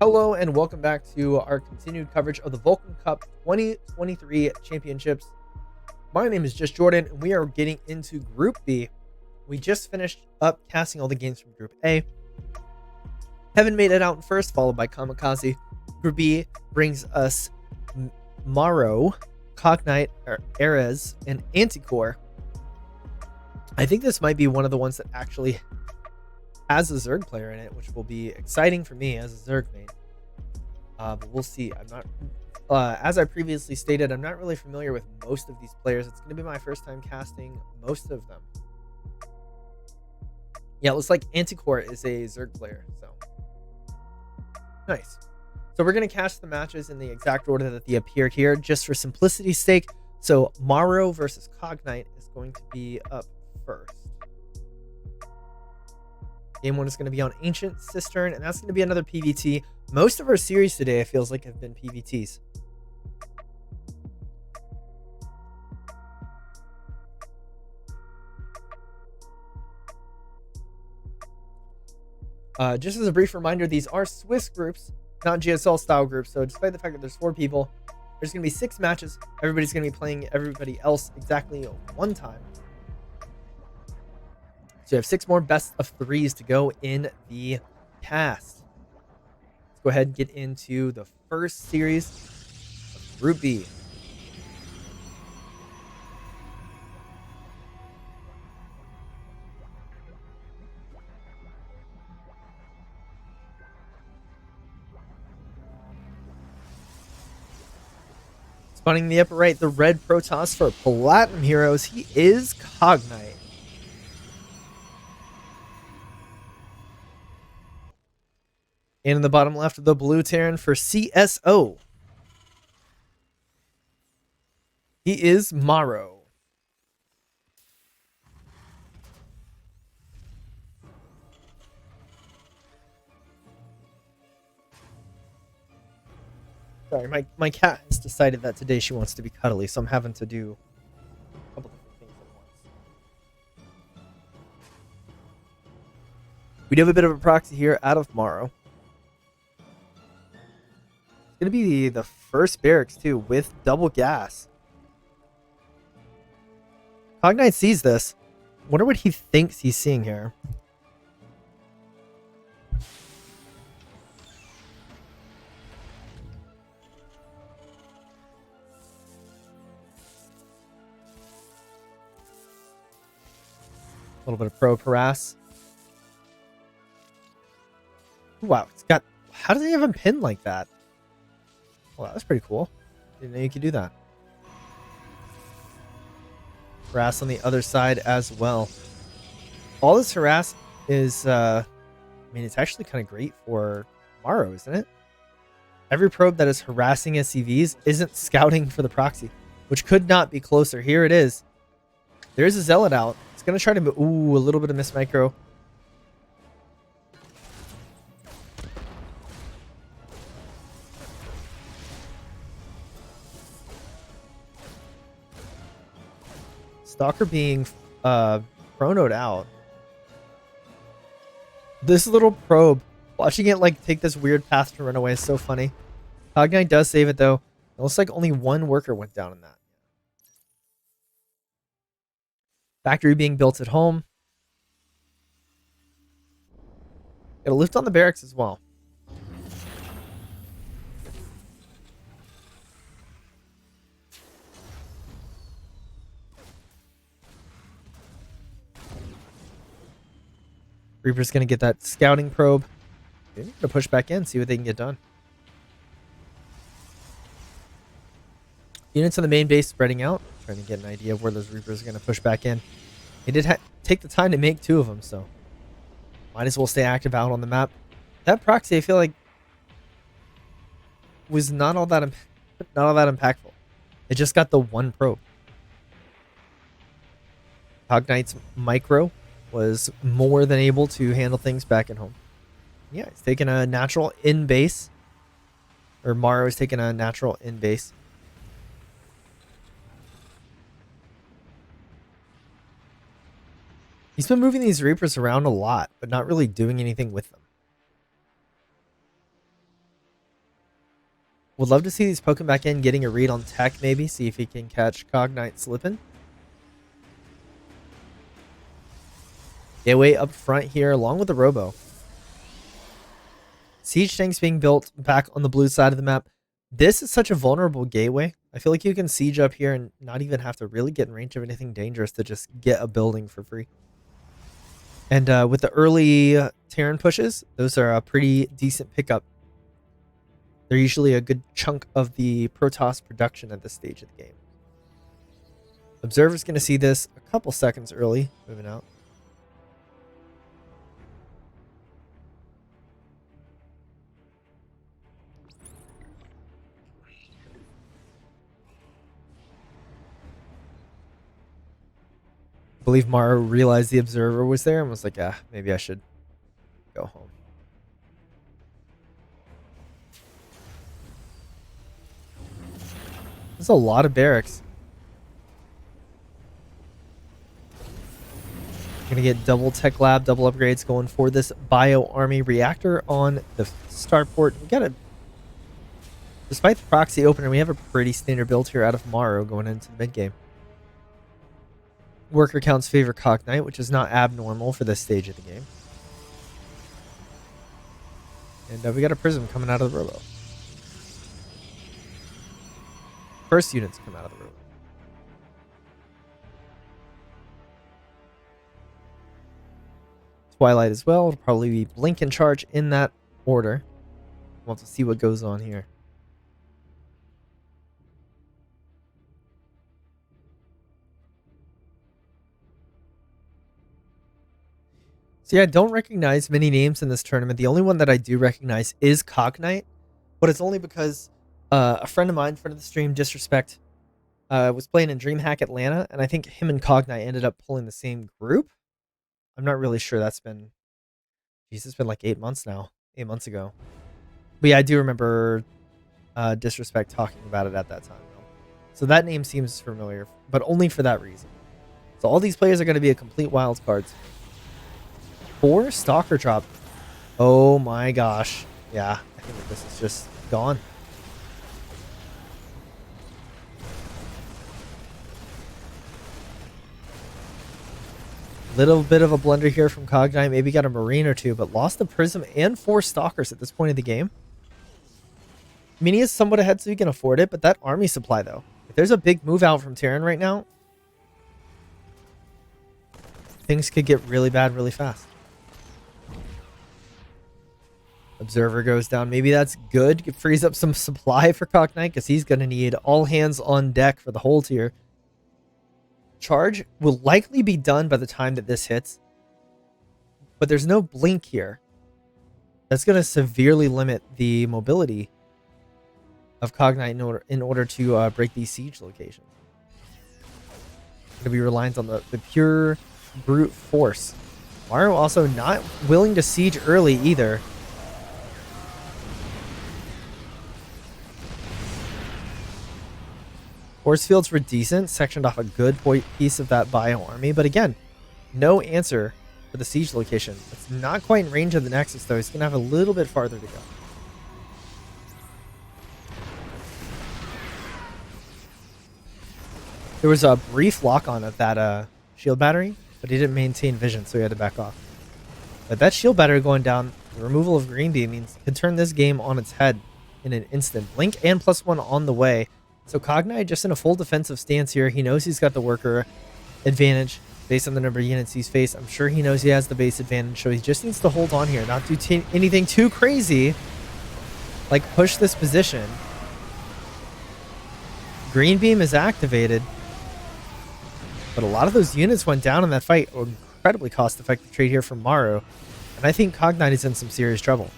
Hello and welcome back to our continued coverage of the Vulcan Cup 2023 Championships. My name is Just Jordan, and we are getting into Group B. We just finished up casting all the games from Group A. Heaven made it out first, followed by Kamikaze. Group B brings us Maro, Cognite, Ares, and Anticore. I think this might be one of the ones that actually has a Zerg player in it, which will be exciting for me as a Zerg main. But we'll see. I'm not, as I previously stated, I'm not really familiar with most of these players. It's going to be my first time casting most of them. Yeah, it looks like Anticore is a Zerg player, so nice. So we're going to cast the matches in the exact order that they appear here, just for simplicity's sake. So Maro versus Cognite is going to be up first. Game 1 is going to be on Ancient Cistern, and that's going to be another PvT. Most of our series today, it feels like, have been PvTs. Just as a brief reminder, these are Swiss groups, not GSL style groups. So despite the fact that there's 4 people, there's going to be 6 matches. Everybody's going to be playing everybody else exactly one time. So you have 6 more best of 3s to go in the cast. Let's go ahead and get into the first series of Group B. Spawning in the upper right, the red Protoss for Platinum Heroes. He is Cognite. And in the bottom left, the blue Terran for CSO. He is Maro. Sorry, my cat has decided that today she wants to be cuddly, so I'm having to do a couple different things at once. We do have a bit of a proxy here out of Maro. It's going to be the first barracks, too, with double gas. Cognite sees this. Wonder what he thinks he's seeing here. A little bit of probe harass. Wow, it's got... How does he have him pinned like that? Well, that was pretty cool. Didn't know you could do that. Harass on the other side as well. All this harass is... I mean, it's actually kind of great for Maro, isn't it? Every probe that is harassing SCVs isn't scouting for the proxy, which could not be closer. Here it is. There's a Zealot out. It's going to try to move. Ooh, a little bit of miss micro. Stalker being chronoed out. This little probe, watching it like take this weird path to run away is so funny. Cognite does save it though. It looks like only 1 worker went down in that. Factory being built at home. It'll lift on the barracks as well. Reaper's going to get that scouting probe. They're going to push back in, see what they can get done. Units on the main base spreading out, trying to get an idea of where those Reapers are going to push back in. They did take the time to make 2 of them, so might as well stay active out on the map. That proxy, I feel like, was not all that impactful. It just got the 1 probe. Cognite's micro was more than able to handle things back at home. Yeah, he's taking a natural in base. Or Maro is taking a natural in base. He's been moving these Reapers around a lot, but not really doing anything with them. Would love to see these poking back in, getting a read on tech maybe, see if he can catch Cognite slipping. Gateway up front here, along with the Robo. Siege tanks being built back on the blue side of the map. This is such a vulnerable gateway. I feel like you can siege up here and not even have to really get in range of anything dangerous to just get a building for free. And with the early Terran pushes, those are a pretty decent pickup. They're usually a good chunk of the Protoss production at this stage of the game. Observer's going to see this a couple seconds early, moving out. I believe Mara realized the Observer was there and was like, ah, maybe I should go home. There's a lot of barracks. Gonna get double tech lab, double upgrades going for this bio army reactor on the starport. We got a, despite the proxy opener, we have a pretty standard build here out of Morrow going into the mid game. Worker counts favor Cognite, which is not abnormal for this stage of the game. And we got a prism coming out of the robo. First units come out of the robo. Twilight as well. It'll probably be Blink and Charge in that order. We'll have to see what goes on here. So yeah, I don't recognize many names in this tournament. The only one that I do recognize is Cognite, but it's only because a friend of mine, friend of the stream, Disrespect, was playing in DreamHack Atlanta, and I think him and Cognite ended up pulling the same group. I'm not really sure. That's been, geez, it's been like 8 months now, 8 months ago. But yeah, I do remember Disrespect talking about it at that time, though. So that name seems familiar, but only for that reason. So all these players are going to be a complete wild cards. 4 Stalker drop. Oh my gosh. Yeah, I think that this is just gone. Little bit of a blunder here from Cognite. Maybe got a Marine or two, but lost the Prism and 4 Stalkers at this point of the game. I mean, he is somewhat ahead, so he can afford it, but that army supply, though. If there's a big move out from Terran right now, things could get really bad really fast. Observer goes down. Maybe that's good. It frees up some supply for Cognite because he's going to need all hands on deck for the hold here. Charge will likely be done by the time that this hits, but there's no blink here. That's going to severely limit the mobility of Cognite in order to break these siege locations. Going to be reliant on the pure brute force. Mario also not willing to siege early either. Force fields were decent, sectioned off a good piece of that bio army, but again, no answer for the siege location. It's not quite in range of the Nexus, though. He's going to have a little bit farther to go. There was a brief lock-on of that shield battery, but he didn't maintain vision, so he had to back off. But that shield battery going down, the removal of Green Beam means it could turn this game on its head in an instant. Blink and +1 on the way. So Cognite just in a full defensive stance here. He knows he's got the worker advantage based on the number of units he's faced. I'm sure he knows he has the base advantage, so he just needs to hold on here, not do anything too crazy, like push this position. Green Beam is activated, but a lot of those units went down in that fight. Incredibly cost-effective trade here from Maru, and I think Cognite is in some serious trouble.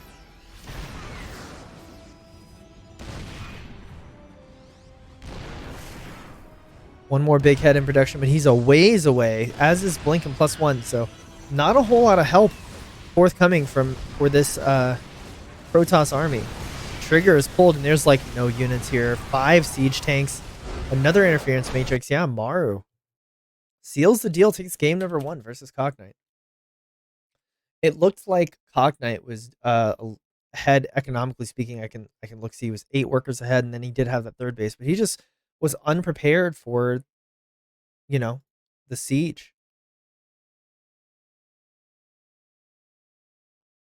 One more big head in production, but he's a ways away, as is Blink and +1, so not a whole lot of help forthcoming for this Protoss army. Trigger is pulled, and there's like no units here. 5 siege tanks, another interference matrix. Yeah, Maru seals the deal, takes game number 1 versus Cognite. It looked like Cognite was ahead economically speaking. I can look see he was 8 workers ahead, and then he did have that third base, but he just was unprepared for, you know, the siege.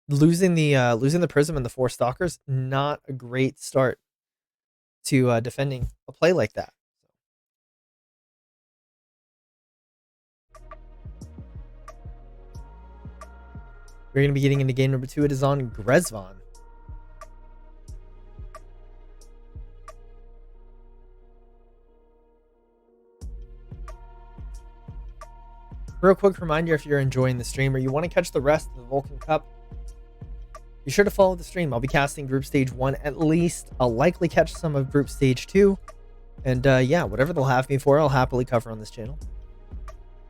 Losing the prism and the 4 stalkers, not a great start to defending a play like that. We're going to be getting into game number 2. It is on Grezvon. Real quick reminder, if you're enjoying the stream or you want to catch the rest of the Vulcan Cup, be sure to follow the stream. I'll be casting Group Stage 1 at least. I'll likely catch some of Group Stage 2. And yeah, whatever they'll have me for, I'll happily cover on this channel.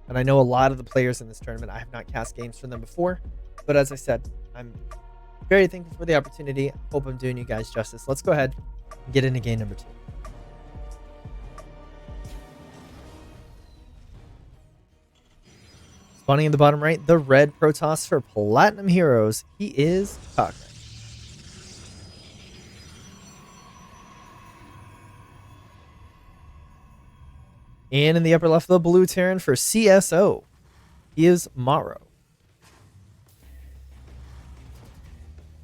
And I know a lot of the players in this tournament, I have not cast games for them before. But as I said, I'm very thankful for the opportunity. Hope I'm doing you guys justice. Let's go ahead and get into game number 2. Spawning in the bottom right, the red Protoss for Platinum Heroes. He is Cockney. And in the upper left, the blue Terran for CSO. He is Morrow.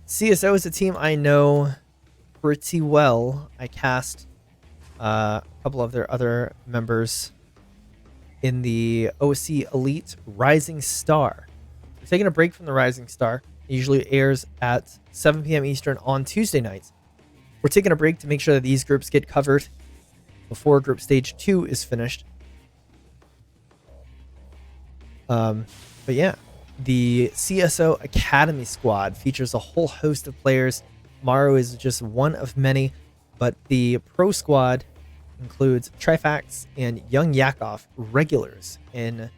CSO is a team I know pretty well. I cast a couple of their other members in the OC Elite Rising Star. We're taking a break from the Rising Star. It usually airs at 7 p.m. Eastern on Tuesday nights. We're taking a break to make sure that these groups get covered before Group Stage 2 is finished. But yeah, the CSO Academy squad features a whole host of players. Morrow is just one of many, but the pro squad includes Trifax and Young Yakov regulars in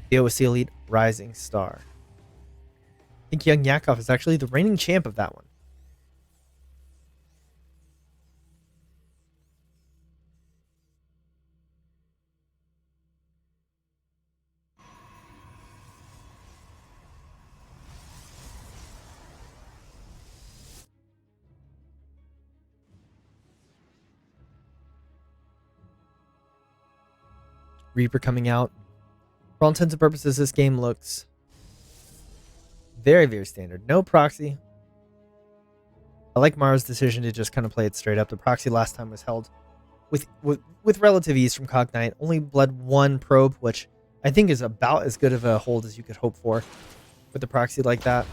the OC Elite Rising Star. I think Young Yakov is actually the reigning champ of that one. Reaper coming out. For all intents and purposes, this game looks very, very standard. No proxy. I like Morrow's decision to just kind of play it straight up. The proxy last time was held with relative ease from Cognite. Only bled 1 probe, which I think is about as good of a hold as you could hope for with the proxy like that.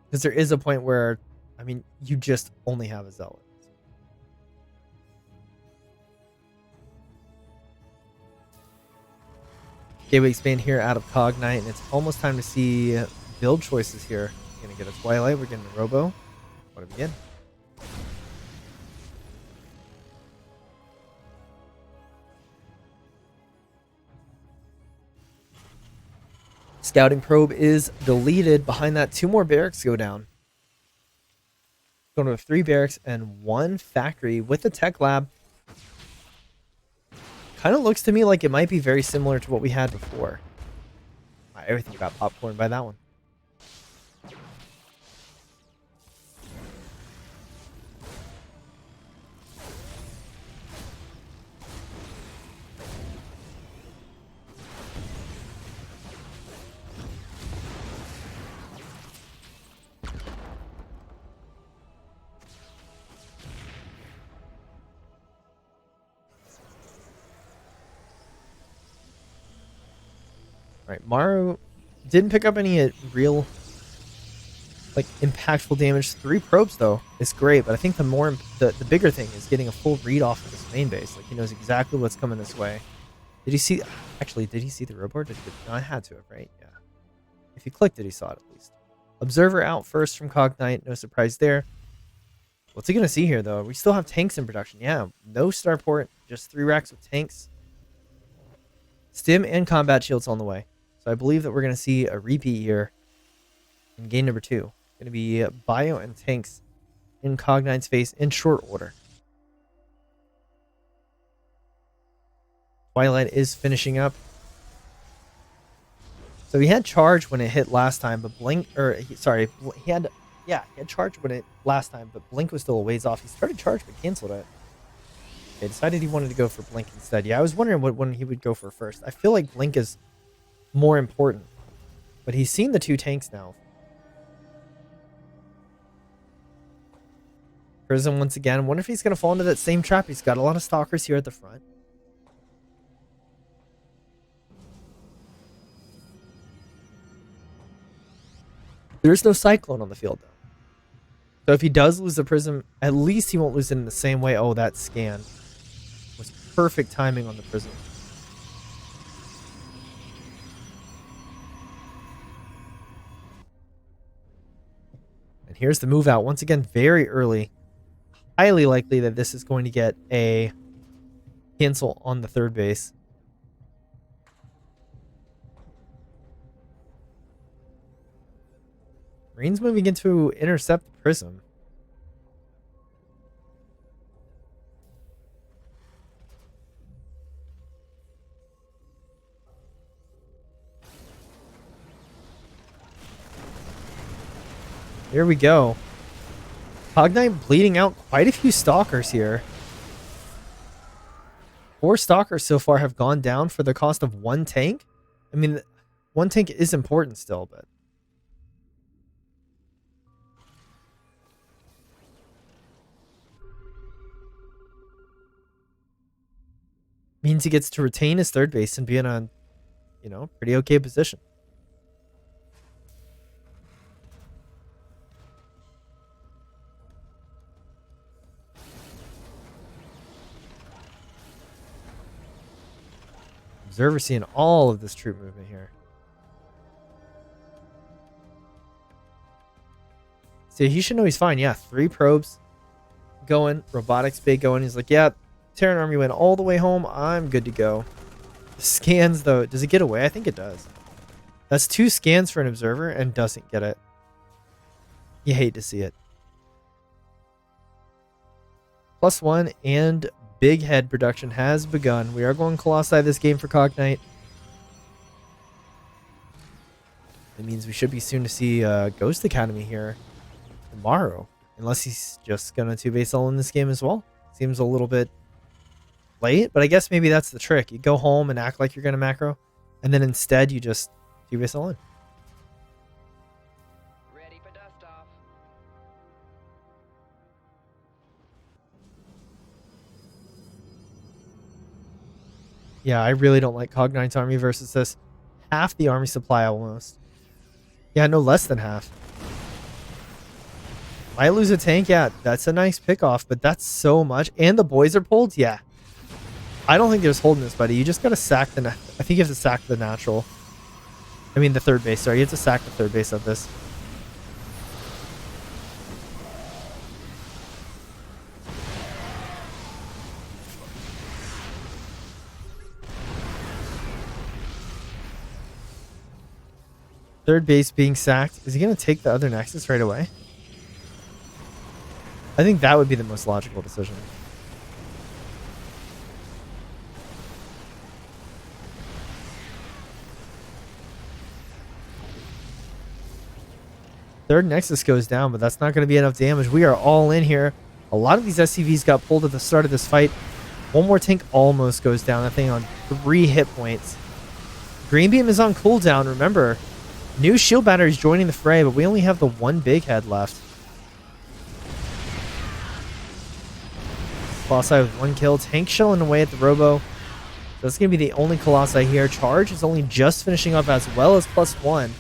Because there is a point where, I mean, you just only have a Zealot. Gateway expand here out of Cognite, and it's almost time to see build choices here. We're going to get a Twilight, we're getting a Robo. What do we get? Scouting probe is deleted. Behind that, 2 more barracks go down. Going to have 3 barracks and 1 factory with a tech lab. Kind of looks to me like it might be very similar to what we had before. Everything got popcorn by that one. Right, Morrow didn't pick up any real, like, impactful damage. 3 probes though is great, but I think the bigger thing is getting a full read off of this main base. Like, he knows exactly what's coming this way. Did he see? Actually, did he see the roboard? No, I had to have, right? Yeah. If he clicked it, he saw it at least. Observer out first from Cognite. No surprise there. What's he gonna see here though? We still have tanks in production. Yeah, no starport, just 3 racks of tanks. Stim and combat shields on the way. So I believe that we're going to see a repeat here in game number 2. Going to be bio and tanks in Cognite's face in short order. Twilight is finishing up. So he had charge when it hit last time, but Blink, or he had charge when it last time, but Blink was still a ways off. He started charge but canceled it. They decided he wanted to go for Blink instead. Yeah, I was wondering what one he would go for first. I feel like Blink is more important, but he's seen the 2 tanks now. Prism once again. Wonder if he's going to fall into that same trap. He's got a lot of stalkers here at the front. There's no Cyclone on the field, though. So if he does lose the Prism, at least he won't lose it in the same way. Oh, that scan was perfect timing on the Prism. And here's the move out. Once again, very early. Highly likely that this is going to get a cancel on the third base. Marines moving in to intercept the Prism. Here we go. Cognite bleeding out quite a few Stalkers here. 4 Stalkers so far have gone down for the cost of 1 tank. I mean, 1 tank is important still, but... means he gets to retain his third base and be in a, you know, pretty okay position. Observer seeing all of this troop movement here. So he should know he's fine. Yeah, 3 probes going. Robotics bay going. He's like, yeah, Terran army went all the way home. I'm good to go. The scans, though. Does it get away? I think it does. That's 2 scans for an observer and doesn't get it. You hate to see it. +1 and big head production has begun. We are going Colossi this game for Cognite. It means we should be soon to see Ghost Academy here tomorrow. Unless he's just going to 2-base all in this game as well. Seems a little bit late, but I guess maybe that's the trick. You go home and act like you're going to macro, and then instead you just 2-base all in. Ready for dust off. Yeah, I really don't like Cognite's army versus this. Half the army supply almost. Yeah, no, less than half. Might lose a tank. Yeah, that's a nice pickoff, but that's so much. And the boys are pulled. Yeah. I don't think there's holding this, buddy. You just got to sack the... I think you have to sack the natural. I mean, the third base. Sorry, you have to sack the third base of this. Third base being sacked. Is he going to take the other Nexus right away? I think that would be the most logical decision. Third Nexus goes down, but that's not going to be enough damage. We are all in here. A lot of these SCVs got pulled at the start of this fight. One more tank almost goes down. That thing on 3 hit points. Green Beam is on cooldown. Remember, new shield batteries joining the fray, but we only have the 1 big head left. Colossi with 1 kill. Tank shelling away at the Robo. That's going to be the only Colossi here. Charge is only just finishing up as well as +1.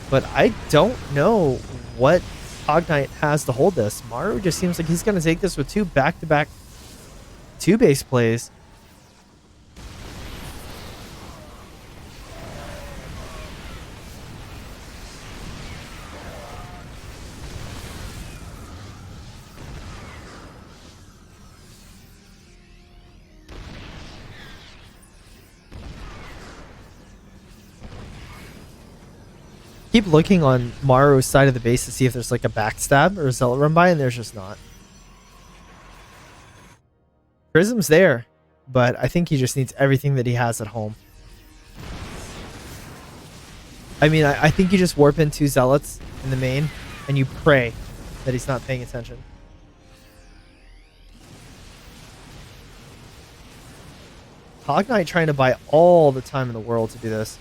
But I don't know what Cognite has to hold this. Maru just seems like he's going to take this with 2 back-to-back 2-base plays. Keep looking on Maru's side of the base to see if there's like a backstab or a zealot run by, and there's just not. Prism's there, but I think he just needs everything that he has at home. I mean, I think you just warp in 2 zealots in the main, and you pray that he's not paying attention. Cognite trying to buy all the time in the world to do this.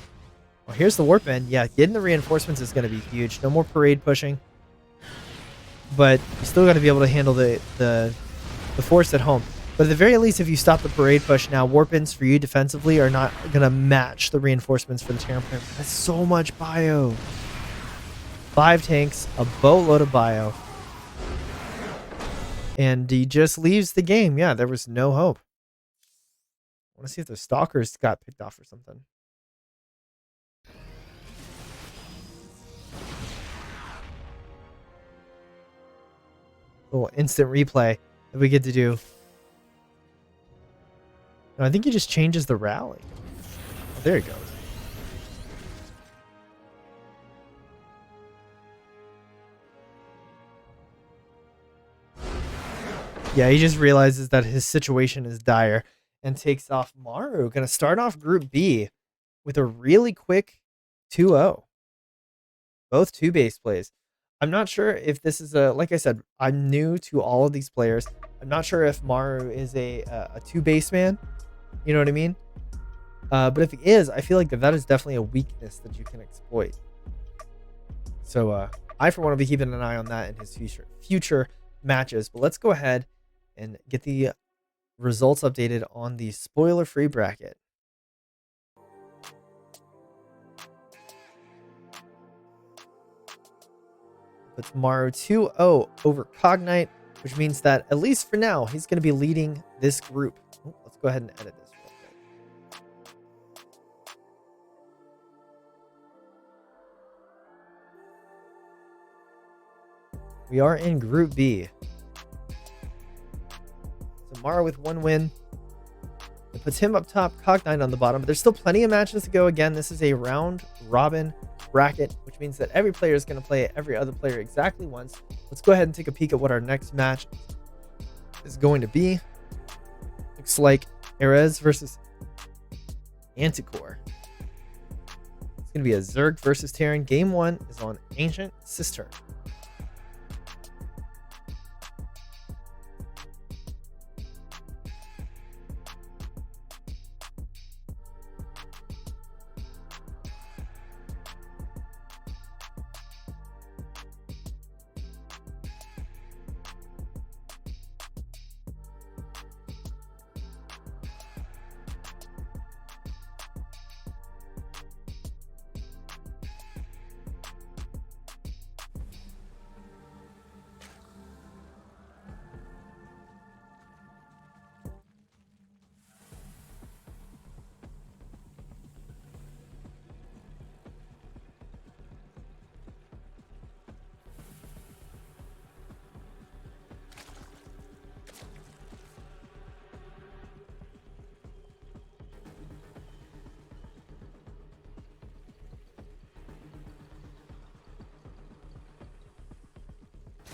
Well, here's the warp in. Yeah, getting the reinforcements is going to be huge. No more parade pushing. But you still got to be able to handle the force at home. But at the very least, if you stop the parade push now, warp ins for you defensively are not going to match the reinforcements for the Terran player. That's so much bio. 5 tanks, a boatload of bio. And he just leaves the game. Yeah, there was no hope. I want to see if the stalkers got picked off or something. Little instant replay that we get to do. No, I think he just changes the rally. Oh, there he goes. Yeah, he just realizes that his situation is dire and takes off Maru. Going to start off Group B with a really quick 2-0. Both 2 base plays. I'm not sure if this is a, like I said, I'm new to all of these players. I'm not sure if Maru is a 2 base man. You know what I mean? But if he is, I feel like that is definitely a weakness that you can exploit. So I, for one, will be keeping an eye on that in his future matches. But let's go ahead and get the results updated on the spoiler-free bracket. Puts Maru 2-0 over Cognite, which means that, at least for now, he's going to be leading this group. Oh, let's go ahead and edit this real quick. We are in Group B. So Maru with 1 win. It puts him up top, Cognite on the bottom. But there's still plenty of matches to go. Again, this is a round-robin bracket, which means that every player is going to play every other player exactly once. Let's go ahead and take a peek at what our next match is going to be. Looks like Erez versus Anticore. It's going to be a Zerg versus Terran. Game 1 is on Ancient Cistern.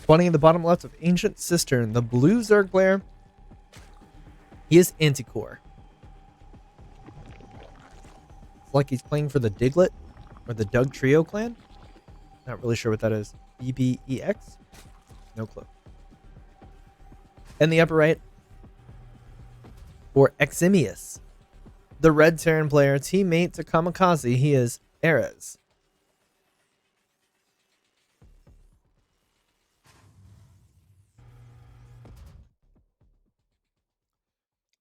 Spawning in the bottom left of Ancient Cistern, the blue Zerg player, he is Anticore. It's like he's playing for the Diglett or the Doug Trio clan. Not really sure what that is. BBEX? No clue. In the upper right, for Eximius, the red Terran player, teammate to Kamikaze, he is Erez.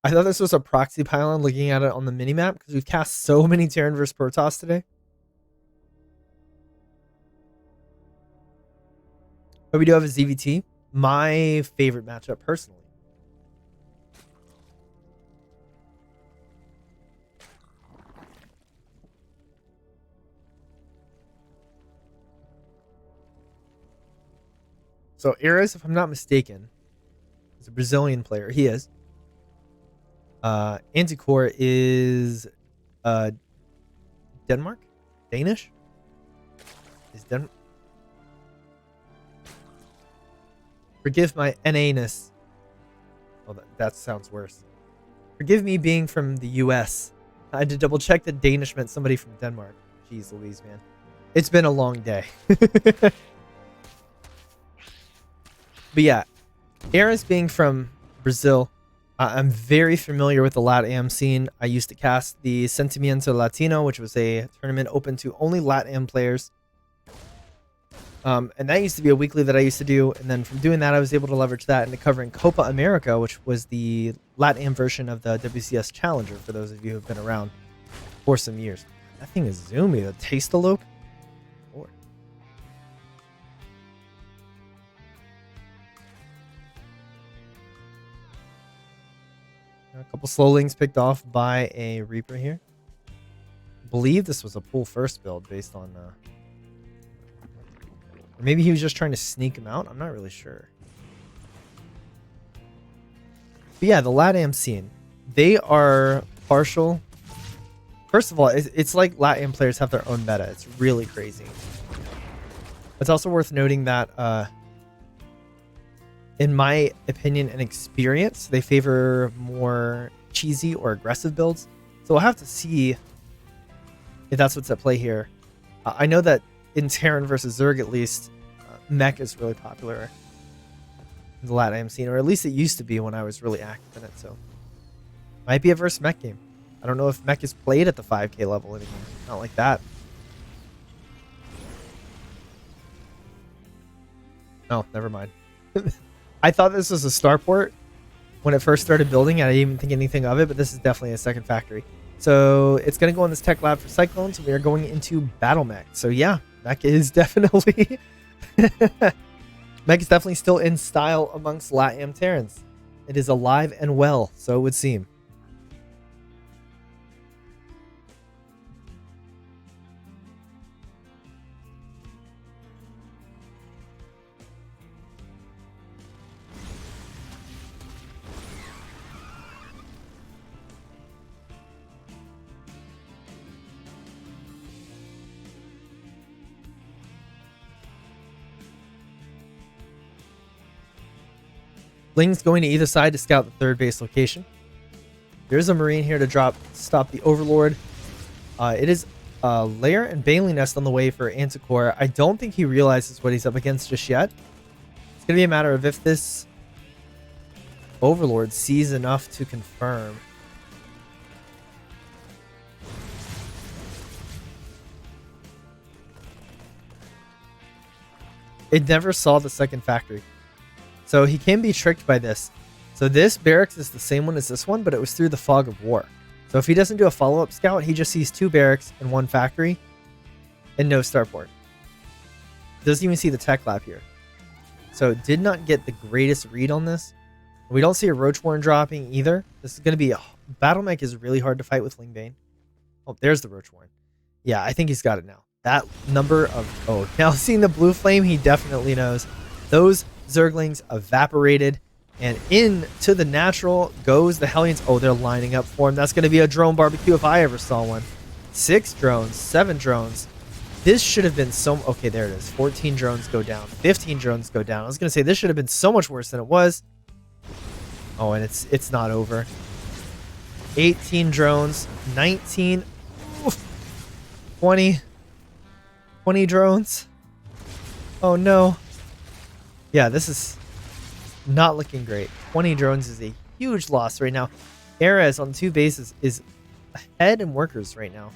I thought this was a proxy pylon looking at it on the minimap because we've cast so many Terran versus Protoss today. But we do have a ZVT. My favorite matchup personally. So Erez, if I'm not mistaken, is a Brazilian player. He is. Anticore is Denmark? Danish? Is Denmark? Forgive my NA-ness. Oh, that sounds worse. Forgive me being from the US. I had to double check that Danish meant somebody from Denmark. Jeez Louise, man. It's been a long day. But yeah, Ares being from Brazil, I'm very familiar with the LATAM scene. I used to cast the Sentimiento Latino, which was a tournament open to only LATAM players. And that used to be a weekly that I used to do. And then from doing that, I was able to leverage that into covering Copa America, which was the LATAM version of the WCS Challenger, for those of you who have been around for some years. That thing is zoomy. The Tastalope. Lord. A couple slowlings picked off by a Reaper here. I believe this was a pull first build based on... or maybe he was just trying to sneak him out. I'm not really sure. But yeah, the LATAM scene. They are partial. First of all, it's like LATAM players have their own meta. It's really crazy. It's also worth noting that... in my opinion and experience, they favor more cheesy or aggressive builds. So we'll have to see if that's what's at play here. I know that in Terran versus Zerg, at least, mech is really popular in the LATAM scene, or at least it used to be when I was really active in it. So might be a versus mech game. I don't know if mech is played at the 5k level anymore. Not like that. Oh, never mind. I thought this was a starport when it first started building. I didn't even think anything of it, but this is definitely a second factory. So it's going to go in this tech lab for Cyclones. We are going into Battle Mech. So yeah, mech is definitely... mech is definitely still in style amongst LATAM Terrans. It is alive and well, so it would seem. Lings going to either side to scout the third base location. There's a Marine here to stop the Overlord. It is a Lair and Bailey Nest on the way for Anticore. I don't think he realizes what he's up against just yet. It's going to be a matter of if this Overlord sees enough to confirm. It never saw the second factory. So he can be tricked by this. So this barracks is the same one as this one, but it was through the fog of war. So if he doesn't do a follow-up scout, he just sees 2 barracks and 1 factory and no starport. Doesn't even see the tech lab here. So did not get the greatest read on this. We don't see a Roach Warren dropping either. This is going to be... Battle Mech is really hard to fight with Lingbane. Oh, there's the Roach Warren. Yeah, I think he's got it now. That number of... Oh, now seeing the blue flame, he definitely knows. Those Zerglings evaporated, and into the natural goes the Hellions. Oh, they're lining up for him. That's going to be a drone barbecue if I ever saw one. 6 drones, 7 drones. This should have been so... Okay, there it is. 14 drones go down. 15 drones go down. I was going to say this should have been so much worse than it was. Oh, and it's not over. 18 drones. 19. Oof, 20. 20 drones. Oh, no. Yeah, this is not looking great. 20 drones is a huge loss right now. Ares on 2 bases is ahead in workers right now.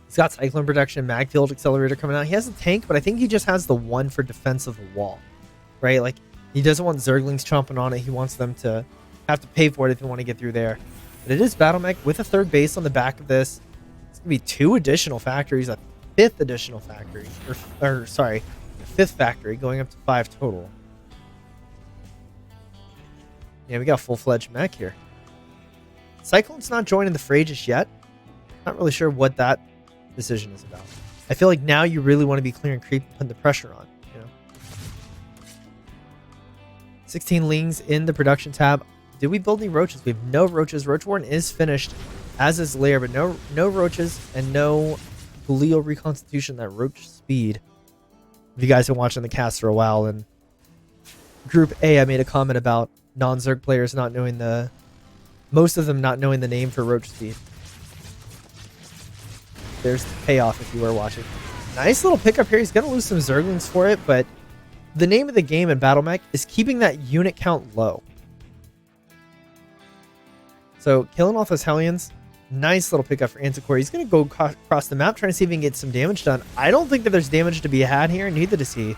He's got Cyclone Protection, Magfield Accelerator coming out. He has a tank, but I think he just has the one for defense of the wall. Right? Like, he doesn't want Zerglings chomping on it. He wants them to have to pay for it if they want to get through there. But it is Battle Mech with a 3rd base on the back of this. It's going to be 2 additional factories, a 5th additional factory. Or sorry, a 5th factory going up to 5 total. Yeah, we got a full-fledged mech here. Cyclone's not joining the fray just yet. Not really sure what that decision is about. I feel like now you really want to be clearing creep and putting the pressure on, you know. 16 Lings in the production tab. Did we build any roaches? We have no roaches. Roach Warren is finished, as is Lair, but no roaches and no Leo reconstitution, that roach speed. If you guys have been watching the cast for a while, and Group A, I made a comment about non-Zerg players not knowing most of them not knowing the name for roach speed. there's the payoff if you were watching. Nice little pickup here. He's going to lose some Zerglings for it, but the name of the game in Battle Mech is keeping that unit count low. So killing off those Hellions, nice little pickup for Anticore. He's going to go across the map, trying to see if he can get some damage done. I don't think that there's damage to be had here, neither does he.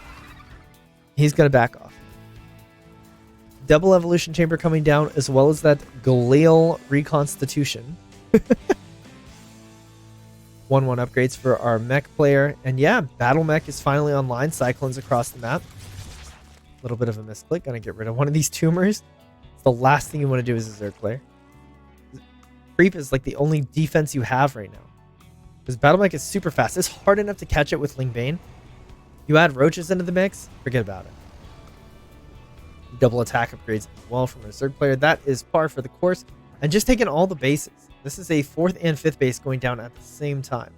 He's going to back off. Double Evolution Chamber coming down, as well as that Galil Reconstitution. 1-1 upgrades for our mech player. And yeah, Battle Mech is finally online. Cyclones across the map. A little bit of a misclick. Gonna get rid of one of these tumors. It's the last thing you want to do as a Zerg player. Creep is like the only defense you have right now. Because Battle Mech is super fast. It's hard enough to catch it with Ling Bane. You add roaches into the mix, forget about it. Double attack upgrades as well from a Zerg player. That is par for the course. And just taking all the bases. This is a 4th and 5th base going down at the same time.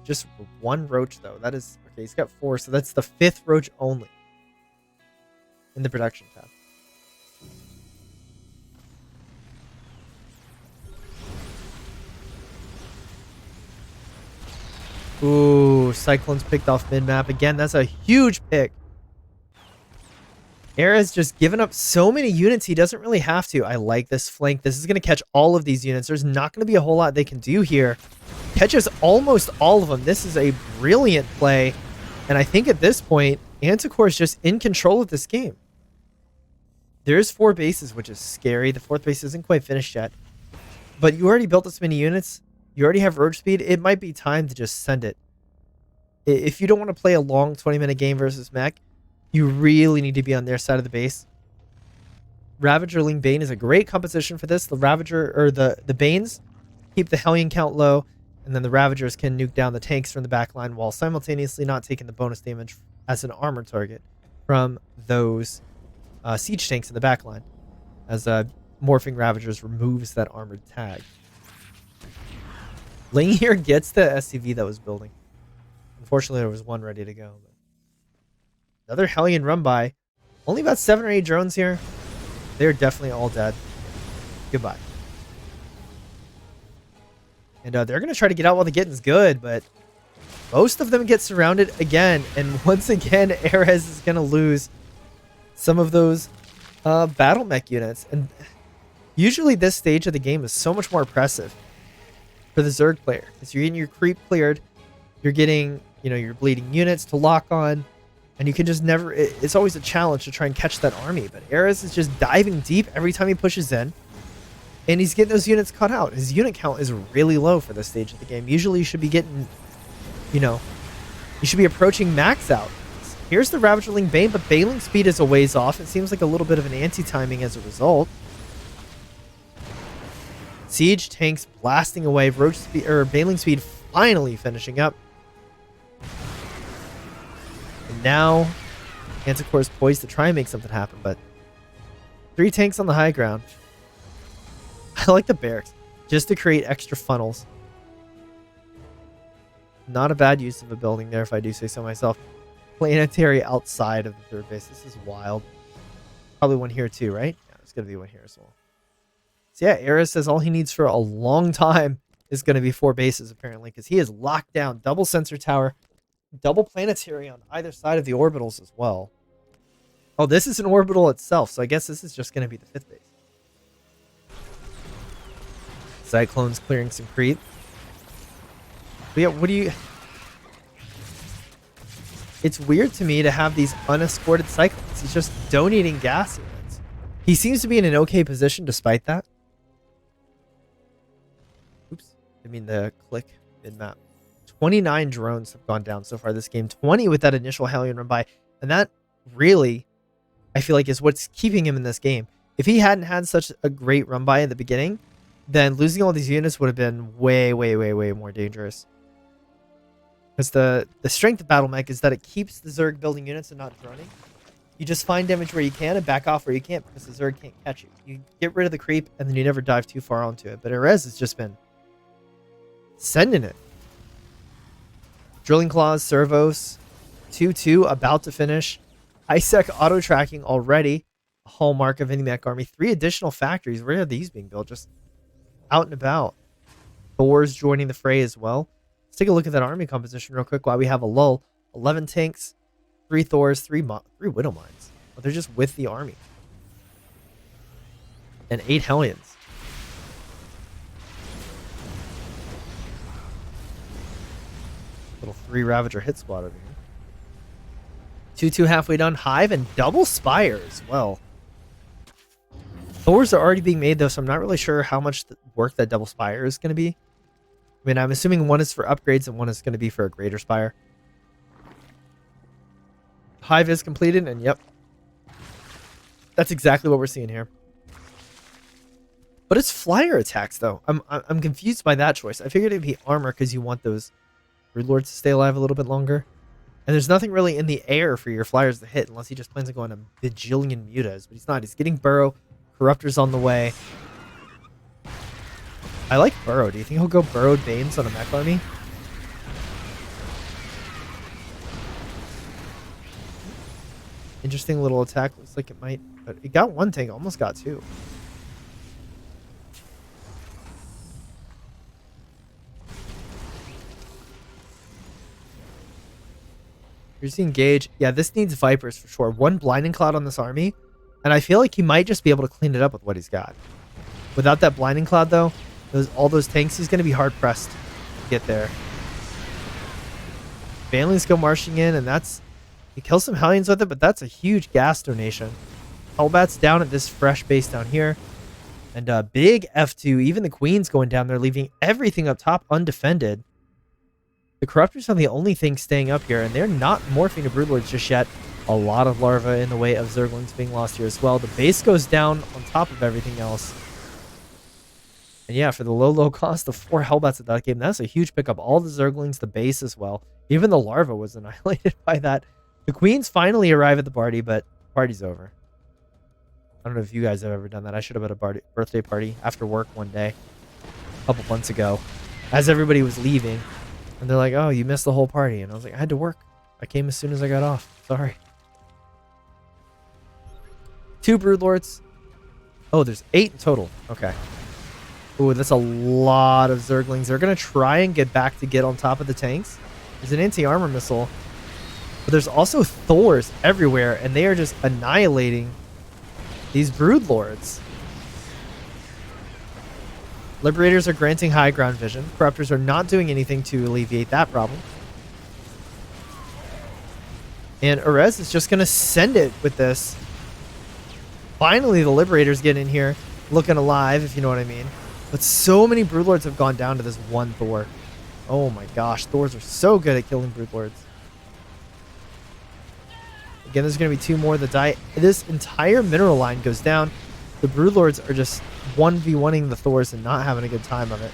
Just one roach, though. That is... Okay, he's got 4, so that's the 5th roach only in the production tab. Ooh, Cyclones picked off mid-map. Again, that's a huge pick. Era's just given up so many units he doesn't really have to. I like this flank. This is going to catch all of these units. There's not going to be a whole lot they can do here. Catches almost all of them. This is a brilliant play. And I think at this point, Anticore is just in control of this game. There's 4 bases, which is scary. The 4th base isn't quite finished yet. But you already built this many units. You already have roach speed. It might be time to just send it. If you don't want to play a long 20-minute game versus mech, you really need to be on their side of the base. Ravager Ling Bane is a great composition for this. The Ravager, or the Banes, keep the Hellion count low, and then the Ravagers can nuke down the tanks from the back line while simultaneously not taking the bonus damage as an armor target from those siege tanks in the back line, as Morphing Ravagers removes that armored tag. Ling here gets the SCV that was building. Unfortunately, there was one ready to go. But another Hellion run by. Only about 7 or 8 drones here. They're definitely all dead. Goodbye. And they're going to try to get out while the getting's good, but most of them get surrounded again. And once again, Ares is going to lose some of those battle mech units. And usually this stage of the game is so much more oppressive for the Zerg player. Because you're getting your creep cleared. You're getting, your bleeding units to lock on. And you can just never... It's always a challenge to try and catch that army. But Ares is just diving deep every time he pushes in. And he's getting those units cut out. His unit count is really low for this stage of the game. Usually you should be getting, you should be approaching max out. Here's the Ravager Ling Bane, but Baling speed is a ways off. It seems like a little bit of an anti-timing as a result. Siege tanks blasting away. Roach speed, or Baling speed finally finishing up. And now Anticore is poised to try and make something happen, but 3 tanks on the high ground. I like the barracks, just to create extra funnels. Not a bad use of a building there, if I do say so myself. Planetary outside of the 3rd base. This is wild. Probably one here too, right? Yeah, there's going to be one here as well. So yeah, Ares says all he needs for a long time is going to be 4 bases, apparently, because he is locked down. Double sensor tower, double planetary on either side of the orbitals as well. Oh, this is an orbital itself, so I guess this is just going to be the 5th base. Cyclones clearing some creep. But yeah, what do you... It's weird to me to have these unescorted Cyclones. He's just donating gas units. He seems to be in an okay position despite that. Oops. I mean the click mid-map. 29 drones have gone down so far this game. 20 with that initial Hellion run by. And that really, I feel like, is what's keeping him in this game. If he hadn't had such a great run by at the beginning, then losing all these units would have been way, way, way, way more dangerous. Because the strength of Battle Mech is that it keeps the Zerg building units and not droning. You just find damage where you can and back off where you can't because the Zerg can't catch you. You get rid of the creep and then you never dive too far onto it. But Ares has just been sending it. Drilling Claws, Servos, 2-2, about to finish. High-sec auto-tracking already. A hallmark of any mech army. 3 additional factories. Where are these being built? Just out and about. Thor's joining the fray as well. Let's take a look at that army composition real quick while we have a lull. 11 tanks, 3 Thors, 3 Widow Mines. But they're just with the army. And 8 Hellions. Little 3 Ravager hit squad over here. 2-2 halfway done. Hive and double Spire as well. Thors are already being made though, so I'm not really sure how much work that double Spire is going to be. I mean, I'm assuming one is for upgrades and one is going to be for a greater Spire. Hive is completed, and yep. That's exactly what we're seeing here. But it's flyer attacks though. I'm confused by that choice. I figured it'd be armor because you want those Broodlords to stay alive a little bit longer. And there's nothing really in the air for your flyers to hit unless he just plans on going a bajillion mutas. But he's not. He's getting Burrow. Corruptor's on the way. I like Burrow. Do you think he'll go Burrowed Banes on a mech army? Interesting little attack. Looks like it might. But it got 1 tank. Almost got 2. Here's the engage. Yeah, this needs Vipers for sure. 1 Blinding Cloud on this army. And I feel like he might just be able to clean it up with what he's got. Without that Blinding Cloud, though, all those tanks, he's going to be hard-pressed to get there. Banelings go marching in, and that's... He kills some Hellions with it, but that's a huge gas donation. Hellbats down at this fresh base down here. And big F2. Even the Queen's going down there, leaving everything up top undefended. The Corruptors are the only thing staying up here, and they're not morphing to Broodlords just yet. A lot of larvae in the way of Zerglings being lost here as well. The base goes down on top of everything else. And yeah, for the low cost of 4 Hellbats at that game, that's a huge pickup. All the Zerglings, the base as well. Even the larva was annihilated by that. The Queens finally arrive at the party, but the party's over. I don't know if you guys have ever done that. I should have had a birthday party after work one day, a couple months ago, as everybody was leaving. And they're like, oh, you missed the whole party. And I was like, I had to work. I came as soon as I got off. Sorry. 2 Broodlords. Oh, there's 8 in total. Okay. Ooh, that's a lot of Zerglings. They're going to try and get back to get on top of the tanks. There's an anti-armor missile. But there's also Thors everywhere, and they are just annihilating these Broodlords. Liberators are granting high ground vision. Corruptors are not doing anything to alleviate that problem. And Erez is just going to send it with this. Finally, the Liberators get in here looking alive, if you know what I mean. But so many Broodlords have gone down to this one Thor. Oh my gosh, Thors are so good at killing Broodlords. Again, there's going to be 2 more that die. This entire mineral line goes down. The Broodlords are just 1v1ing the Thors and not having a good time of it.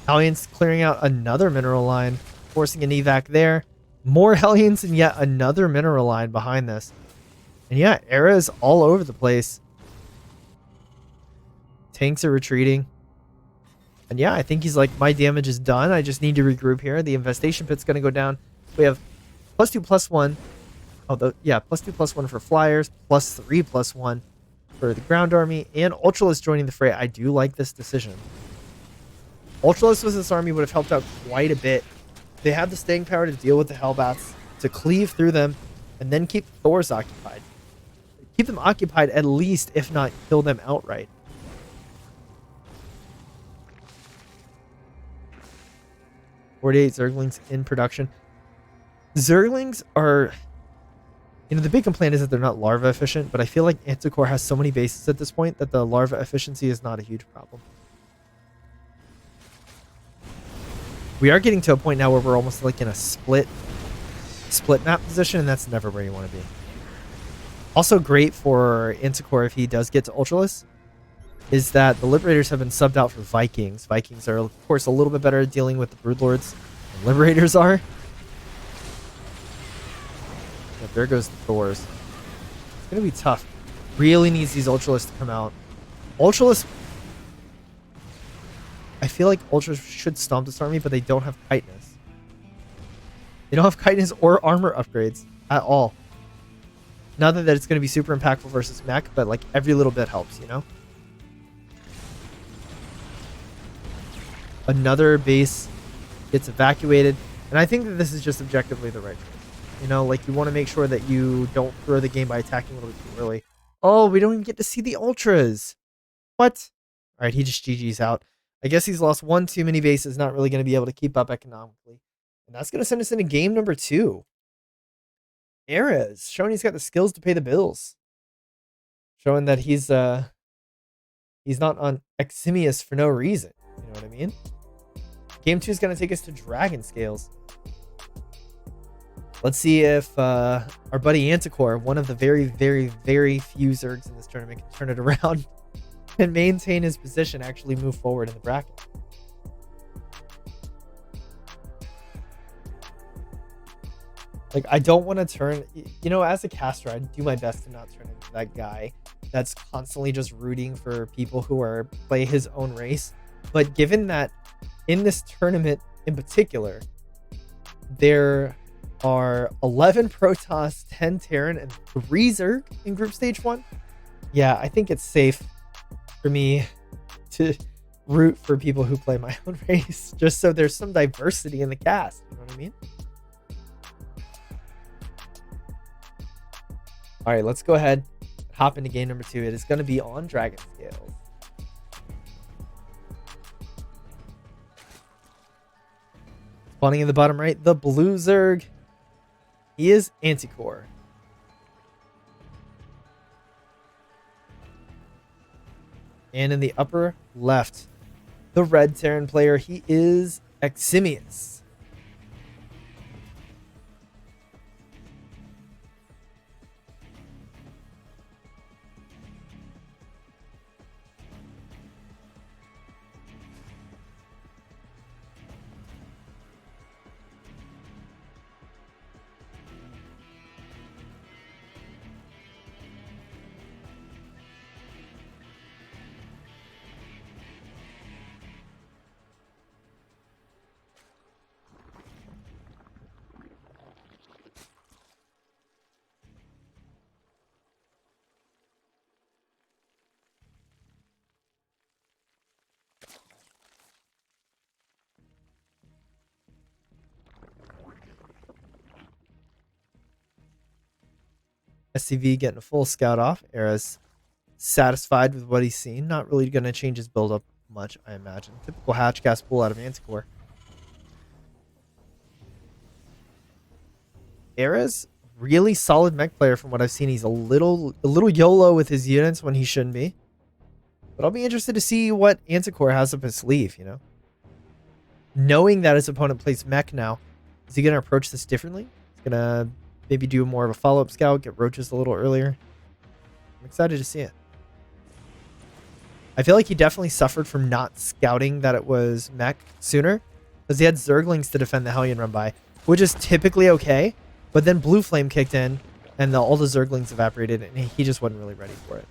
Hellions clearing out another mineral line, forcing an evac there. More Hellions and yet another mineral line behind this. And yeah, Era is all over the place. Tanks are retreating. And yeah, I think he's like, my damage is done. I just need to regroup here. The infestation pit's going to go down. We have +2/+1. Oh, yeah, +2/+1 for flyers, +3/+1 for the ground army, and Ultralisk joining the fray. I do like this decision. Ultralisk with this army would have helped out quite a bit. They have the staying power to deal with the Hellbats, to cleave through them, and then keep Thors occupied. Keep them occupied at least, if not kill them outright. "48 Zerglings in production." Zerglings are... You know, the big complaint is that they're not larva efficient, but I feel like Anticore has so many bases at this point that the larva efficiency is not a huge problem. We are getting to a point now where we're almost like in a split map position, and that's never where you want to be. Also great for Anticore if he does get to Ultralisk is that the Liberators have been subbed out for Vikings. Vikings are, of course, a little bit better at dealing with the Broodlords than Liberators are. But there goes the Thors. It's going to be tough. Really needs these Ultralisks to come out. Ultralisk... I feel like Ultras should stomp this army, but they don't have Chitinous. They don't have Chitinous or armor upgrades at all. Not that it's going to be super impactful versus mech, but like every little bit helps, you know? Another base gets evacuated. And I think that this is just objectively the right choice. You know, like you want to make sure that you don't throw the game by attacking a little bit too early. Oh, we don't even get to see the ultras. What? All right, he just GG's out. I guess he's lost one too many bases, not really going to be able to keep up economically. And that's going to send us into game number 2. Ares, showing he's got the skills to pay the bills. Showing that he's not on Eximius for no reason. You know what I mean? Game 2 is going to take us to Dragon Scales. Let's see if our buddy Anticore, one of the very, very, very few Zergs in this tournament, can turn it around and maintain his position, actually move forward in the bracket. Like, I don't want to turn, you know, as a caster, I do my best to not turn into that guy that's constantly just rooting for people who are play his own race. But given that in this tournament in particular, there are 11 Protoss, 10 Terran, and 3 Zerg in Group Stage 1. Yeah, I think it's safe for me to root for people who play my own race, just so there's some diversity in the cast. You know what I mean? All right, let's go ahead and hop into game number 2. It is going to be on Dragon Scales. Spawning in the bottom right, the blue Zerg. He is Anticore. And in the upper left, the red Terran player, he is Eximius. SCV getting a full scout off. Era's satisfied with what he's seen. Not really going to change his build up much, I imagine. Typical hatchcast pull out of Anticore. Era's really solid mech player from what I've seen. He's a little YOLO with his units when he shouldn't be. But I'll be interested to see what Anticore has up his sleeve, you know? Knowing that his opponent plays mech now, is he going to approach this differently? He's going to maybe do more of a follow-up scout, get roaches a little earlier. I'm excited to see it. I feel like he definitely suffered from not scouting that it was mech sooner, because he had Zerglings to defend the Hellion run by, which is typically okay, but then Blue Flame kicked in, and all the Zerglings evaporated, and he just wasn't really ready for it.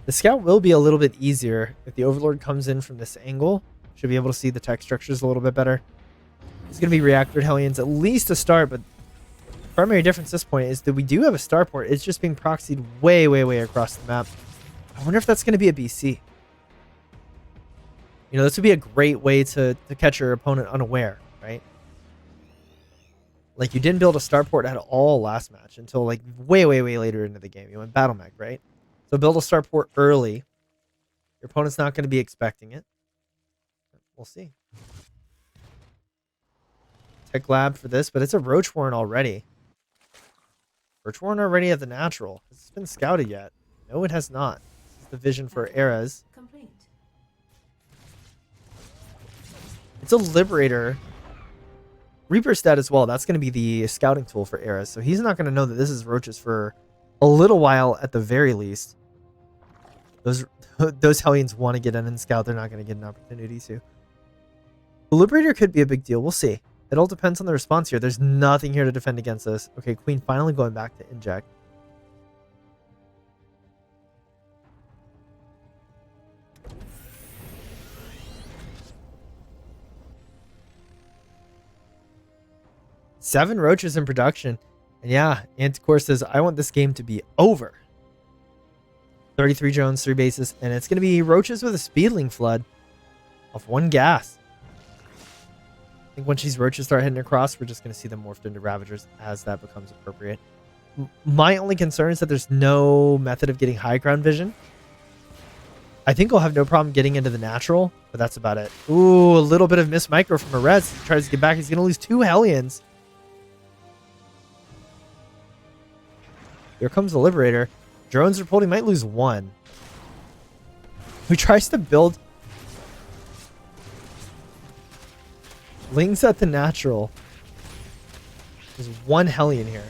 The scout will be a little bit easier if the Overlord comes in from this angle. Should be able to see the tech structures a little bit better. It's going to be reactor Hellions at least to start, but the primary difference at this point is that we do have a starport. It's just being proxied way, way, way across the map. I wonder if that's going to be a BC. You know, this would be a great way to catch your opponent unaware, right? Like, you didn't build a starport at all last match until, like, way, way, way later into the game. You went battle mech, right? So build a starport early. Your opponent's not going to be expecting it. We'll see. Tech lab for this, but it's a Roach Warren already. Roach Warren already at the natural. Has this been scouted yet? No, it has not. This is the vision for Eras. It's a Liberator. Reaper stat as well. That's going to be the scouting tool for Eras. So he's not going to know that this is Roaches for a little while at the very least. Those Hellions want to get in and scout. They're not going to get an opportunity to. The Liberator could be a big deal. We'll see. It all depends on the response here. There's nothing here to defend against this. Okay, Queen finally going back to inject. 7 roaches in production. And yeah, Anticore says, I want this game to be over. 33 drones, 3 bases, and it's going to be roaches with a speedling flood of 1 gas. I think once these roaches start hitting across, we're just going to see them morphed into Ravagers as that becomes appropriate. My only concern is that there's no method of getting high ground vision. I think I'll have no problem getting into the natural, but that's about it. Ooh, a little bit of miss micro from Arez. He tries to get back. He's going to lose 2 Hellions. Here comes the Liberator. Drones are pulled. He might lose 1. He tries to build Lings at the natural. There's 1 Hellion here.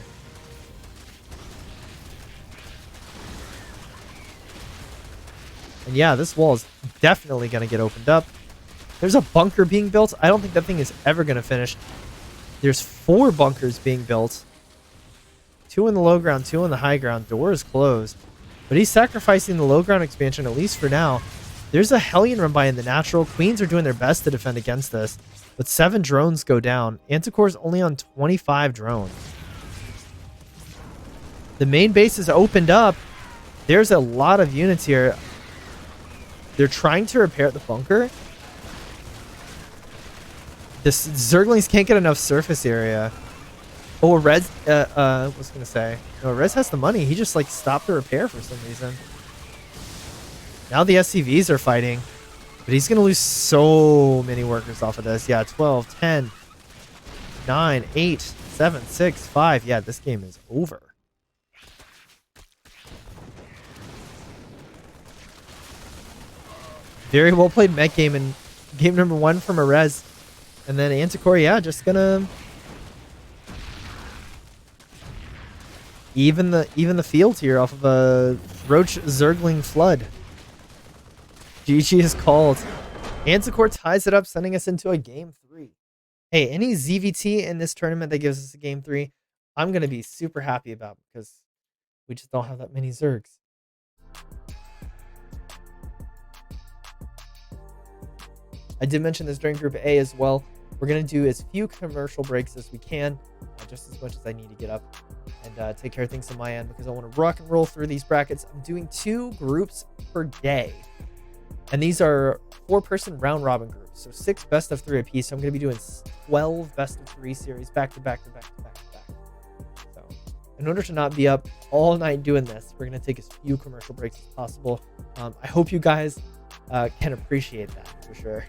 And yeah, this wall is definitely going to get opened up. There's a bunker being built. I don't think that thing is ever going to finish. There's 4 bunkers being built. 2 in the low ground, 2 in the high ground. Door is closed. But he's sacrificing the low ground expansion, at least for now. There's a Hellion run by in the natural. Queens are doing their best to defend against this. But 7 drones go down. Anticore's only on 25 drones. The main base is opened up. There's a lot of units here. They're trying to repair the bunker. The Zerglings can't get enough surface area. Oh, Rez, what's gonna say? No, Rez has the money. He just like stopped the repair for some reason. Now the SCVs are fighting, but he's gonna lose so many workers off of this. Yeah, 12, 10, 9, 8, 7, 6, 5. Yeah, this game is over. Very well played mech game in game number 1 from Arez. And then Anticore, yeah, just gonna even the field here off of a Roach Zergling flood. GG is called. Anticore ties it up, sending us into a game 3. Hey, any ZVT in this tournament that gives us a game 3, I'm gonna be super happy about because we just don't have that many Zergs. I did mention this during Group A as well. We're going to do as few commercial breaks as we can, just as much as I need to get up and take care of things on my end because I want to rock and roll through these brackets. I'm doing 2 groups per day, and these are 4-person round robin groups, so 6 best of 3 apiece. So I'm going to be doing 12 best of 3 series back to back to back to back to back. So in order to not be up all night doing this, we're going to take as few commercial breaks as possible. I hope you guys can appreciate that for sure.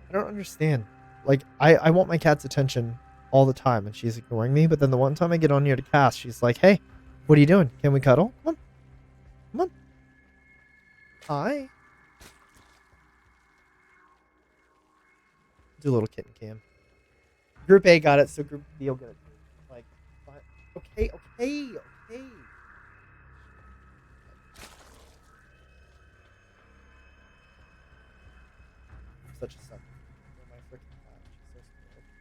I don't understand. Like, I want my cat's attention all the time, and she's ignoring me. But then the one time I get on here to cast, she's like, hey, what are you doing? Can we cuddle? Come on. Come on. Hi. Do a little kitten cam. Group A got it, so Group B will get it. Like, okay, okay, okay. I'm such a sucker. My freaking cat. She's so spoiled.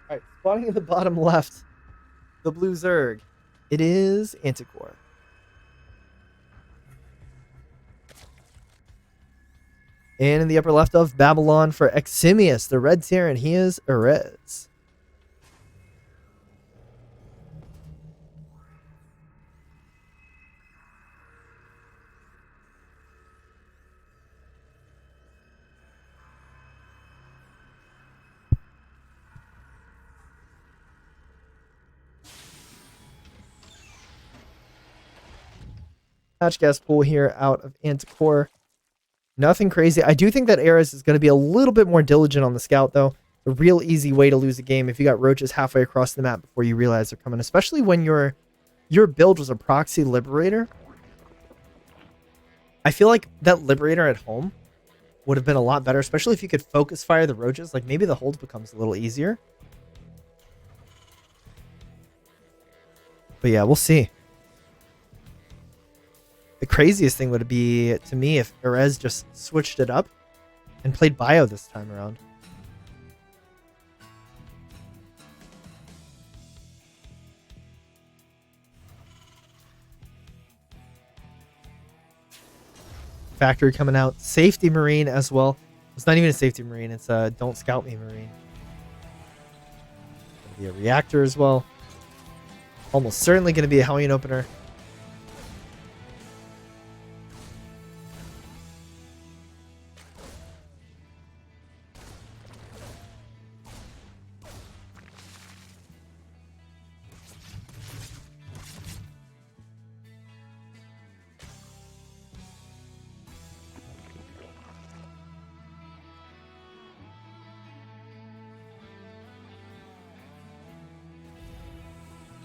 Alright, spawning in the bottom left, the blue Zerg. It is Anticore. And in the upper left of Babylon for Eximius, the red tier, and he is Arez. Patch gas pool here out of Anticore. Nothing crazy. I do think that Arez is going to be a little bit more diligent on the scout, though. A real easy way to lose a game if you got roaches halfway across the map before you realize they're coming, especially when your build was a proxy liberator. I feel like that liberator at home would have been a lot better, especially if you could focus fire the roaches. Like, maybe the hold becomes a little easier. But yeah, we'll see. The craziest thing would be, to me, if Arez just switched it up and played bio this time around. factory coming out. Safety Marine as well. It's not even a Safety Marine. It's a Don't Scout Me Marine. Gonna be a reactor as well. Almost certainly going to be a Hellion opener.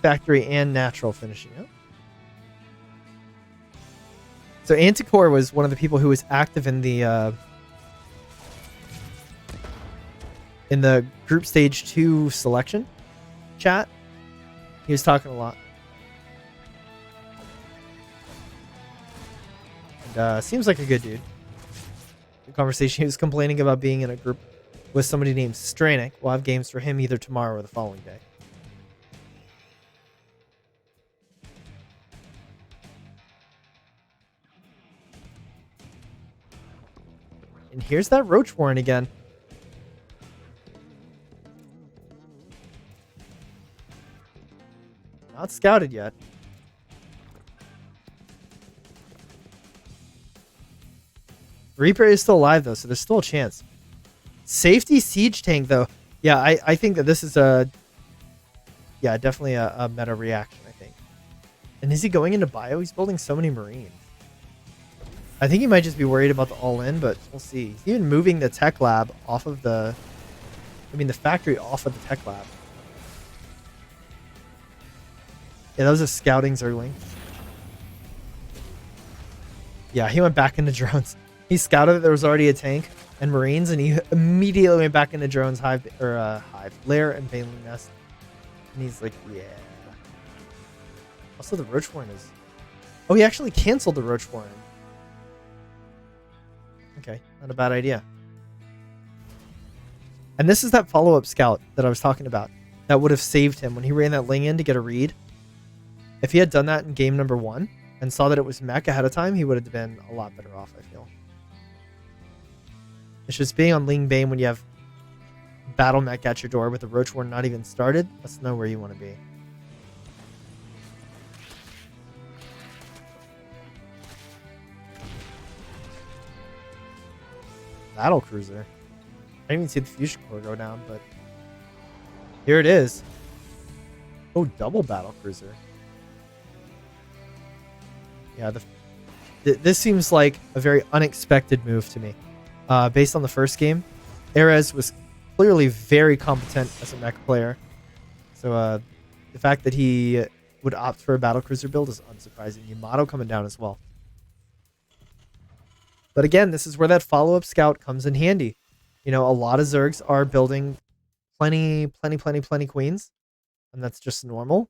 Factory and natural finishing up. So Anticore was one of the people who was active in the group stage 2 selection chat. He was talking a lot. And seems like a good dude. The conversation, he was complaining about being in a group with somebody named Stranik. We'll have games for him either tomorrow or the following day. And here's that Roach Warren again. Not scouted yet. Reaper is still alive, though, so there's still a chance. Safety Siege Tank, though. Yeah, I think that this is definitely a meta reaction, I think. And is he going into bio? He's building so many Marines. I think he might just be worried about the all-in, but we'll see. He's even moving the tech lab off of the factory off of the tech lab. Yeah, that was a scouting Zergling. Yeah, he went back into drones. He scouted that there was already a tank and Marines, and he immediately went back into drones, hive, lair, and Baneling Nest. And he's like, yeah. Also, the Roach Warren is... Oh, he actually canceled the Roach Warren. Okay, not a bad idea. And this is that follow-up scout that I was talking about that would have saved him when he ran that Ling in to get a read. If he had done that in game number 1 and saw that it was mech ahead of time, he would have been a lot better off, I feel. It's just being on Ling Bane when you have battle mech at your door with the Roach Warren not even started. That's not where you want to be. Battle Cruiser. I didn't even see the Fusion Core go down, but here it is. Oh, double Battle Cruiser. Yeah, this seems like a very unexpected move to me. Based on the first game, Erez was clearly very competent as a mech player. So the fact that he would opt for a battlecruiser build is unsurprising. Yamato coming down as well. But again, this is where that follow-up scout comes in handy. You know, a lot of Zergs are building plenty queens. And that's just normal.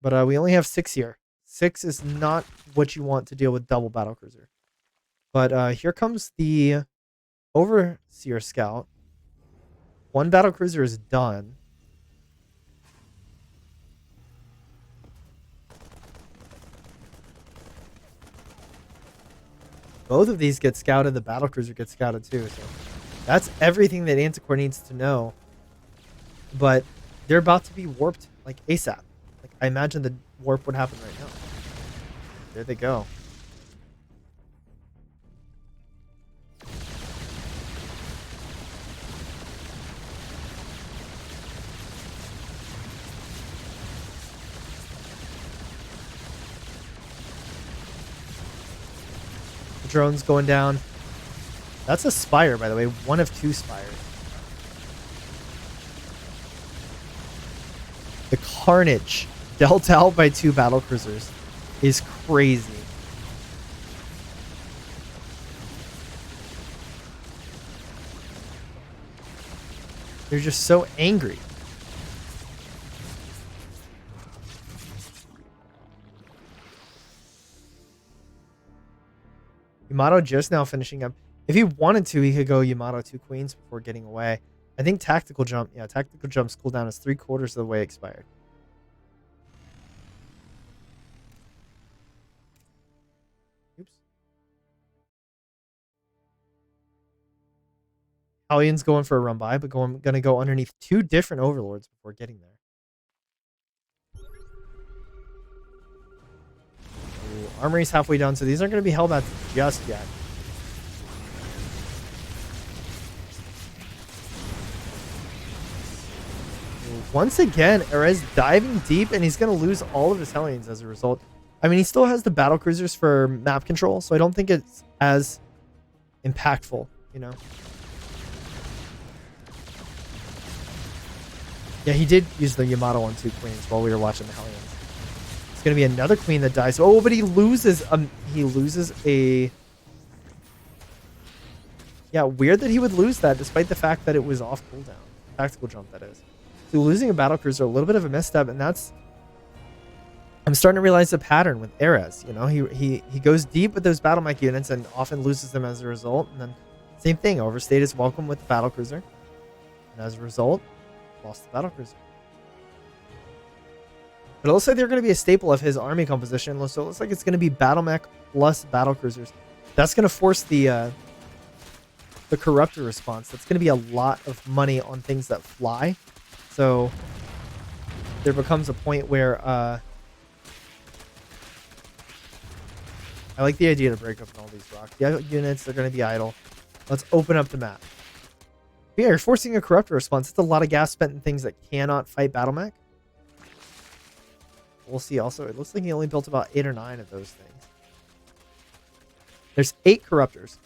But we only have 6 here. 6 is not what you want to deal with double battlecruiser. But here comes the Overseer Scout. 1 battlecruiser is done. Both of these get scouted. The battlecruiser gets scouted too. So that's everything that Anticore needs to know. But they're about to be warped like ASAP. Like I imagine the warp would happen right now. There they go. Drones going down. That's a Spire, by the way. 1 of 2 Spires. The carnage dealt out by 2 battlecruisers is crazy. They're just so angry. Yamato just now finishing up. If he wanted to, he could go Yamato 2 queens before getting away. I think Tactical Jump, yeah, Tactical Jump's cooldown is 3/4 of the way expired. Oops. Hellions going for a run by, but gonna go underneath 2 different overlords before getting there. Ooh, armory's halfway done, so these aren't gonna be hellbats just yet. Ooh, once again, Erez diving deep, and he's gonna lose all of his Hellions as a result. I mean, he still has the battle cruisers for map control, so I don't think it's as impactful, you know. Yeah, he did use the Yamato on 2 queens while we were watching the Hellions. It's gonna be another queen that dies. Oh, but he loses a. Yeah, weird that he would lose that despite the fact that it was off cooldown. Tactical jump, that is. So losing a battle cruiser, a little bit of a misstep, and that's. I'm starting to realize the pattern with Erez. You know, he goes deep with those battle mech units and often loses them as a result. And then same thing, overstayed his welcome with the battle cruiser, and as a result, lost the battle cruiser. But it looks like they're going to be a staple of his army composition. So it looks like it's going to be battle mech plus battle cruisers. That's going to force the corruptor response. That's going to be a lot of money on things that fly. So there becomes a point where I like the idea to break up all these rocks. The units are going to be idle. Let's open up the map. But yeah, you're forcing a corruptor response. It's a lot of gas spent in things that cannot fight battle mech. We'll see also. It looks like he only built about 8 or 9 of those things. There's 8 corruptors.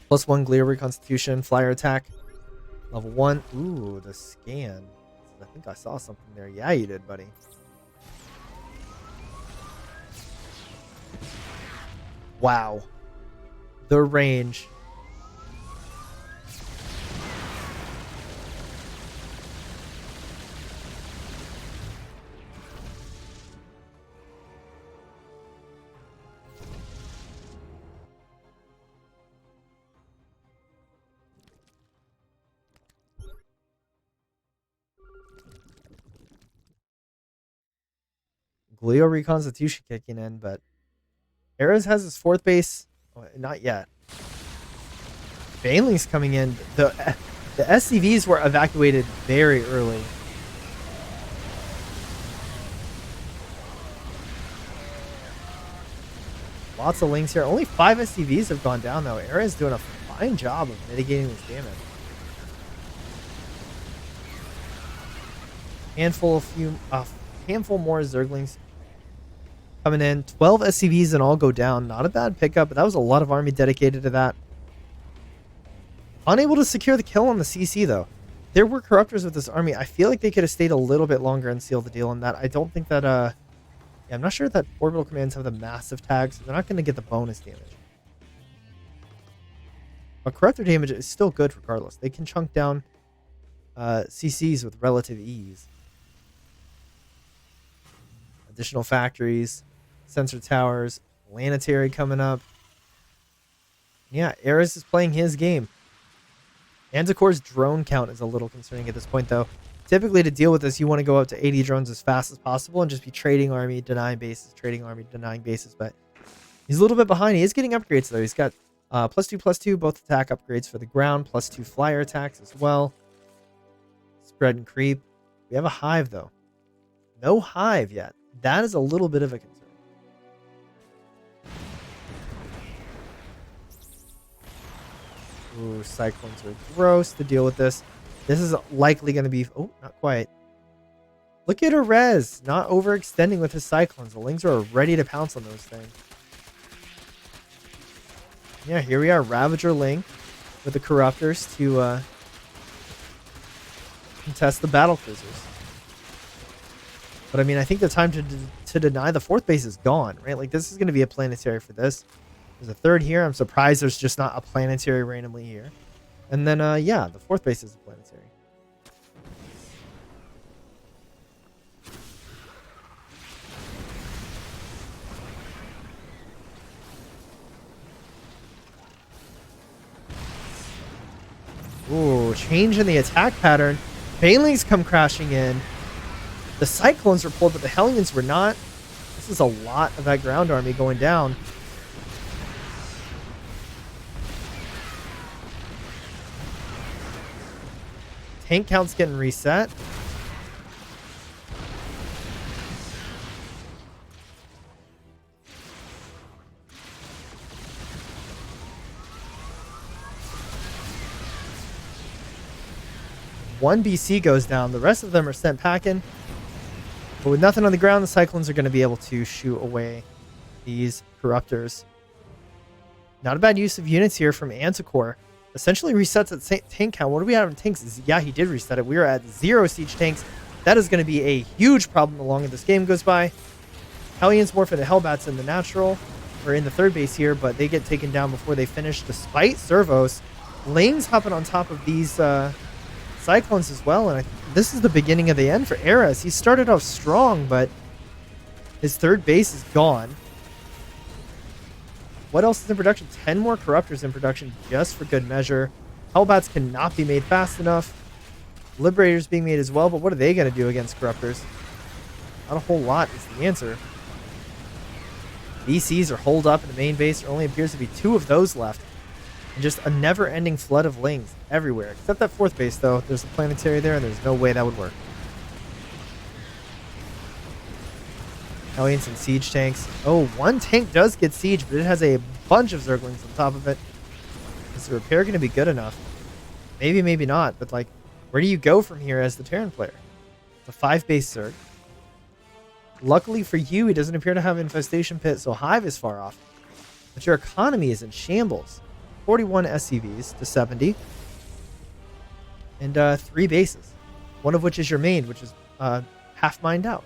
Plus 1 Glio Reconstitution, flyer attack. Level 1. Ooh, the scan. I think I saw something there. Yeah, you did, buddy. Wow. The range. Glio Reconstitution kicking in, but Erez has his 4th base. Oh, not yet. Baneling's coming in. The SCVs were evacuated very early. Lots of links here. Only 5 SCVs have gone down, though. Erez doing a fine job of mitigating this damage. Handful more Zerglings coming in. 12 SCVs and all go down. Not a bad pickup, but that was a lot of army dedicated to that. Unable to secure the kill on the CC, though. There were corruptors with this army. I feel like they could have stayed a little bit longer and sealed the deal on that. I don't think that, yeah, I'm not sure that orbital commands have the massive tags. So they're not going to get the bonus damage. But corruptor damage is still good regardless. They can chunk down CCs with relative ease. Additional factories, sensor towers, planetary coming up. Yeah, Erez is playing his game. Manticore's drone count is a little concerning at this point, though. Typically, to deal with this, you want to go up to 80 drones as fast as possible and just be trading army, denying bases, trading army, denying bases. But he's a little bit behind. He is getting upgrades, though. He's got +2/+2, both attack upgrades for the ground, +2 flyer attacks as well. Spread and creep. We have a hive, though. No hive yet. That is a little bit of a concern. Ooh, cyclones are gross to deal with this. This is likely going to be... Oh, not quite. Look at Erez, not overextending with his cyclones. The Lings are ready to pounce on those things. Yeah, here we are, Ravager Ling with the Corruptors to contest the battle cruisers. But I mean, I think the time to deny the 4th base is gone, right? Like, this is going to be a planetary for this. There's a 3rd here. I'm surprised there's just not a planetary randomly here. And then, yeah, the 4th base is a planetary. Ooh, change in the attack pattern. Banelings come crashing in. The Cyclones were pulled, but the Hellions were not. This is a lot of that ground army going down. tank count's getting reset. One BC goes down. The rest of them are sent packing. But with nothing on the ground, the Cyclones are going to be able to shoot away these Corruptors. Not a bad use of units here from Anticore. Essentially resets at tank count. What do we have in tanks? Yeah, he did reset it. We are at 0 siege tanks. That is going to be a huge problem the longer this game goes by. Hellions morph into Hellbats in the natural, or in the third base here, but they get taken down before they finish, despite servos. Lane's hopping on top of these Cyclones as well, and this is the beginning of the end for Ares. He started off strong, but his third base is gone. What else is in production? 10 more Corruptors in production just for good measure. Hellbats cannot be made fast enough. Liberators being made as well, but what are they going to do against Corruptors? Not a whole lot is the answer. VCs are holed up in the main base. There only appears to be 2 of those left. And just a never-ending flood of Lings everywhere. Except that 4th base, though. There's a planetary there, and there's no way that would work. Hellions and siege tanks. Oh, one tank does get siege, but it has a bunch of Zerglings on top of it. Is the repair going to be good enough? Maybe, maybe not. But, like, where do you go from here as the Terran player? It's a 5-base Zerg. Luckily for you, he doesn't appear to have Infestation Pit, so Hive is far off. But your economy is in shambles. 41 SCVs to 70. And 3 bases. One of which is your main, which is half mined out.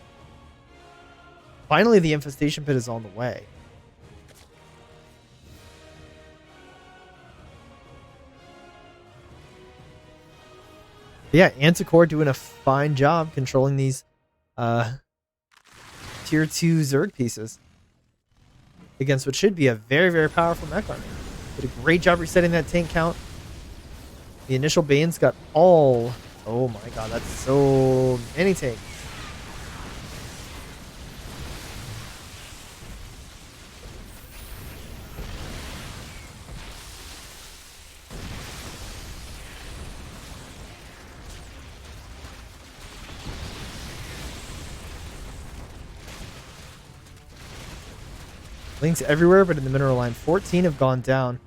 Finally, the Infestation Pit is on the way. But yeah, Anticore doing a fine job controlling these tier 2 Zerg pieces against what should be a very, very powerful mech army. Did a great job resetting that tank count. The initial Banes got all... Oh my god, that's so many tanks. Links everywhere, but in the mineral line. 14 have gone down.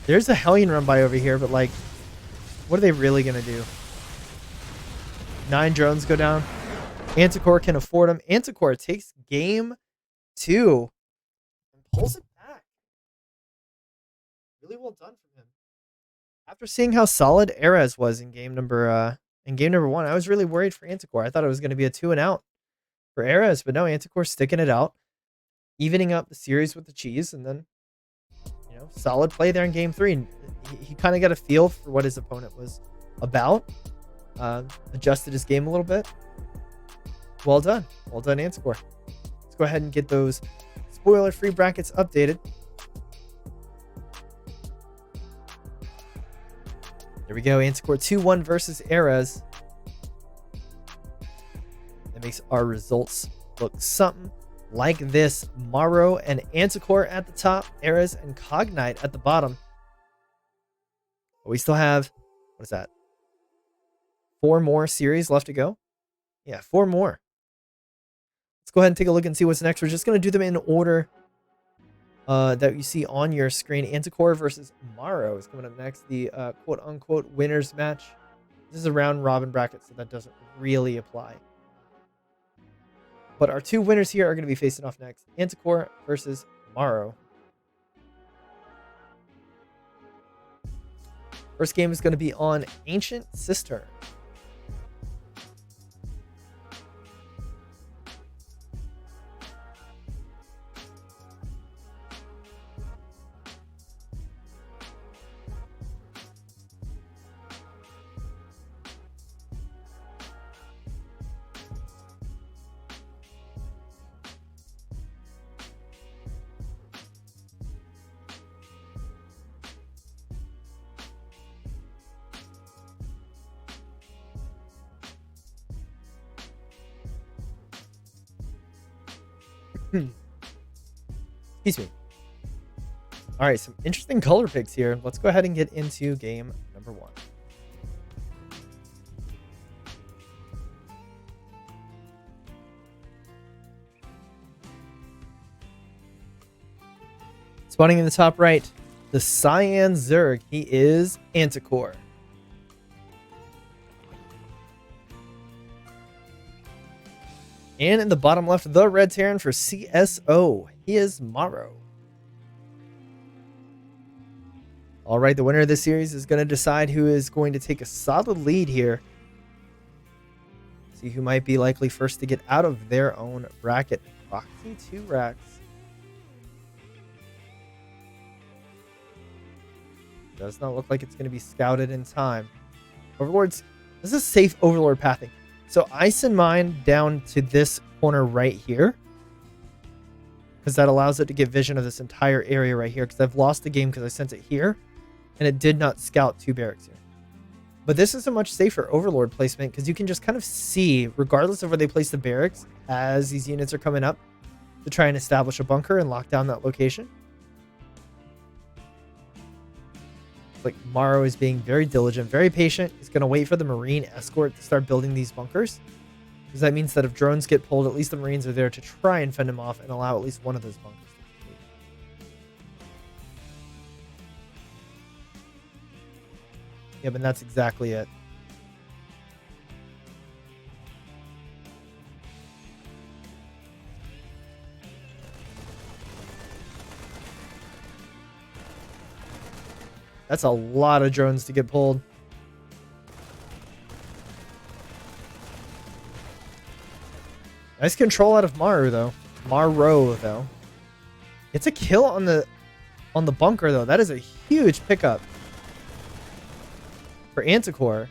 There's a Hellion run by over here, but like, what are they really going to do? 9 drones go down. Anticore can afford them. Anticore takes game 2 and pulls it back. Really well done from him. After seeing how solid Ares was in game number 1, I was really worried for Anticore. I thought it was going to be a 2 and out for Ares, but no, Anticore's sticking it out, evening up the series with the cheese, and then, you know, solid play there in game 3. He kind of got a feel for what his opponent was about, adjusted his game a little bit. Well done, Anticore. Let's go ahead and get those spoiler-free brackets updated. There we go, Anticore 2-1 versus Ares. That makes our results look something like this. Morrow and Anticore at the top, Ares and Cognite at the bottom. But we still have, what is that? 4 more series left to go? Yeah, 4 more. Let's go ahead and take a look and see what's next. We're just going to do them in order that you see on your screen. Anticore versus Morrow is coming up next. The quote-unquote winners match. This is a round robin bracket, so that doesn't really apply. But our 2 winners here are going to be facing off next. Anticore versus Morrow. First game is going to be on Ancient Cistern. Excuse me. All right, some interesting color picks here. Let's go ahead and get into game number 1. Spawning in the top right, the Cyan Zerg. He is Anticore. And in the bottom left, the Red Terran for CSO. He is Morrow. All right, the winner of this series is going to decide who is going to take a solid lead here. See who might be likely first to get out of their own bracket. Proxy 2 racks. Does not look like it's going to be scouted in time. Overlords, this is safe Overlord pathing. So I send mine down to this corner right here, because that allows it to get vision of this entire area right here, because I've lost the game because I sent it here, and it did not scout 2 barracks here. But this is a much safer Overlord placement, because you can just kind of see, regardless of where they place the barracks, as these units are coming up to try and establish a bunker and lock down that location. Like Morrow is being very diligent, very patient. He's going to wait for the Marine escort to start building these bunkers, because that means that if drones get pulled, at least the Marines are there to try and fend them off and allow at least one of those bunkers to complete. Yep, and that's exactly it. That's a lot of drones to get pulled. Nice control out of Morrow though. It's a kill on the bunker though. That is a huge pickup for Anticore.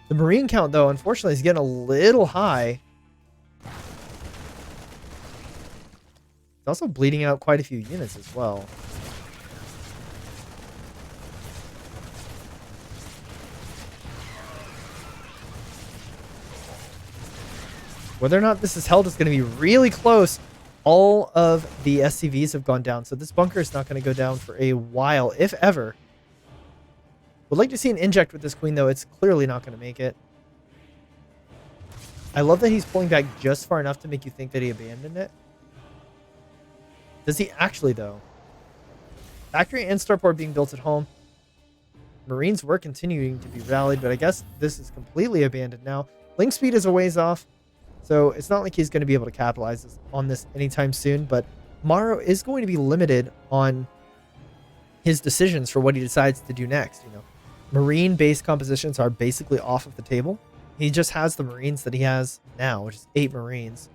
The Marine count though, unfortunately, is getting a little high. It's also bleeding out quite a few units as well. Whether or not this is held is going to be really close. All of the SCVs have gone down, so this bunker is not going to go down for a while, if ever. Would like to see an inject with this queen, though. It's clearly not going to make it. I love that he's pulling back just far enough to make you think that he abandoned it. Does he actually, though? Factory and starport being built at home. Marines were continuing to be rallied, but I guess this is completely abandoned now. Link speed is a ways off, so it's not like he's going to be able to capitalize on this anytime soon, but Morrow is going to be limited on his decisions for what he decides to do next. You know, Marine-based compositions are basically off of the table. He just has the Marines that he has now, which is 8 Marines.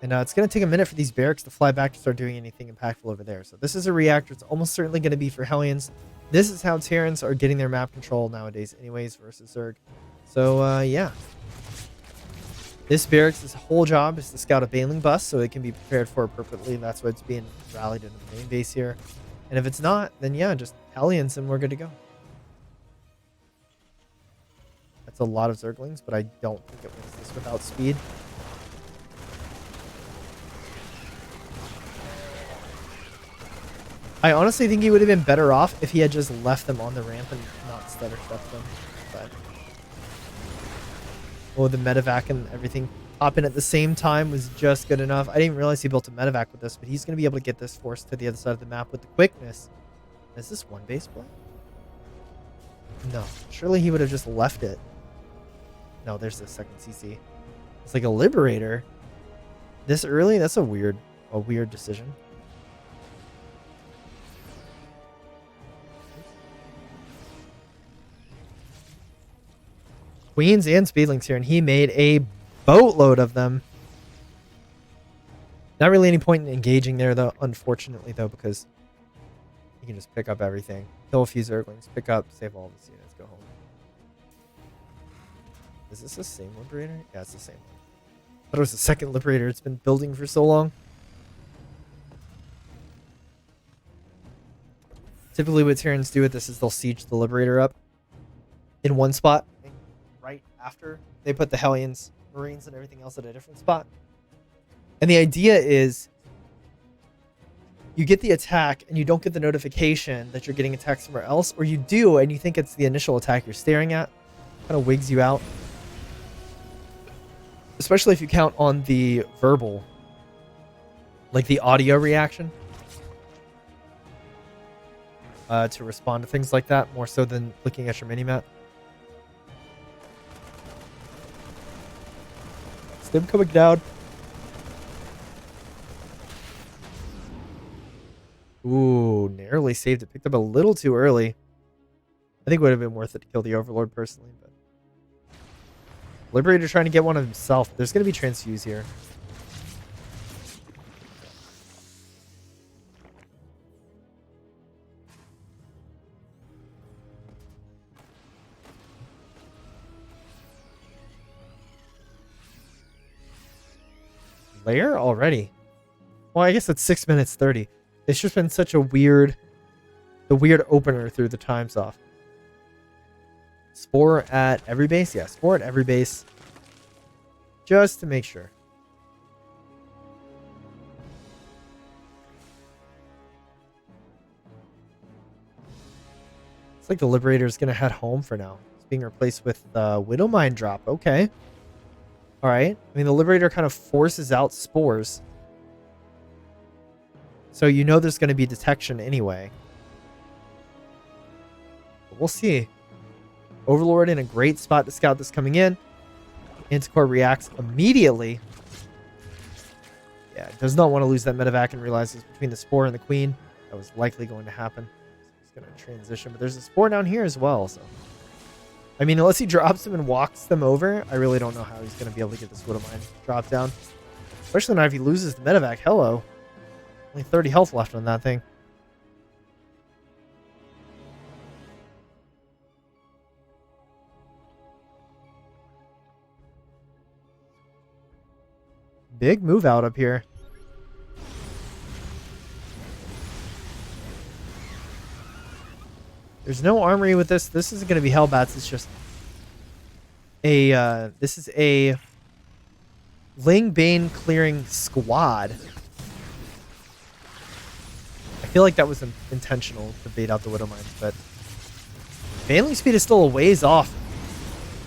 And it's going to take a minute for these barracks to fly back to start doing anything impactful over there. So this is a reactor. It's almost certainly going to be for Hellions. This is how Terrans are getting their map control nowadays anyways versus Zerg. So, yeah. This barracks' whole job is to scout a Baneling bus so it can be prepared for appropriately. That's why it's being rallied into the main base here. And if it's not, then yeah, just Hellions and we're good to go. That's a lot of Zerglings, but I don't think it wins this without speed. I honestly think he would have been better off if he had just left them on the ramp and not stutter stepped them. But oh, the medevac and everything popping at the same time was just good enough. I didn't realize he built a medevac with this, but he's going to be able to get this force to the other side of the map with the quickness. Is this one base play? No. Surely he would have just left it. No, there's the second CC. It's like a Liberator. This early? That's a weird decision. Queens and Speedlings here, and he made a boatload of them. Not really any point in engaging there, though, unfortunately, though, because you can just pick up everything. Kill a few Zerglings, pick up, save all these units, go home. Is this the same Liberator? Yeah, it's the same one. I thought it was the second Liberator. It's been building for so long. Typically what Terrans do with this is they'll siege the Liberator up in one spot. Right after they put the Hellions, Marines, and everything else at a different spot. And the idea is you get the attack and you don't get the notification that you're getting attacked somewhere else, or you do and you think it's the initial attack you're staring at. Kind of wigs you out. especially if you count on the verbal, like the audio reaction, to respond to things like that more so than looking at your mini-map. Stim coming down. Ooh, narrowly saved it. Picked up a little too early. I think it would have been worth it to kill the Overlord personally, but Liberator trying to get one of himself. There's going to be transfuse here. Lair already? Well, I guess it's 6 minutes 30. It's just been such a weird opener through the times off. Spore at every base? Yeah, Spore at every base. Just to make sure. It's like the Liberator is going to head home for now. It's being replaced with Widowmine drop. Okay. Alright. I mean, the Liberator kind of forces out spores. So you know there's going to be detection anyway. But we'll see. Overlord in a great spot to scout this coming in. Anticore reacts immediately. Yeah, does not want to lose that medevac and realizes between the Spore and the Queen that was likely going to happen. So he's going to transition. But there's a Spore down here as well. So, I mean, unless he drops them and walks them over, I really don't know how he's going to be able to get this Widowmine drop down. Especially now if he loses the medevac. Hello. Only 30 health left on that thing. Big move out up here. There's no armory with this. This isn't going to be Hellbats. It's just a, this is a Ling Bane clearing squad. I feel like that was intentional to bait out the Widowmines, but Baneling speed is still a ways off.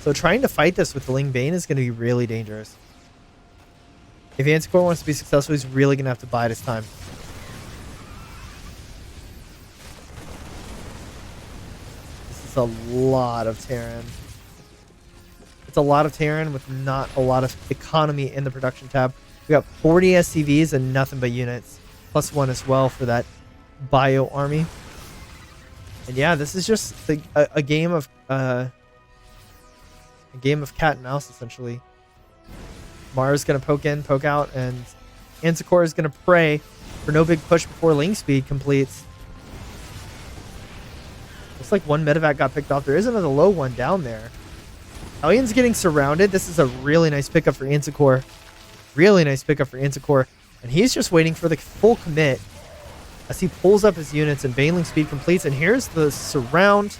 So trying to fight this with the Ling Bane is going to be really dangerous. If Anticore wants to be successful, he's really going to have to bide his time. This is a lot of Terran. It's a lot of Terran with not a lot of economy in the production tab. We got 40 SCVs and nothing but units. Plus one as well for that bio army. And yeah, this is just a game of cat and mouse essentially. Mara's going to poke in, poke out, and Anticore is going to pray for no big push before Ling speed completes. Looks like one medevac got picked off. There is another low one down there. Hellions getting surrounded. This is a really nice pickup for Anticore. Really nice pickup for Anticore. And he's just waiting for the full commit as he pulls up his units and Baneling speed completes. And here's the surround.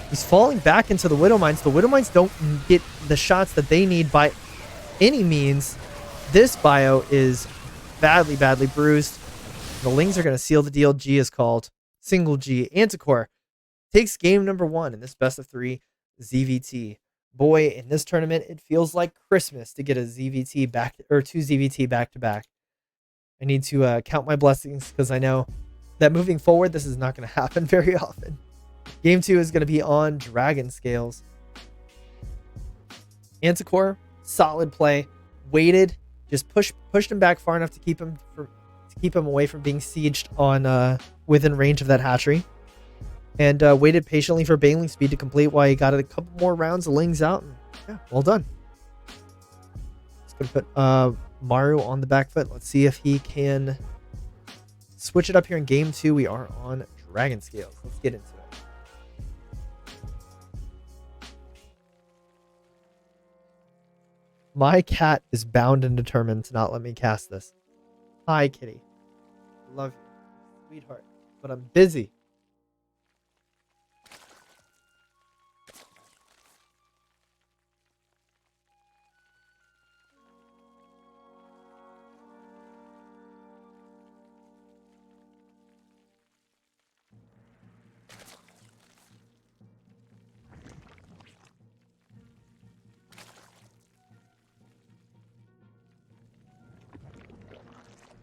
He's falling back into the Widowmines. The Widowmines don't get the shots that they need by any means. This bio is badly, badly bruised. The Lings are going to seal the deal. G is called. Single G. Anticore takes game number 1 in this best of 3 ZVT. Boy, in this tournament, it feels like Christmas to get a ZVT back, or 2 ZVT back to back. I need to count my blessings because I know that moving forward, this is not going to happen very often. Game 2 is going to be on Dragon Scales. Anticore, solid play, waited, just pushed him back far enough to keep him away from being sieged on within range of that hatchery, and waited patiently for Baneling speed to complete while he got a couple more rounds of Lings out. And yeah, well done. Just gonna put Maru on the back foot. Let's see if he can switch it up here in game 2. We are on Dragon Scales. Let's get into it. My cat is bound and determined to not let me cast this. Hi, kitty. Love you, sweetheart. But I'm busy.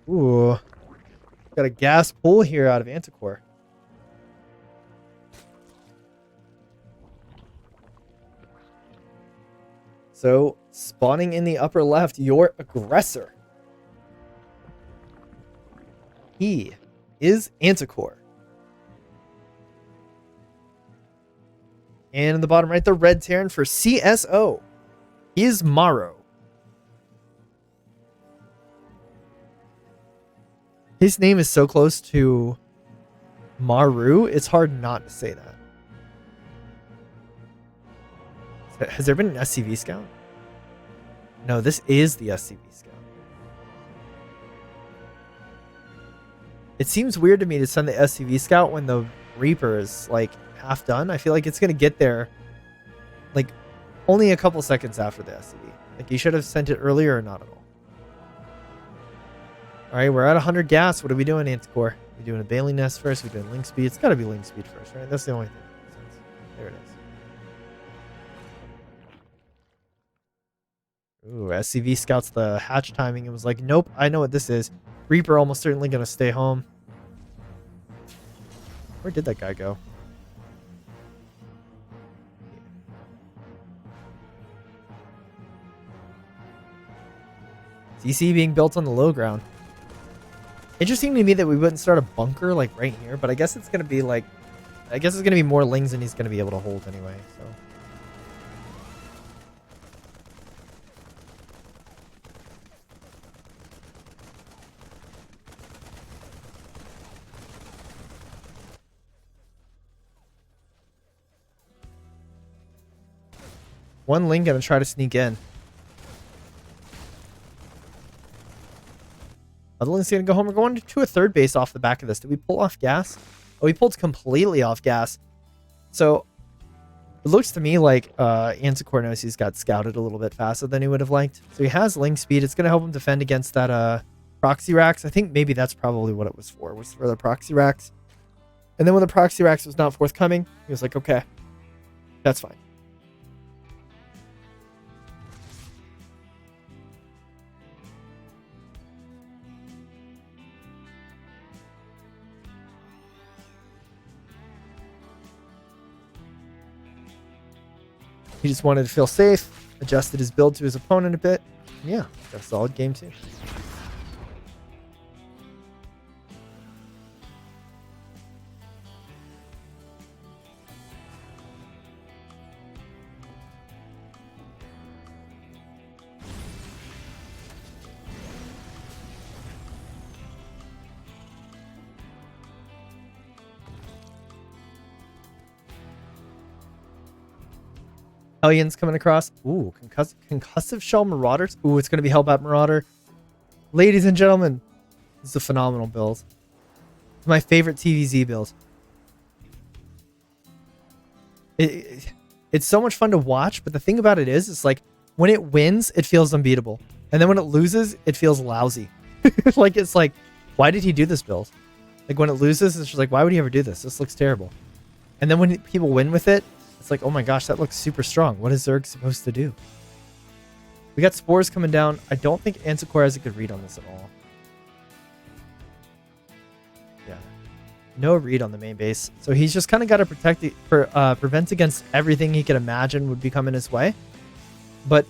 Ooh. Got a gas pull here out of Anticore. So, spawning in the upper left, your aggressor. He is Anticore. And in the bottom right, the red Terran for CSO is Maro. His name is so close to Maru, it's hard not to say that. Has there been an SCV scout? No, this is the SCV scout. It seems weird to me to send the SCV scout when the Reaper is like half done. I feel like it's going to get there like only a couple seconds after the SCV. Like you should have sent it earlier or not at all. All right, we're at 100 gas. What are we doing, Anticore? We doing a Bailey Nest first? We doing Link Speed? It's got to be Link Speed first, right? That's the only thing that makes sense. There it is. Ooh, SCV scouts the hatch timing and was like, nope, I know what this is. Reaper almost certainly going to stay home. Where did that guy go? CC being built on the low ground. Interesting to me that we wouldn't start a bunker like right here, but I guess it's going to be like, I guess it's going to be more lings than he's going to be able to hold anyway, so. One ling going to try to sneak in. Other ling's going to go home. We're going to a third base off the back of this. Did we pull off gas? Oh, we pulled completely off gas. So it looks to me like Anticore knows he's got scouted a little bit faster than he would have liked. So he has ling speed. It's going to help him defend against that proxy racks. I think maybe that's probably what it was for the proxy racks. And then when the proxy racks was not forthcoming, he was like, okay, that's fine. He just wanted to feel safe, adjusted his build to his opponent a bit. Yeah, got a solid game too. Hellions coming across. Ooh, concussive shell marauders. Ooh, it's going to be Hellbat Marauder. Ladies and gentlemen, this is a phenomenal build. It's my favorite TVZ build. It's so much fun to watch, but the thing about it is, it's like when it wins, it feels unbeatable. And then when it loses, it feels lousy. Like, it's like, why did he do this build? Like, when it loses, it's just like, why would he ever do this? This looks terrible. And then when people win with it, it's like, oh my gosh, that looks super strong. What is Zerg supposed to do? We got spores coming down. I don't think Anticore has a good read on this at all. Yeah. No read on the main base. So he's just kind of got to prevent against everything he could imagine would be coming his way. But,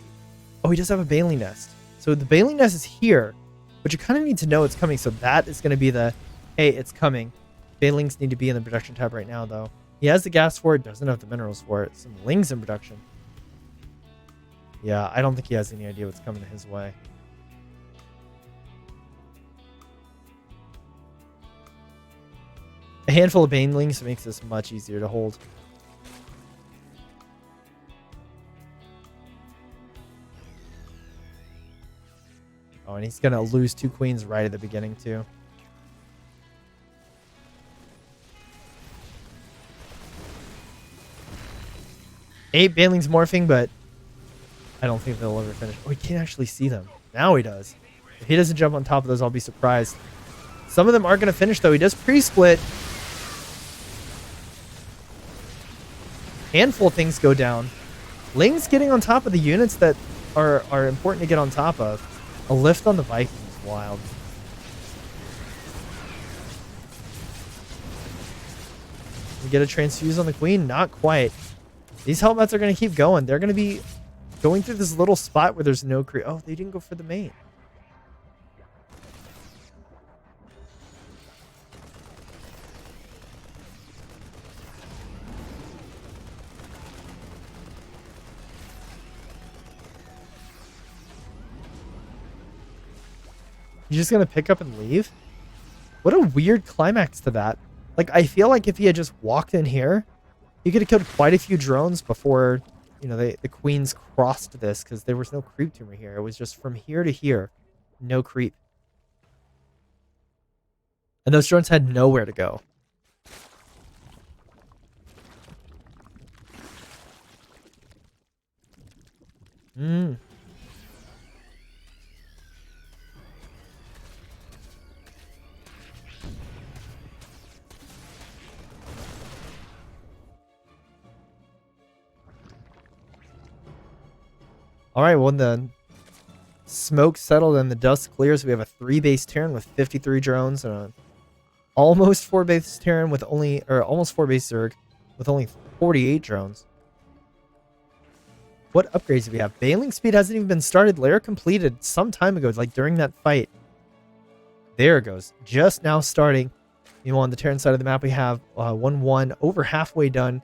oh, he does have a Bailey Nest. So the Bailey Nest is here, but you kind of need to know it's coming. So that is going to be the, hey, it's coming. Bailings need to be in the production tab right now, though. He has the gas for it, doesn't have the minerals for it. Some lings in production. Yeah, I don't think he has any idea what's coming his way. A handful of banelings makes this much easier to hold. Oh, and he's going to lose 2 queens right at the beginning, too. Eight Banelings morphing, but I don't think they'll ever finish. Oh, he can't actually see them. Now he does. If he doesn't jump on top of those, I'll be surprised. Some of them aren't going to finish, though. He does pre-split. Handful of things go down. Ling's getting on top of the units that are important to get on top of. A lift on the Vikings. Wild. We get a transfuse on the queen? Not quite. These helmets are going to keep going. They're going to be going through this little spot where there's no creep. Oh, they didn't go for the main. You're just going to pick up and leave? What a weird climax to that. Like, I feel like if he had just walked in here, he could have killed quite a few drones before, you know, the queens crossed this, because there was no creep tumor here. It was just from here to here, no creep. And those drones had nowhere to go. All right, well, the smoke settled and the dust clears. We have a 3-base Terran with 53 drones and a almost 4-base Terran with only, or almost 4-base Zerg with only 48 drones. What upgrades do we have? Bailing speed hasn't even been started. Lair completed some time ago, like during that fight. There it goes. Just now starting. You know, on the Terran side of the map, we have 1-1 over halfway done.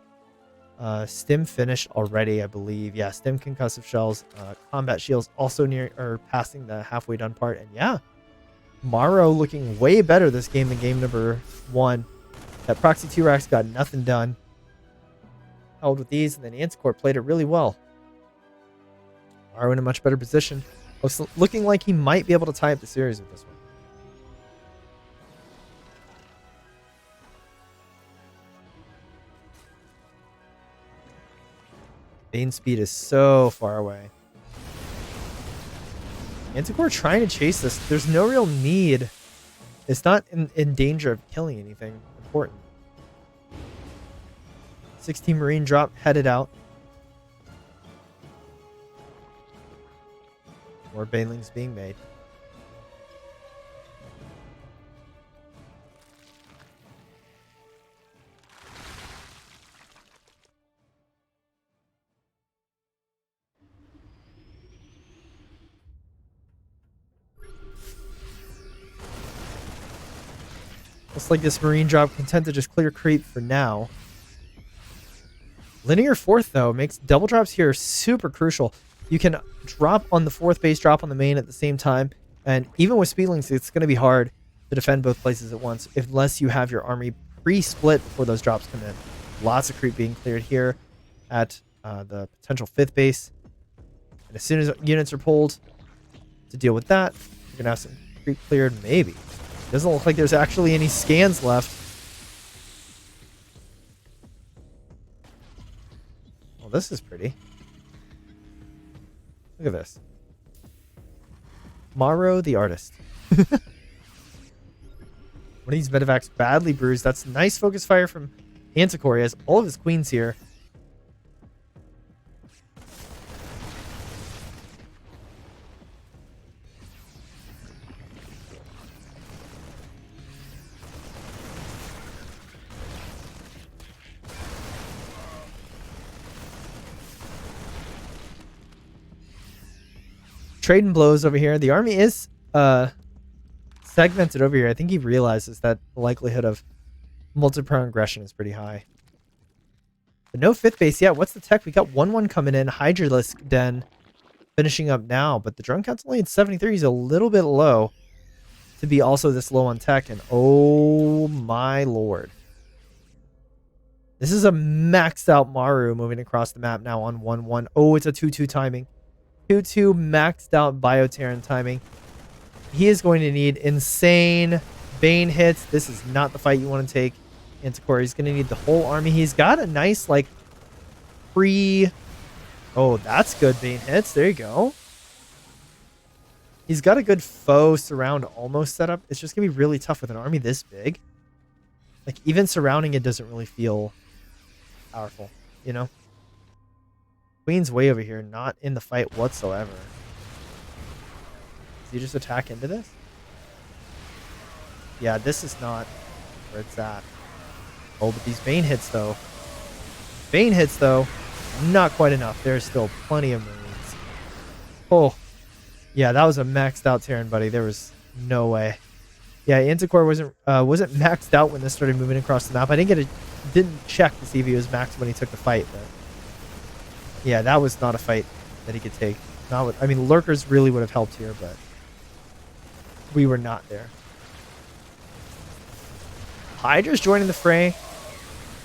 Stim finished already, I believe. Yeah, Stim concussive shells. Combat shields also near or passing the halfway done part. And yeah, Morrow looking way better this game than game number 1. That Proxy 2-Rax got nothing done. Held with these, and then Anticore played it really well. Morrow in a much better position. Looking like he might be able to tie up the series with this one. Bane speed is so far away. Anticore trying to chase this. There's no real need. It's not in danger of killing anything important. 16 Marine drop headed out. More banelings being made. Looks like this Marine drop content to just clear creep for now. Linear 4th, though, makes double drops here super crucial. You can drop on the 4th base, drop on the main at the same time. And even with speedlings, it's going to be hard to defend both places at once unless you have your army pre-split before those drops come in. Lots of creep being cleared here at the potential 5th base. And as soon as units are pulled to deal with that, you're going to have some creep cleared, maybe. Doesn't look like there's actually any scans left. Well, this is pretty. Look at this. Morrow the artist. One of these medevacs badly bruised. That's nice focus fire from Anticore. He has all of his queens here. Trading blows over here. The army is segmented over here. I think he realizes that the likelihood of multi-pronged aggression is pretty high. But no 5th base yet. What's the tech? We got 1-1 coming in. Hydralisk Den finishing up now. But the drone count's only at 73. He's a little bit low to be also this low on tech. And oh my lord. This is a maxed out Maru moving across the map now on 1-1. Oh, it's a 2-2 timing. 2-2 maxed out Bioterran timing. He is going to need insane Bane hits. This is not the fight you want to take. Anticore, he's going to need the whole army. He's got a nice, like, Oh, that's good Bane hits. There you go. He's got a good foe surround almost set up. It's just going to be really tough with an army this big. Like, even surrounding it doesn't really feel powerful, you know? Queen's way over here, not in the fight whatsoever. Does he just attack into this? Yeah, this is not where it's at. Oh, but these Bane hits, though. Bane hits, though. Not quite enough. There's still plenty of Marines. Oh. Yeah, that was a maxed out Terran, buddy. There was no way. Yeah, Anticore wasn't maxed out when this started moving across the map. I didn't check to see if he was maxed when he took the fight, but yeah, that was not a fight that he could take. I mean, lurkers really would have helped here, but we were not there. Hydra's joining the fray.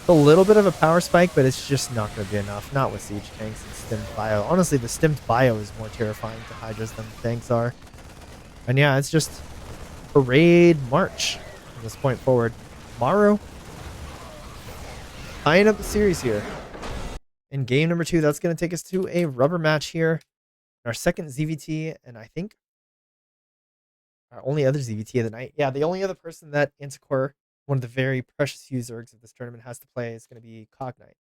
A little bit of a power spike, but it's just not going to be enough. Not with siege tanks and stimmed bio. Honestly, the stimmed bio is more terrifying to Hydras than the tanks are. And yeah, it's just parade march from this point forward. Maru tying up the series here. In game number 2, that's going to take us to a rubber match here. Our second ZVT, and I think our only other ZVT of the night. Yeah, the only other person that Anticore, one of the very precious few Zergs of this tournament, has to play is going to be Cognite.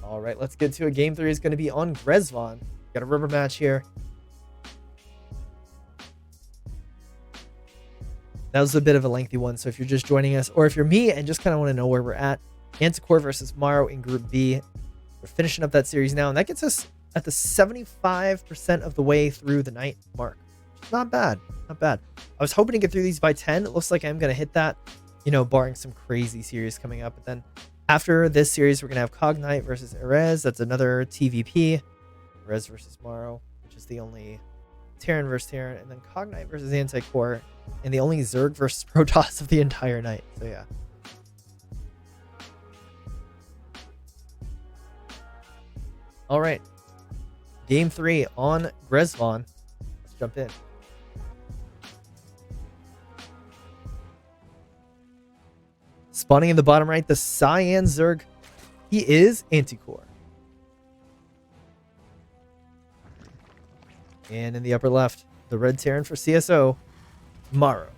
All right, let's get to a game 3. Is going to be on Grezvon. Got a rubber match here. That was a bit of a lengthy one, so if you're just joining us, or if you're me and just kind of want to know where we're at, Anticore versus Maro in Group B. We're finishing up that series now, and that gets us at the 75% of the way through the night mark. Not bad. Not bad. I was hoping to get through these by 10. It looks like I'm going to hit that, barring some crazy series coming up. But then after this series, we're going to have Cognite versus Erez. That's another TVP. Erez versus Maro, which is the only Terran versus Terran. And then Cognite versus Anticore, and the only Zerg versus Protoss of the entire night. So yeah. All right. Game 3 on Grezvon. Let's jump in. Spawning in the bottom right, the Cyan Zerg. He is Anticore. And in the upper left, the red Terran for CSO, Maro.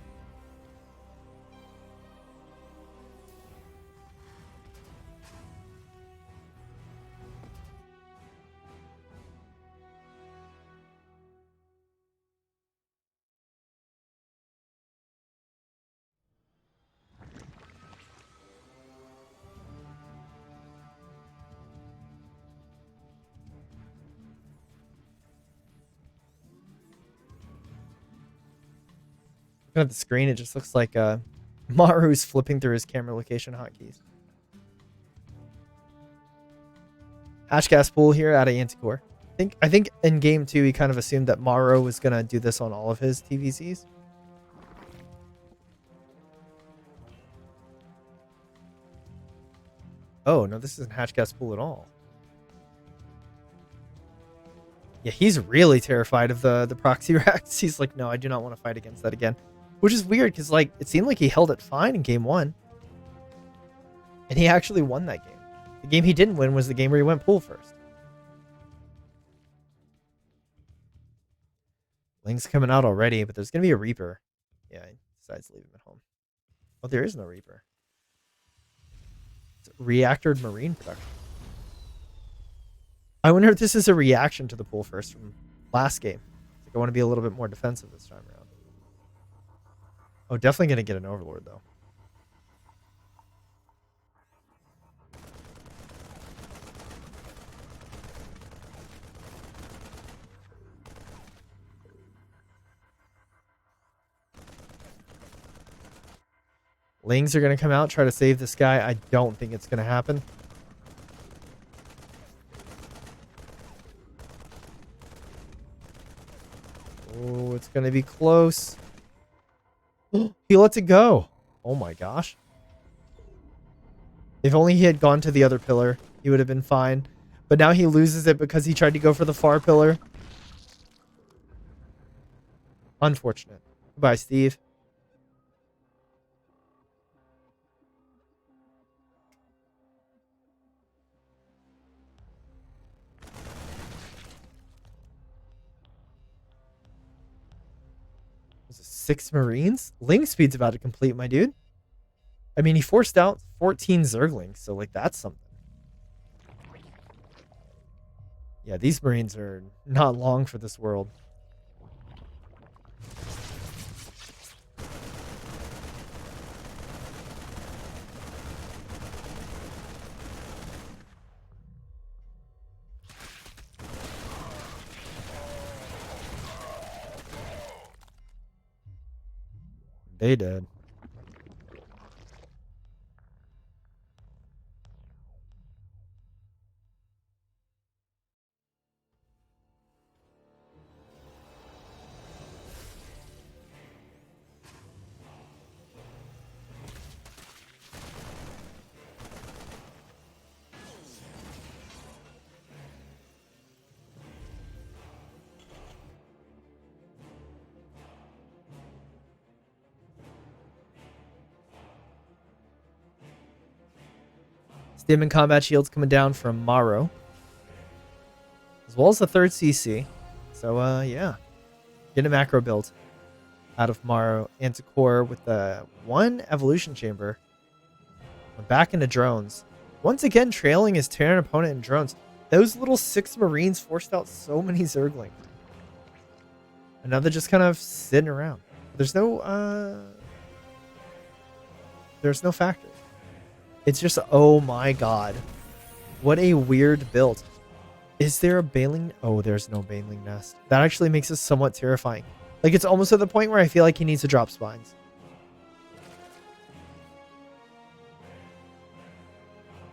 Looking at the screen, it just looks like Maru's flipping through his camera location hotkeys. Hashcast pool here out of Anticore. I think in game 2 he kind of assumed that Maru was gonna do this on all of his TVCs. Oh no, this isn't Hashcast pool at all. Yeah, he's really terrified of the proxy racks. He's like, no, I do not want to fight against that again. Which is weird, because like it seemed like he held it fine in game 1. And he actually won that game. The game he didn't win was the game where he went pool first. Ling's coming out already, but there's going to be a Reaper. Yeah, he decides to leave him at home. Oh, there is no Reaper. It's reactored Marine production. I wonder if this is a reaction to the pool first from last game. Like I want to be a little bit more defensive this time around. Oh, definitely going to get an Overlord, though. Lings are going to come out, try to save this guy. I don't think it's going to happen. Oh, it's going to be close. He lets it go. Oh my gosh. If only he had gone to the other pillar, he would have been fine. But now he loses it because he tried to go for the far pillar. Unfortunate. Goodbye, Steve. Was it 6 Marines? Ling speed's about to complete, my dude. I mean, he forced out 14 Zerglings, so like that's something. Yeah, these Marines are not long for this world. They did. Stim and combat shields coming down from Maro, as well as the third CC. So, yeah. Get a macro build out of Maro. Anticore with the one evolution chamber. We're back into drones. Once again, trailing his Terran opponent in drones. Those little 6 Marines forced out so many Zerglings. Another just kind of sitting around. There's no factory. It's just, oh my god. What a weird build. Is there a Baneling? Oh, there's no Baneling nest. That actually makes it somewhat terrifying. Like, it's almost at the point where I feel like he needs to drop spines.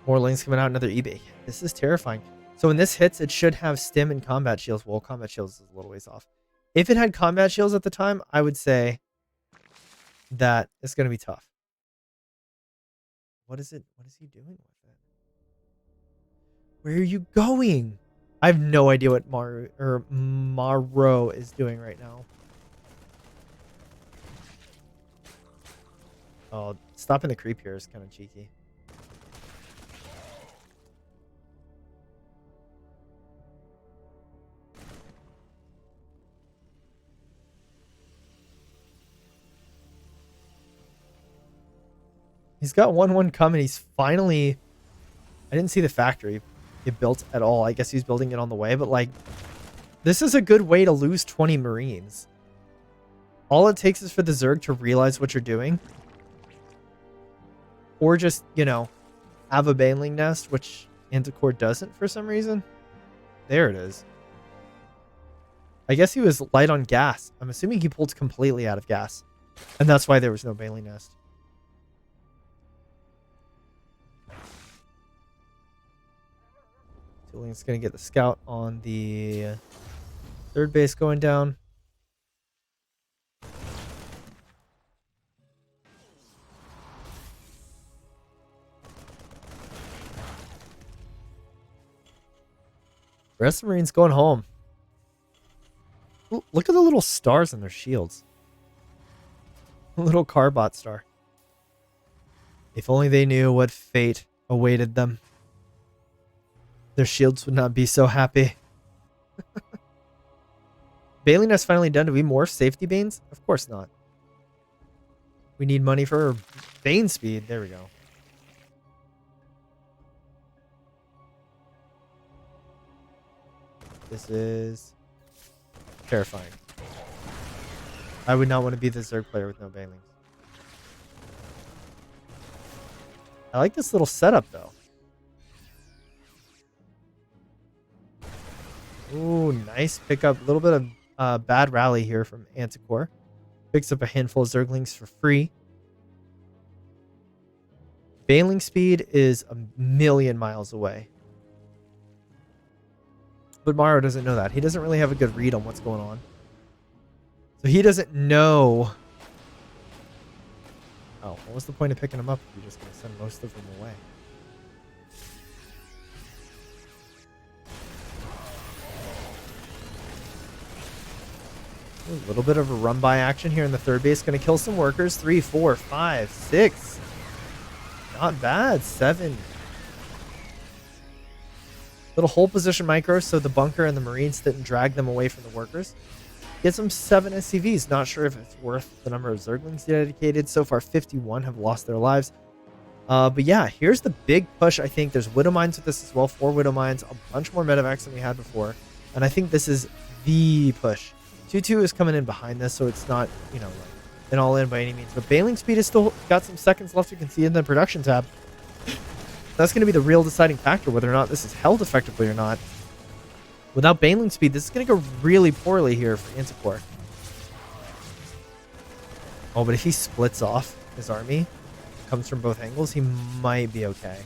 More links coming out, another eBay. This is terrifying. So when this hits, it should have stim and combat shields. Well, combat shields is a little ways off. If it had combat shields at the time, I would say that it's going to be tough. What is it? What is he doing with it? Where are you going? I have no idea what Maro is doing right now. Oh, stopping the creep here is kind of cheeky. He's got 1-1 coming. He's finally... I didn't see the factory get built at all. I guess he's building it on the way. But, like, this is a good way to lose 20 Marines. All it takes is for the Zerg to realize what you're doing. Or just, you know, have a Baneling nest, which Anticore doesn't for some reason. There it is. I guess he was light on gas. I'm assuming he pulled completely out of gas. And that's why there was no Baneling nest. Julian's going to get the scout on the third base going down. The rest of the Marines going home. Ooh, look at the little stars on their shields. A little Carbot star. If only they knew what fate awaited them. Their shields would not be so happy. Baneling nest finally done. Do we morph safety Banes? Of course not. We need money for Bane speed. There we go. This is terrifying. I would not want to be the Zerg player with no Banelings. I like this little setup though. Ooh, nice pickup. A little bit of bad rally here from Anticore. Picks up a handful of Zerglings for free. Baneling speed is a million miles away. But Maro doesn't know that. He doesn't really have a good read on what's going on. So he doesn't know. Oh, what was the point of picking them up if you're just going to send most of them away? A little bit of a run-by action here in the third base. Going to kill some workers. 3, 4, 5, 6. Not bad. 7. Little hole position micro so the bunker and the Marines didn't drag them away from the workers. Get some 7 SCVs. Not sure if it's worth the number of Zerglings dedicated. So far, 51 have lost their lives. But yeah, here's the big push. I think there's Widow Mines with this as well. 4 Widow Mines. A bunch more medevacs than we had before. And I think this is the push. 2-2 is coming in behind this, so it's not, you know, like an all-in by any means. But Baneling speed has still got some seconds left. You can see in the production tab. That's going to be the real deciding factor, whether or not this is held effectively or not. Without Baneling speed, this is going to go really poorly here for Anticore. Oh, but if he splits off his army, comes from both angles, he might be okay.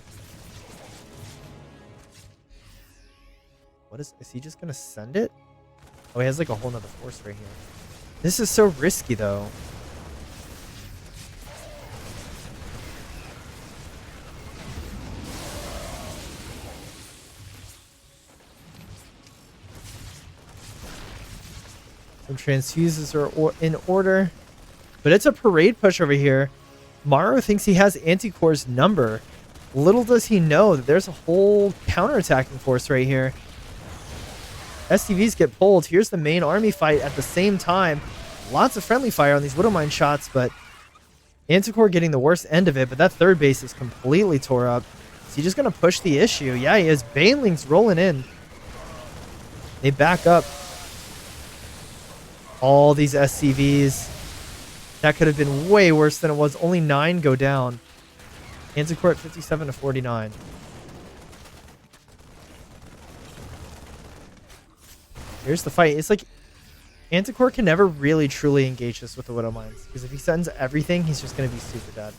What is he just gonna send it? Oh, he has like a whole nother force right here. This is so risky though. Some transfuses are in order. But it's a parade push over here. Morrow thinks he has Anticore's number. Little does he know that there's a whole counterattacking force right here. SCVs get pulled. Here's the main army fight at the same time. Lots of friendly fire on these Widowmine shots, but Anticore getting the worst end of it. But that third base is completely tore up. Is he just going to push the issue? Yeah, he is. Baneling's rolling in. They back up. All these SCVs. That could have been way worse than it was. Only 9 go down. Anticore at 57 to 49. Here's the fight. It's like Anticore can never really truly engage this with the Widow Mines, because if he sends everything, he's just going to be super dead.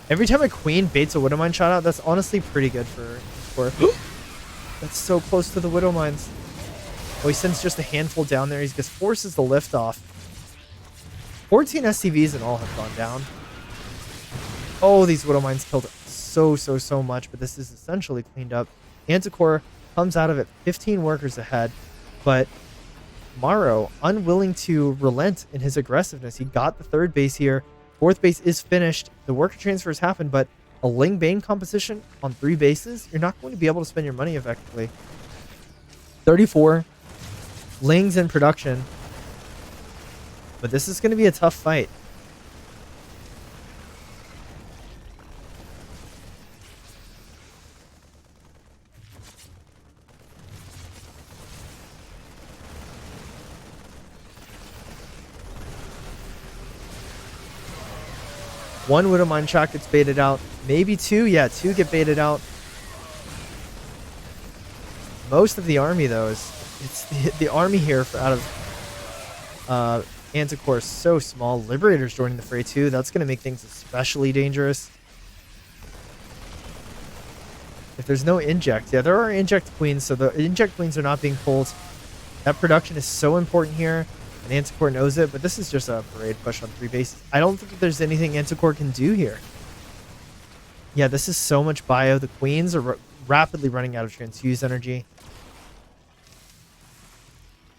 Every time a queen baits a Widow Mine shot out, that's honestly pretty good for Anticore. That's so close to the Widow Mines. Oh, he sends just a handful down there. He just forces the lift off. 14 SCVs in all have gone down. Oh, these Widow Mines killed so much, but this is essentially cleaned up. Anticore comes out of it 15 workers ahead, but Morrow unwilling to relent in his aggressiveness. He got the third base here. Fourth base is finished. The worker transfers happen, but a Ling Bane composition on 3 bases, you're not going to be able to spend your money effectively. 34 Lings in production, but this is going to be a tough fight. One Widow Mine shot gets baited out. Maybe 2. Yeah, 2 get baited out. Most of the army, though, it's the army here out of Anticore is so small. Liberators joining the fray, too. That's going to make things especially dangerous. If there's no inject. Yeah, there are inject queens, so the inject queens are not being pulled. That production is so important here. And Anticore knows it, but this is just a parade push on 3 bases. I don't think that there's anything Anticore can do here. Yeah, this is so much bio. The queens are rapidly running out of transfuse energy.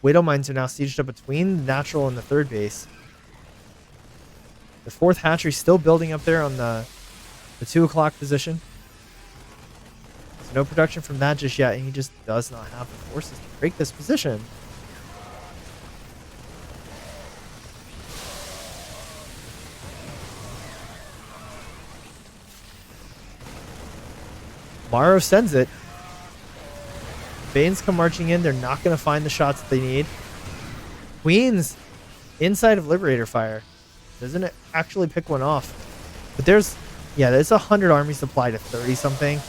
Widow Mines are now sieged up between the natural and the third base. The 4th hatchery still building up there on the 2 o'clock position. So no production from that just yet, and he just does not have the forces to break this position. Morrow sends it. Banes come marching in. They're not going to find the shots that they need. Queens inside of Liberator fire. Doesn't it actually pick one off? But there's 100 army supply to 30 something.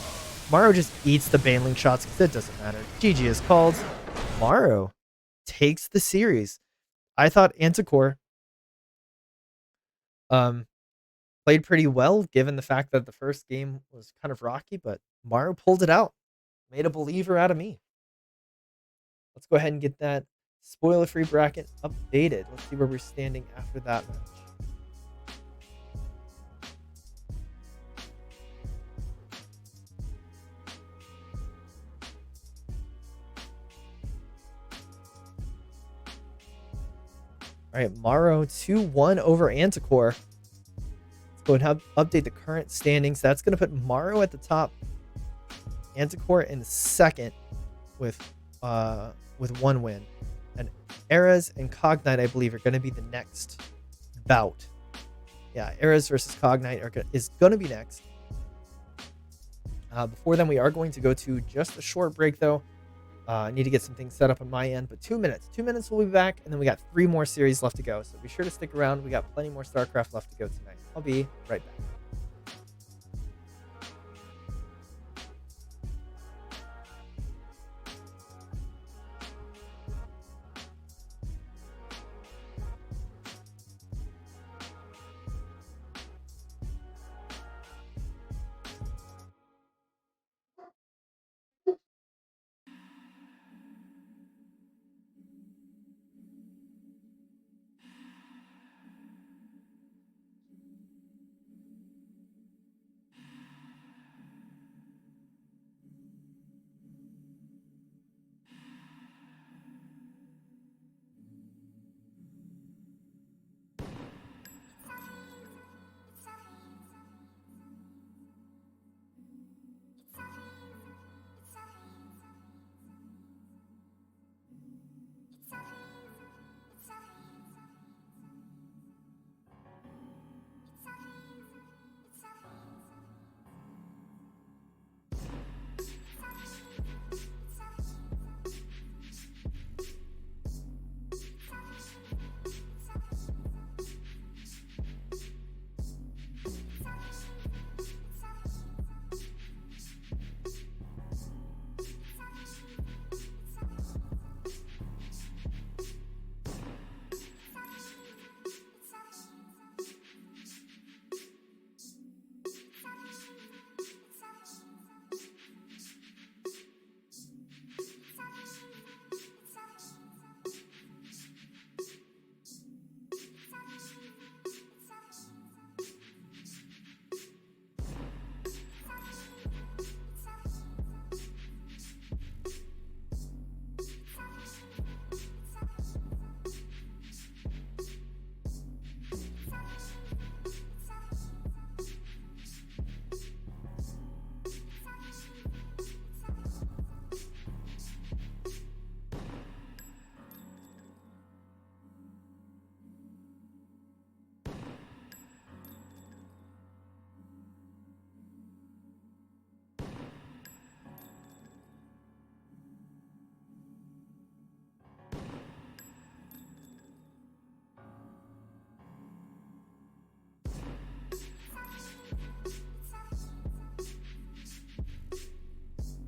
Morrow just eats the Baneling shots because it doesn't matter. GG is called. Morrow takes the series. I thought Anticore played pretty well, given the fact that the first game was kind of rocky, but Morrow pulled it out. Made a believer out of me. Let's go ahead and get that spoiler-free bracket updated. Let's see where we're standing after that match. All right, Morrow 2-1 over Anticore. Let's go and update the current standings. That's going to put Morrow at the top, Anticore in second with 1 win. And Eras and Cognite, I believe, are going to be the next bout. Yeah, Eras versus Cognite is going to be next. Before then, we are going to go to just a short break, though. I need to get some things set up on my end, but 2 minutes. 2 minutes, we'll be back, and then we got 3 more series left to go. So be sure to stick around. We got plenty more StarCraft left to go tonight. I'll be right back.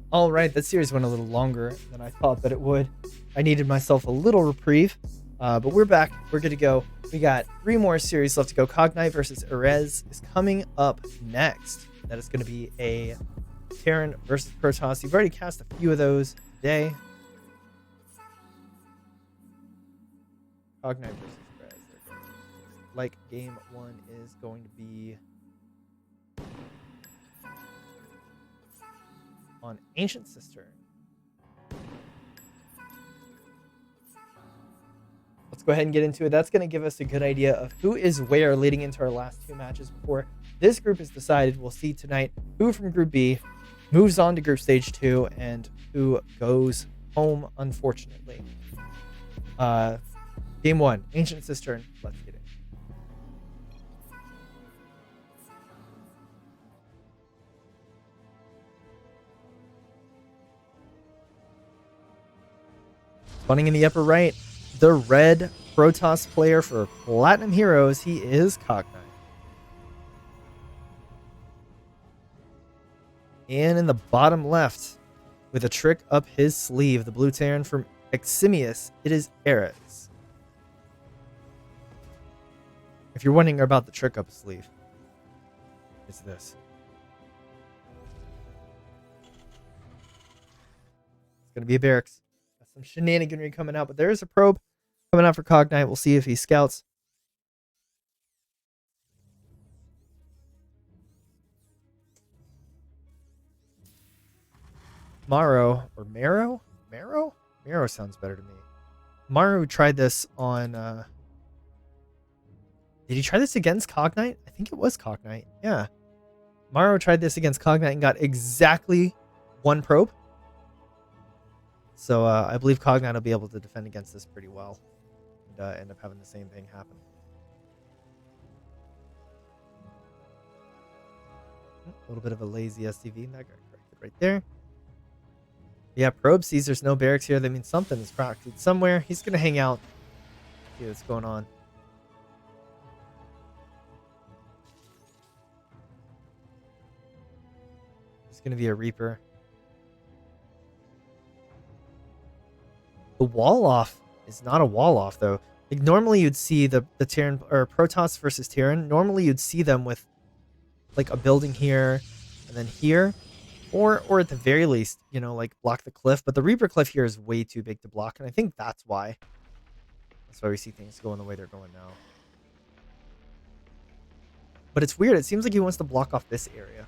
All right, that series went a little longer than I thought that it would. I needed myself a little reprieve, but we're back. We're good to go. We got 3 more series left to go. Cognite versus Erez is coming up next. That is going to be a Terran versus Protoss. You've already cast a few of those today. Cognite versus Erez. Like game 1 is going to be on Ancient Cistern. Let's go ahead and get into it. That's going to give us a good idea of who is where leading into our last 2 matches before this group is decided. We'll see tonight who from Group B moves on to Group Stage 2 and who goes home, unfortunately. Game 1, Ancient Cistern. Let's get it. Spawning in the upper right, the red Protoss player for Platinum Heroes, he is Cognite. And in the bottom left, with a trick up his sleeve, the blue Terran from Eximius, it is Erez. If you're wondering about the trick up his sleeve, it's this. It's going to be a barracks. Some shenaniganry coming out, but there is a probe coming out for Cognite. We'll see if he scouts. Marrow or Marrow? Marrow? Marrow sounds better to me. Marrow tried this on did he try this against Cognite? I think it was Cognite. Yeah. Marrow tried this against Cognite and got exactly 1 probe. So I believe Cognite will be able to defend against this pretty well and end up having the same thing happen. A little bit of a lazy SCV. That got corrected right there. Yeah, probe sees there's no barracks here. That means something is cracked somewhere. He's going to hang out. See what's going on. It's going to be a Reaper. The wall off is not a wall off though. Like normally you'd see the Terran or Protoss versus Terran. Normally you'd see them with like a building here and then here, or at the very least, you know, like block the cliff. But the Reaper cliff here is way too big to block, and I think that's why. That's why we see things going the way they're going now. But it's weird. It seems like he wants to block off this area.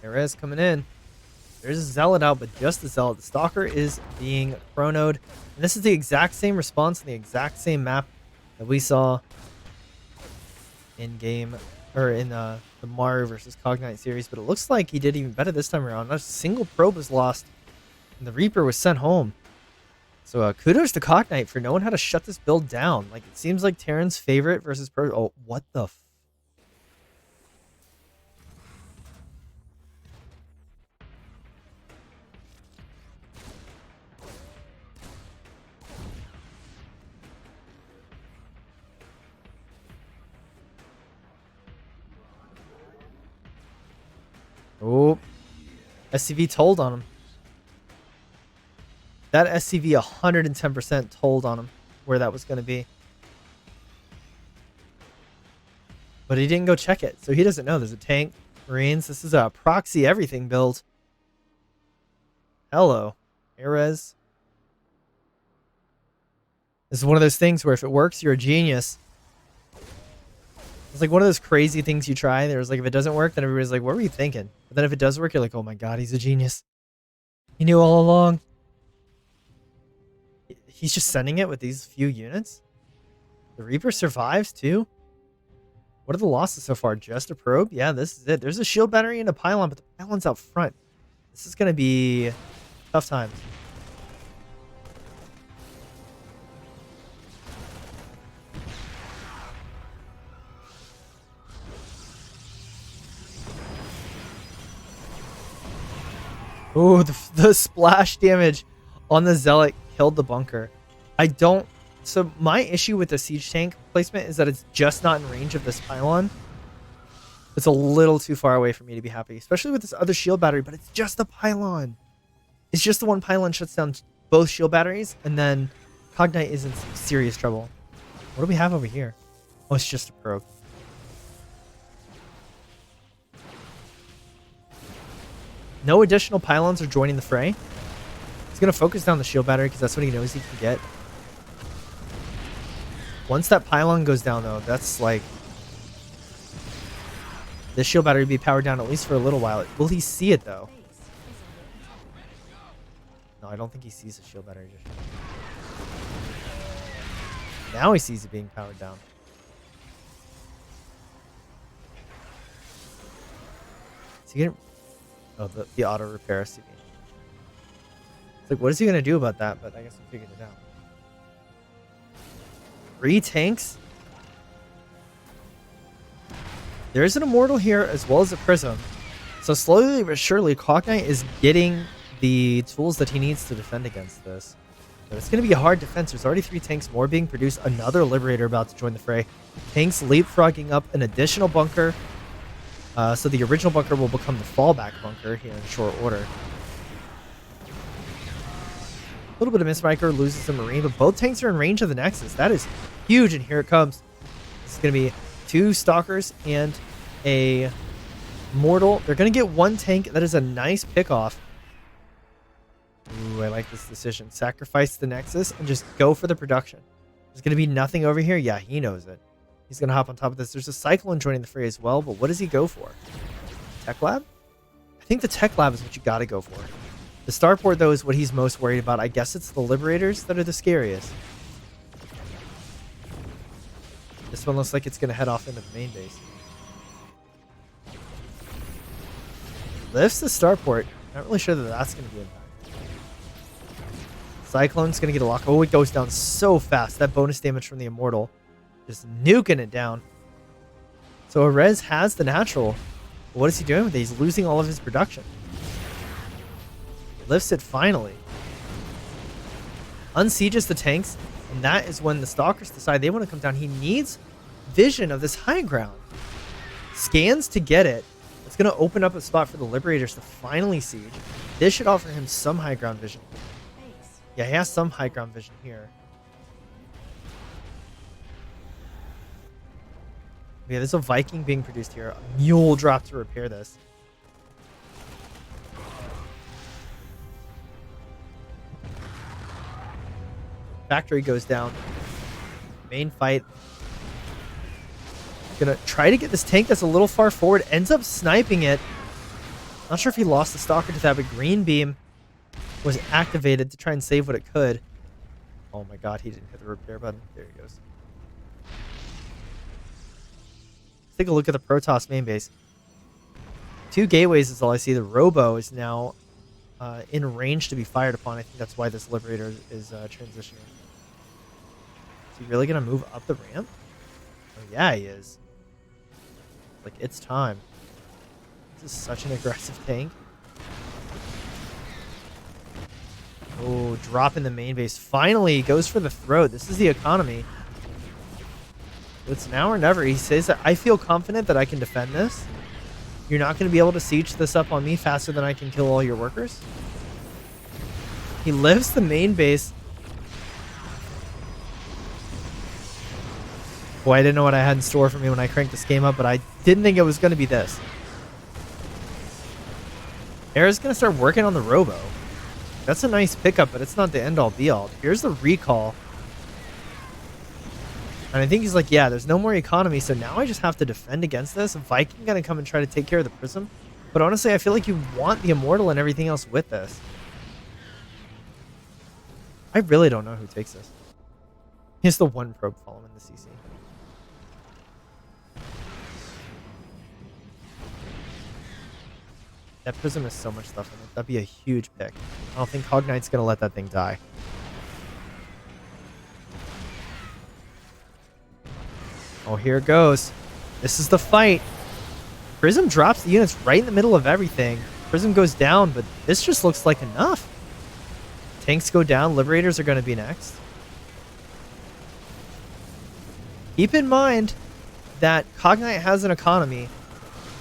Erez coming in. There's a Zealot out, but just the Zealot. The Stalker is being chronoed. And this is the exact same response on the exact same map that we saw in game, or in the Maru versus Cognite series. But it looks like he did even better this time around. Not a single probe was lost, and the Reaper was sent home. So kudos to Cognite for knowing how to shut this build down. Like, it seems like Terran's favorite versus Pro. Oh, what the f. Oh, SCV told on him. That SCV 110% told on him where that was going to be. But he didn't go check it, so he doesn't know. There's a tank, Marines. This is a proxy everything build. Hello, Erez. This is one of those things where if it works, you're a genius. It's like one of those crazy things you try. There's like, if it doesn't work, then everybody's like, what were you thinking? But then if it does work, you're like, oh my god, he's a genius. He knew all along. He's just sending it with these few units. The Reaper survives too. What are the losses so far? Just a probe? Yeah, this is it. There's a shield battery and a pylon, but the pylon's out front. This is going to be tough times. Ooh, the splash damage on the Zealot killed the bunker. So my issue with the siege tank placement is that it's just not in range of this pylon. It's a little too far away for me to be happy, especially with this other shield battery, but it's just a pylon. It's just the one pylon shuts down both shield batteries, and then Cognite is in some serious trouble. What do we have over here? Oh, it's just a probe. No additional pylons are joining the fray. He's going to focus down the shield battery because that's what he knows he can get. Once that pylon goes down, though, that's like... This shield battery will be powered down at least for a little while. Will he see it, though? No, I don't think he sees the shield battery just yet. Now he sees it being powered down. Is he gonna... Oh, the auto repair CB. It's like, what is he gonna do about that? But I guess we figured it out. 3 tanks. There's an Immortal here as well as a Prism. So slowly but surely, Cognite is getting the tools that he needs to defend against this. But it's going to be a hard defense. There's already 3 tanks more being produced. Another Liberator about to join the fray. Tanks leapfrogging up an additional bunker. So the original bunker will become the fallback bunker here in short order. A little bit of Mistbreaker, loses a Marine, but both tanks are in range of the Nexus. That is huge, and here it comes. This is going to be 2 Stalkers and a Mortal. They're going to get 1 tank. That is a nice pickoff. Ooh, I like this decision. Sacrifice the Nexus and just go for the production. There's going to be nothing over here. Yeah, he knows it. He's going to hop on top of this. There's a Cyclone joining the fray as well, but what does he go for? Tech Lab? I think the Tech Lab is what you got to go for. The Starport, though, is what he's most worried about. I guess it's the Liberators that are the scariest. This one looks like it's going to head off into the main base. Lifts the Starport. Not really sure that that's going to be impacted. Cyclone's going to get a lock. Oh, it goes down so fast. That bonus damage from the Immortal. Just nuking it down. So Arez has the natural. What is he doing with it? He's losing all of his production. Lifts it finally. Unsieges the tanks. And that is when the Stalkers decide they want to come down. He needs vision of this high ground. Scans to get it. It's going to open up a spot for the Liberators to finally siege. This should offer him some high ground vision. Yeah, he has some high ground vision here. Yeah, there's a Viking being produced here. A mule drop to repair this. Factory goes down. Main fight. Gonna try to get this tank that's a little far forward. Ends up sniping it. Not sure if he lost the Stalker to that, but Green Beam was activated to try and save what it could. Oh my god, he didn't hit the repair button. There he goes. Take a look at the Protoss main base. 2 gateways is all I see. The Robo is now in range to be fired upon. I think that's why this Liberator is transitioning. Is he really going to move up the ramp? Oh, yeah, he is. Like, it's time. This is such an aggressive tank. Oh, drop in the main base. Finally, goes for the throat. This is the economy. It's now or never. He says that I feel confident that I can defend this. You're not going to be able to siege this up on me faster than I can kill all your workers. He lifts the main base. Boy, I didn't know what I had in store for me when I cranked this game up, but I didn't think it was going to be this. Era's going to start working on the Robo. That's a nice pickup, but it's not the end-all be-all. Here's the recall. And I think he's like, yeah, there's no more economy, so now I just have to defend against this. Viking gonna come and try to take care of the Prism. But honestly, I feel like you want the Immortal and everything else with this. I really don't know who takes this. He has the 1 probe follow in the CC. That Prism has so much stuff in it. That'd be a huge pick. I don't think Cognite's gonna let that thing die. Oh, here it goes. This is the fight. Prism drops the units right in the middle of everything. Prism goes down, but this just looks like enough. Tanks go down. Liberators are going to be next. Keep in mind that Cognite has an economy.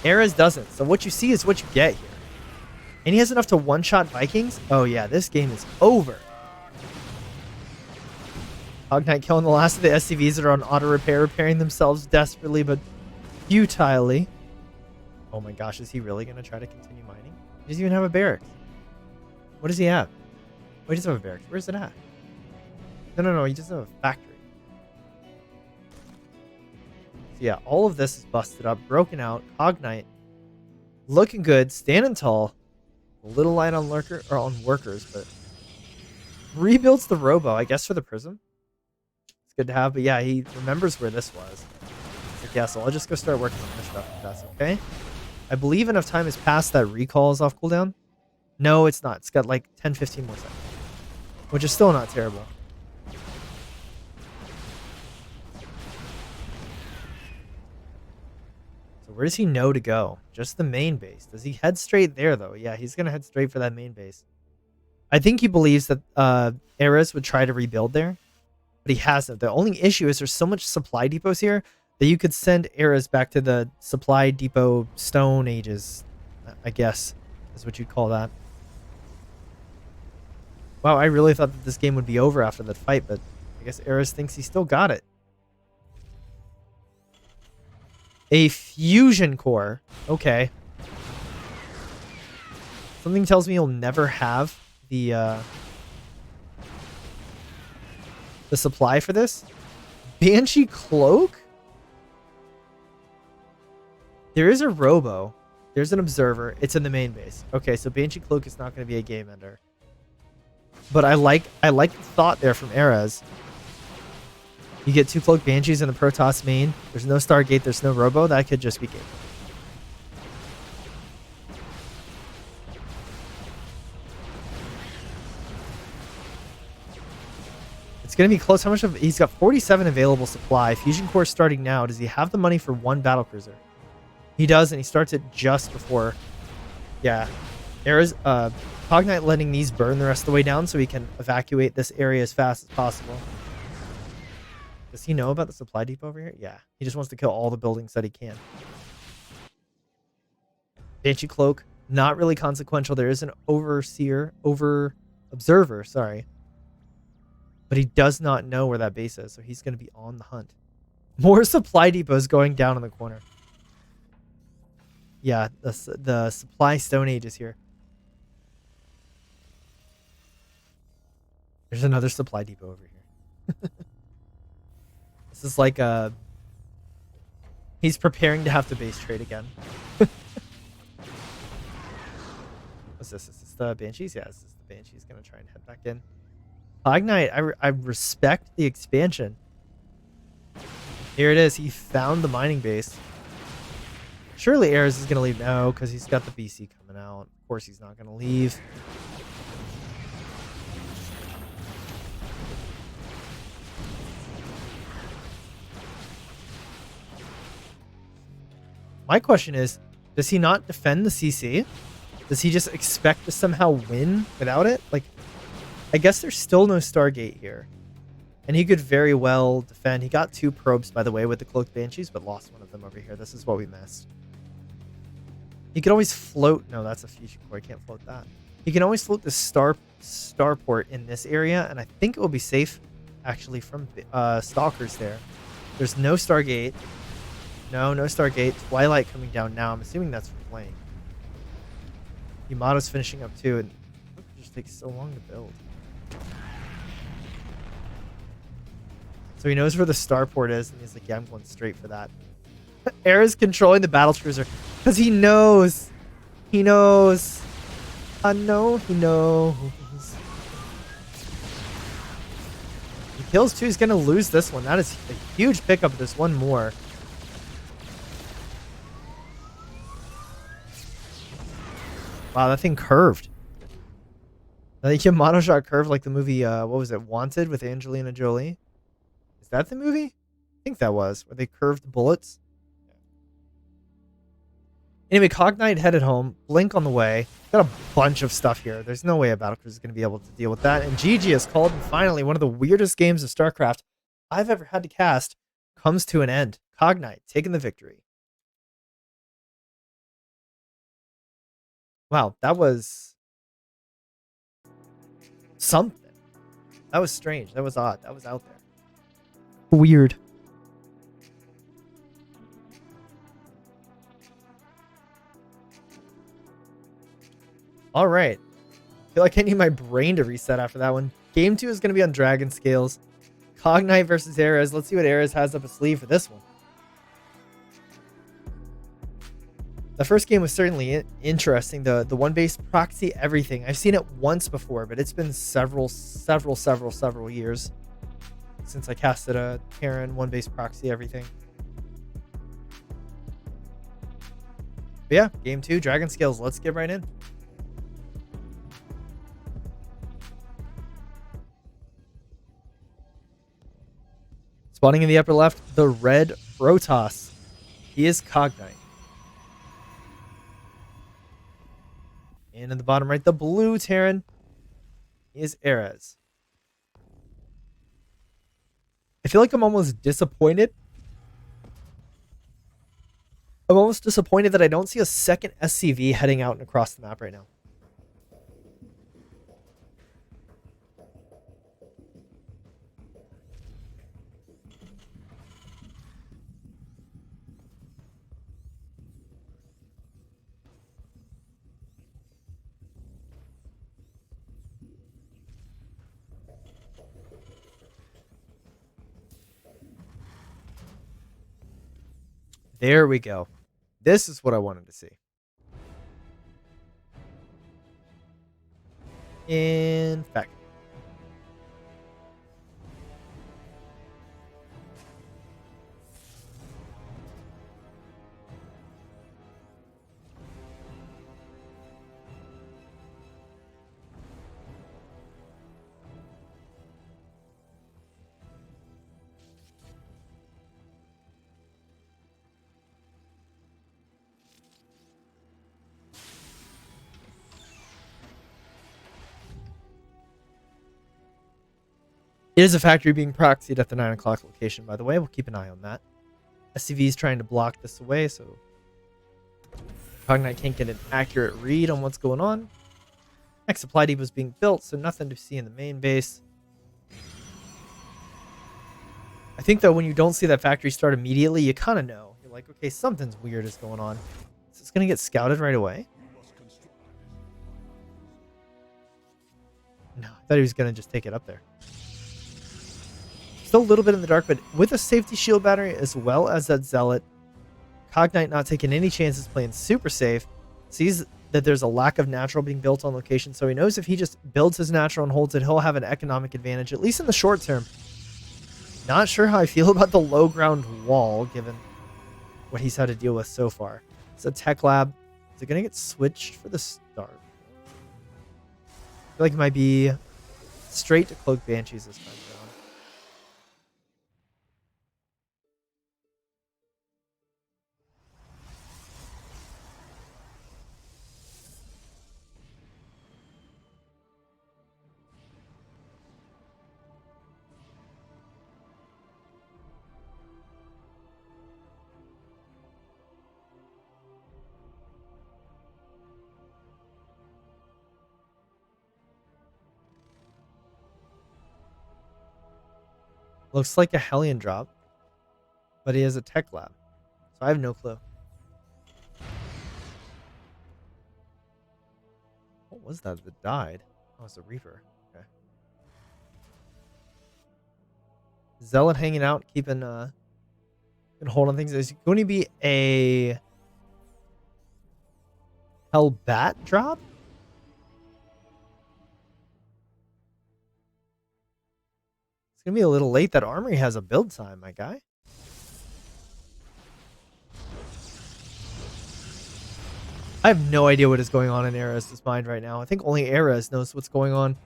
Ares doesn't. So what you see is what you get here. And he has enough to one-shot Vikings. Oh yeah, this game is over. Cognite killing the last of the SCVs that are on auto repair, repairing themselves desperately but futilely. Oh my gosh, is he really going to try to continue mining? He doesn't even have a barracks. What does he have? Oh, he doesn't have a barracks. Where's it at? No, he doesn't have a factory. So yeah, all of this is busted up, broken out. Cognite looking good, standing tall. A little light on workers, but rebuilds the robo, I guess, for the prism. It's good to have, but yeah, he remembers where this was. Like, yeah, so I'll just go start working on this stuff if that's okay. I believe enough time has passed that recall is off cooldown. No, it's not. It's got like 10-15 more seconds, which is still not terrible. So where does he know to go? Just the main base. Does he head straight there, though? Yeah, he's going to head straight for that main base. I think he believes that Ares would try to rebuild there, but he hasn't. The only issue is there's so much supply depots here that you could send Ares back to the supply depot stone ages, I guess, is what you'd call that. Wow, I really thought that this game would be over after that fight, but I guess Ares thinks he still got it. A fusion core. Okay. Something tells me you'll never have the supply for this. Banshee Cloak? There is a robo. There's an observer. It's in the main base. Okay, so Banshee Cloak is not going to be a game ender. But I like the thought there from Ares. You get 2 Cloak Banshees in the Protoss main. There's no Stargate. There's no robo. That could just be game. It's going to be close. How much of... He's got 47 available supply. Fusion Core starting now. Does he have the money for 1 battlecruiser? He does, and he starts it just before... Yeah. Ares... Cognite letting these burn the rest of the way down so he can evacuate this area as fast as possible. Does he know about the supply depot over here? Yeah. He just wants to kill all the buildings that he can. Banshee Cloak. Not really consequential. There is an observer, sorry. But he does not know where that base is, so he's going to be on the hunt. More supply depots going down in the corner. Yeah, the supply Stone Age is here. There's another supply depot over here. This is like a... He's preparing to have to base trade again. What's this? Is this the Banshees? Yeah, this is the Banshees. Going to try and head back in. Cognite, I respect the expansion. Here it is. He found the mining base. Surely Ares is going to leave. No, because he's got the BC coming out. Of course he's not going to leave. My question is, does he not defend the CC? Does he just expect to somehow win without it? Like, I guess there's still no Stargate here. And he could very well defend. He got 2 probes, by the way, with the Cloaked Banshees, but lost one of them over here. This is what we missed. He could always float... No, that's a fusion core. I can't float that. He can always float the starport in this area, and I think it will be safe, actually, from Stalkers there. There's no Stargate. No Stargate. Twilight coming down now. I'm assuming that's from playing. Yamato's finishing up too, and it just takes so long to build. So he knows where the starport is, and he's like, yeah, I'm going straight for that. Ares controlling the battlecruiser because he knows. He knows. I know he knows. He kills 2. He's going to lose this one. That is a huge pickup. There's one more. Wow, that thing curved. I think Yamato shot curved like the movie, what was it, Wanted with Angelina Jolie? Is that the movie? I think that was, where they curved bullets. Anyway, Cognite headed home. Blink on the way. Got a bunch of stuff here. There's no way a battlecruiser is going to be able to deal with that. And GG is called, and finally, one of the weirdest games of StarCraft I've ever had to cast comes to an end. Cognite taking the victory. Wow, that was something. That was strange. That was odd. That was out there. Weird. All right. I feel like I need my brain to reset after that one. Game 2 is going to be on Dragon Scales. Cognite versus Ares. Let's see what Ares has up his sleeve for this one. The first game was certainly interesting. The one base proxy everything. I've seen it once before, but it's been several years since I casted a Terran one base proxy everything. But yeah, game 2, Dragon Scales. Let's get right in. Spawning in the upper left, the red Protoss. He is Cognite. And in the bottom right, the blue Terran is Ares. I feel like I'm almost disappointed. I'm almost disappointed that I don't see a second SCV heading out and across the map right now. There we go. This is what I wanted to see. In fact, it is a factory being proxied at the 9 o'clock location, by the way. We'll keep an eye on that. SCV is trying to block this away, so Cognite can't get an accurate read on what's going on. Next supply depot was being built, so nothing to see in the main base. I think, though, when you don't see that factory start immediately, you kind of know. You're like, okay, something's weird is going on. So it's going to get scouted right away. No, I thought he was going to just take it up there. Still a little bit in the dark, but with a safety shield battery as well as that Zealot, Cognite not taking any chances, playing super safe, sees that there's a lack of natural being built on location, so he knows if he just builds his natural and holds it, he'll have an economic advantage, at least in the short term. Not sure how I feel about the low ground wall, given what he's had to deal with so far. It's a tech lab. Is it going to get switched for the start? I feel like it might be straight to Cloak Banshees this time around. Looks like a Hellion drop, but he has a tech lab, so I have no clue. What was that that died? Oh, it's a Reaper. Okay. Zealot hanging out, keeping hold on things. Is it going to be a Hellbat drop? It's going to be a little late. That armory has a build time, my guy. I have no idea what is going on in Ares' mind right now. I think only Ares knows what's going on.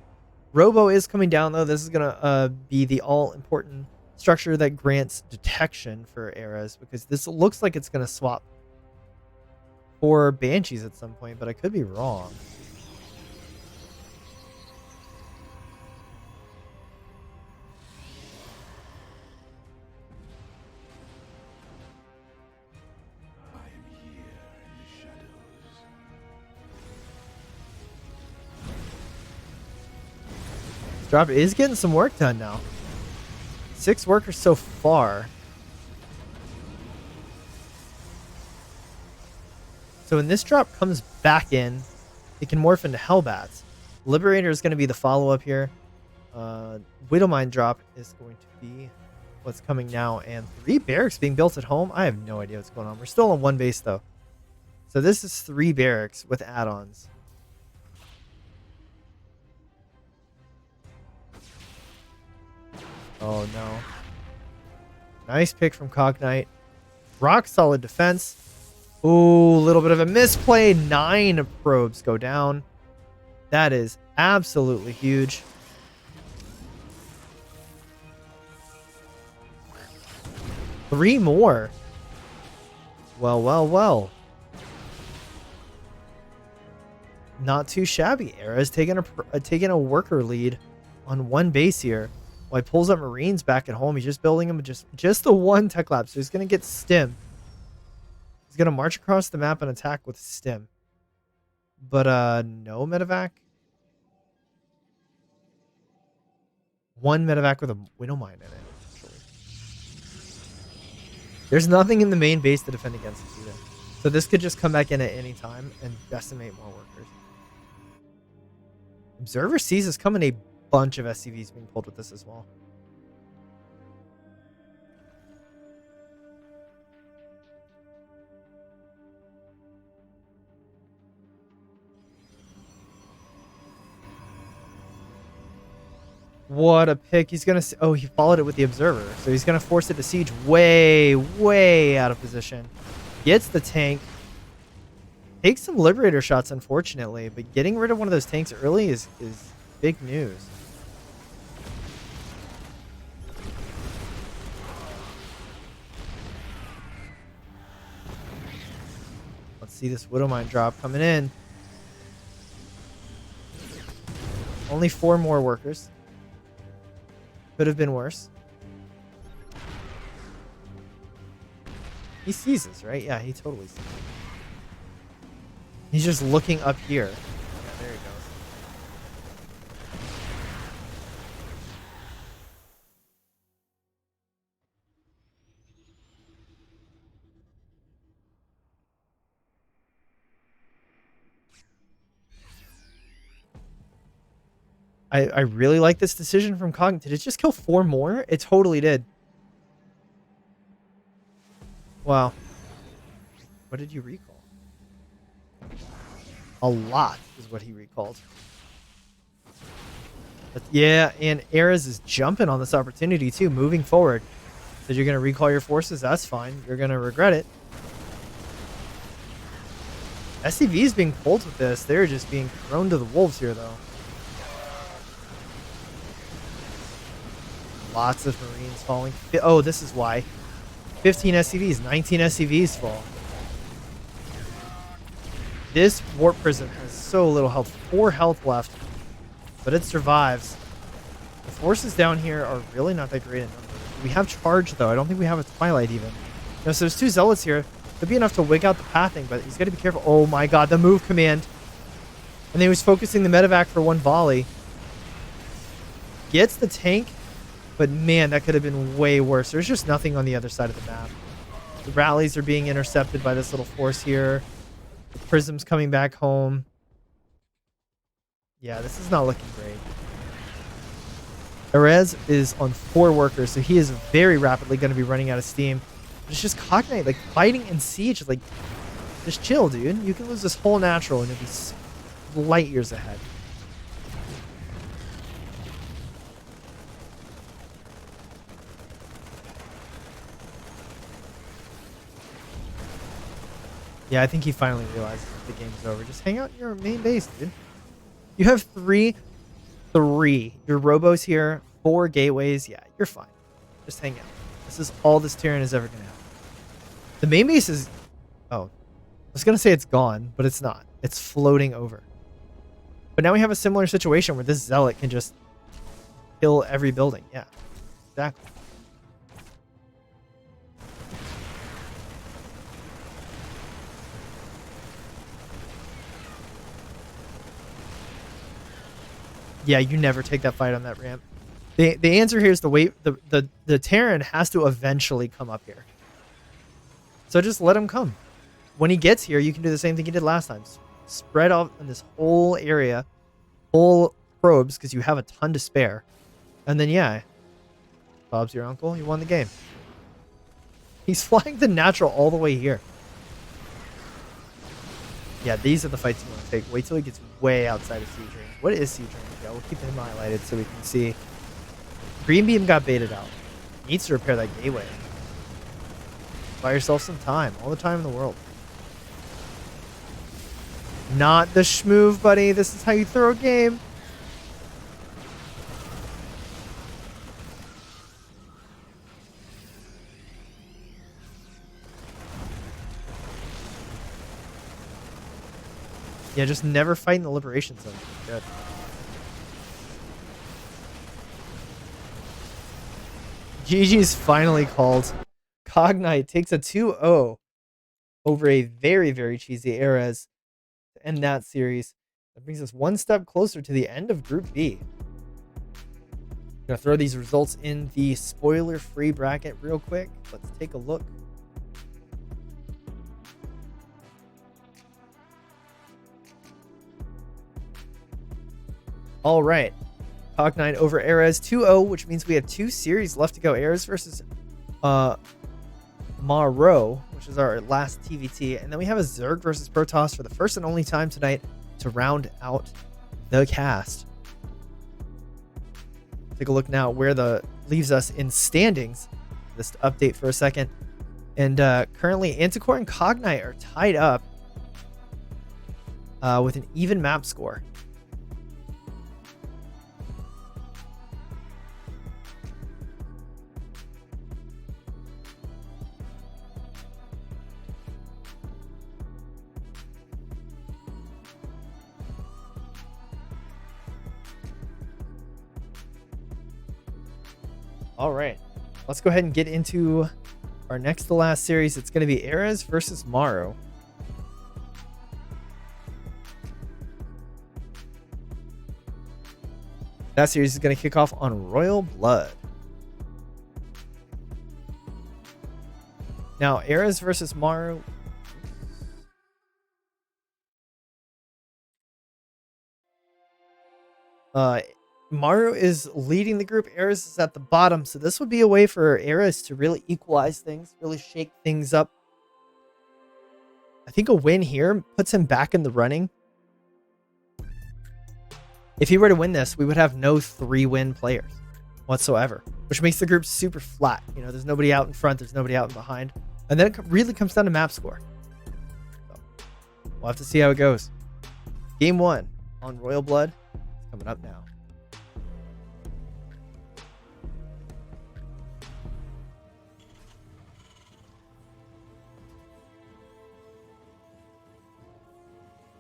Robo is coming down, though. This is going to be the all-important structure that grants detection for Ares, because this looks like it's going to swap for Banshees at some point, but I could be wrong. drop is getting some work done now. 6 workers so far. So when this drop comes back in, it can morph into Hellbats. Liberator is going to be the follow-up here. Widowmine drop is going to be what's coming now. And 3 barracks being built at home. I have no idea what's going on. We're still on 1 base, though. So this is 3 barracks with add-ons. Oh, no. Nice pick from Cognite. Rock solid defense. Ooh, a little bit of a misplay. 9 probes go down. That is absolutely huge. Three more. Well, well, well. Not too shabby. Era's taking a worker lead on 1 base here. While he pulls up Marines back at home. He's just building them just the 1 tech lab. So he's going to get stim. He's going to march across the map and attack with stim. But no medevac. 1 medevac with a Widowmine in it. Actually. There's nothing in the main base to defend against this either. So this could just come back in at any time and decimate more workers. Observer sees us coming. A bunch of SCVs being pulled with this as well. What a pick. He's going to... Oh, he followed it with the Observer. So he's going to force it to siege way, way out of position. Gets the tank. Takes some Liberator shots, unfortunately. But getting rid of one of those tanks early is big news. Let's see this Widowmine drop coming in. Only 4 more workers. Could have been worse. He sees us, right? Yeah, he totally sees us. He's just looking up here. Yeah, there he goes. I really like this decision from Cogn. Did it just kill 4 more? It totally did. Wow. What did you recall? A lot is what he recalled. But yeah, and Eras is jumping on this opportunity too, moving forward. So you're going to recall your forces? That's fine. You're going to regret it. SCV's being pulled with this. They're just being thrown to the wolves here, though. Lots of Marines falling. Oh, this is why. 15 SCVs, 19 SCVs fall. This Warp Prism has so little health. 4 health left. But it survives. The forces down here are really not that great in numbers. We have charge, though. I don't think we have a Twilight, even. No, so there's 2 Zealots here. Could be enough to wig out the pathing, but he's got to be careful. Oh my god, the move command. And then he was focusing the medevac for 1 volley. Gets the tank. But man, that could have been way worse. There's just nothing on the other side of the map. The rallies are being intercepted by this little force here. The Prism's coming back home. Yeah, this is not looking great. Erez is on 4 workers, so he is very rapidly going to be running out of steam. It's just Cognite, like, fighting in siege. Like, just chill, dude. You can lose this whole natural and it'll be light years ahead. Yeah, I think he finally realizes that the game's over. Just hang out in your main base, dude. You have 3. Your Robos here, 4 gateways. Yeah, you're fine. Just hang out. This is all this Tyrion is ever going to have. The main base is... Oh. I was going to say it's gone, but it's not. It's floating over. But now we have a similar situation where this Zealot can just kill every building. Yeah, exactly. Yeah, you never take that fight on that ramp. The answer here is the Terran has to eventually come up here. So just let him come. When he gets here, you can do the same thing you did last time. Spread out in this whole area, whole probes, because you have a ton to spare. And then, yeah, Bob's your uncle. You won the game. He's flying the natural all the way here. Yeah, these are the fights you want to take. Wait till he gets way outside of siege range. What is siege range? Yeah, we'll keep him highlighted so we can see. Green beam got baited out. Needs to repair that gateway. Buy yourself some time. All the time in the world. Not the schmoove, buddy. This is how you throw a game. Yeah, just never fight in the liberation zone. Good. GG's finally called. Cognite takes a 2-0 over a very, very cheesy Ares to end that series. That brings us one step closer to the end of Group B. I'm going to throw these results in the spoiler-free bracket real quick. Let's take a look. All right. Cognite over Ares 2-0, which means we have 2 series left to go. Ares versus Maro, which is our last TVT. And then we have a Zerg versus Protoss for the first and only time tonight to round out the cast. Take a look now where the leaves us in standings. Just to update for a second. And currently, Anticore and Cognite are tied up with an even map score. All right, let's go ahead and get into our next to last series. It's going to be Ares versus Maro. That series is going to kick off on Royal Blood. Now, Ares versus Maro. Maro is leading the group. Ares is at the bottom. So this would be a way for Ares to really equalize things, really shake things up. I think a win here puts him back in the running. If he were to win this, we would have no 3-win players whatsoever, which makes the group super flat. You know, there's nobody out in front. There's nobody out in behind. And then it really comes down to map score. So we'll have to see how it goes. Game 1 on Royal Blood is coming up now.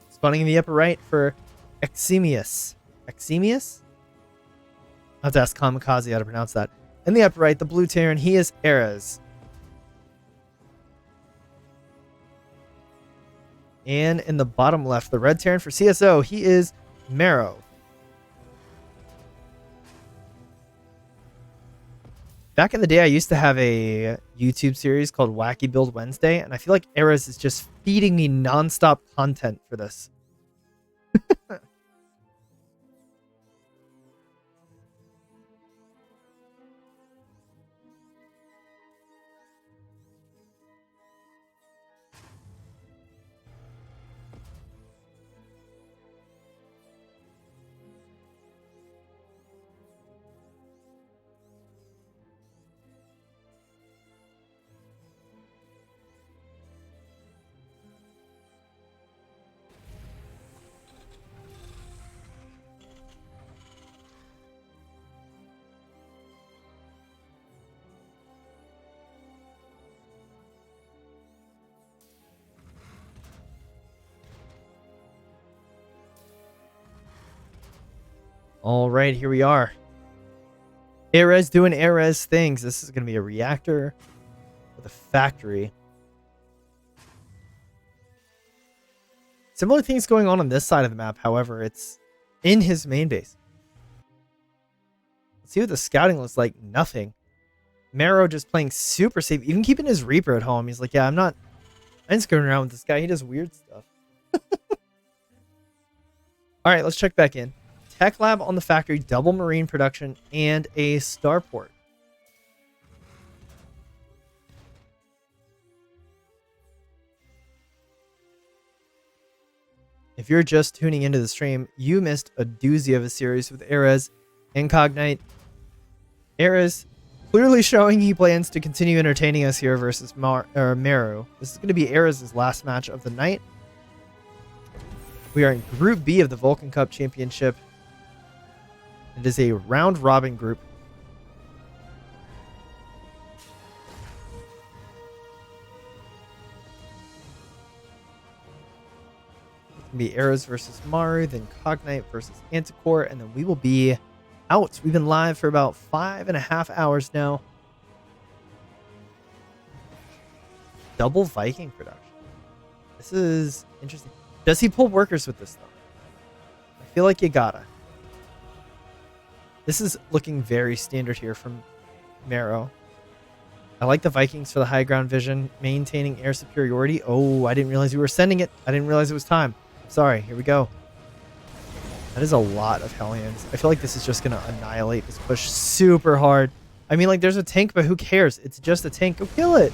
Spawning in the upper right for Eximius. Eximius? I'll have to ask Kamikaze how to pronounce that. In the upper right, the blue Terran, he is Ares. And in the bottom left, the red Terran for CSO, he is Maro. Back in the day, I used to have a YouTube series called Wacky Build Wednesday, and I feel like Ares is just feeding me nonstop content for this. All right, here we are. Ares doing Ares things. This is going to be a reactor with a factory. Similar things going on this side of the map. However, it's in his main base. See what the scouting looks like. Nothing. Marrow just playing super safe, even keeping his Reaper at home. He's like, yeah, I'm just going around with this guy. He does weird stuff. All right, let's check back in. Tech lab on the factory, double marine production, and a starport. If you're just tuning into the stream, you missed a doozy of a series with Erez and Cognite. Erez clearly showing he plans to continue entertaining us here versus Meru. This is going to be Erez' last match of the night. We are in Group B of the Vulcan Cup Championship. It is a round-robin group. Be Erez versus Maru, then Cognite versus Anticore, and then we will be out. We've been live for about 5.5 hours now. Double Viking production. This is interesting. Does he pull workers with this though? I feel like you gotta. This is looking very standard here from Marrow. I like the Vikings for the high ground vision, maintaining air superiority. Oh, I didn't realize we were sending it. I didn't realize it was time. Sorry, here we go. That is a lot of Hellions. I feel like this is just going to annihilate this push super hard. I mean, like, there's a tank, but who cares? It's just a tank. Go kill it.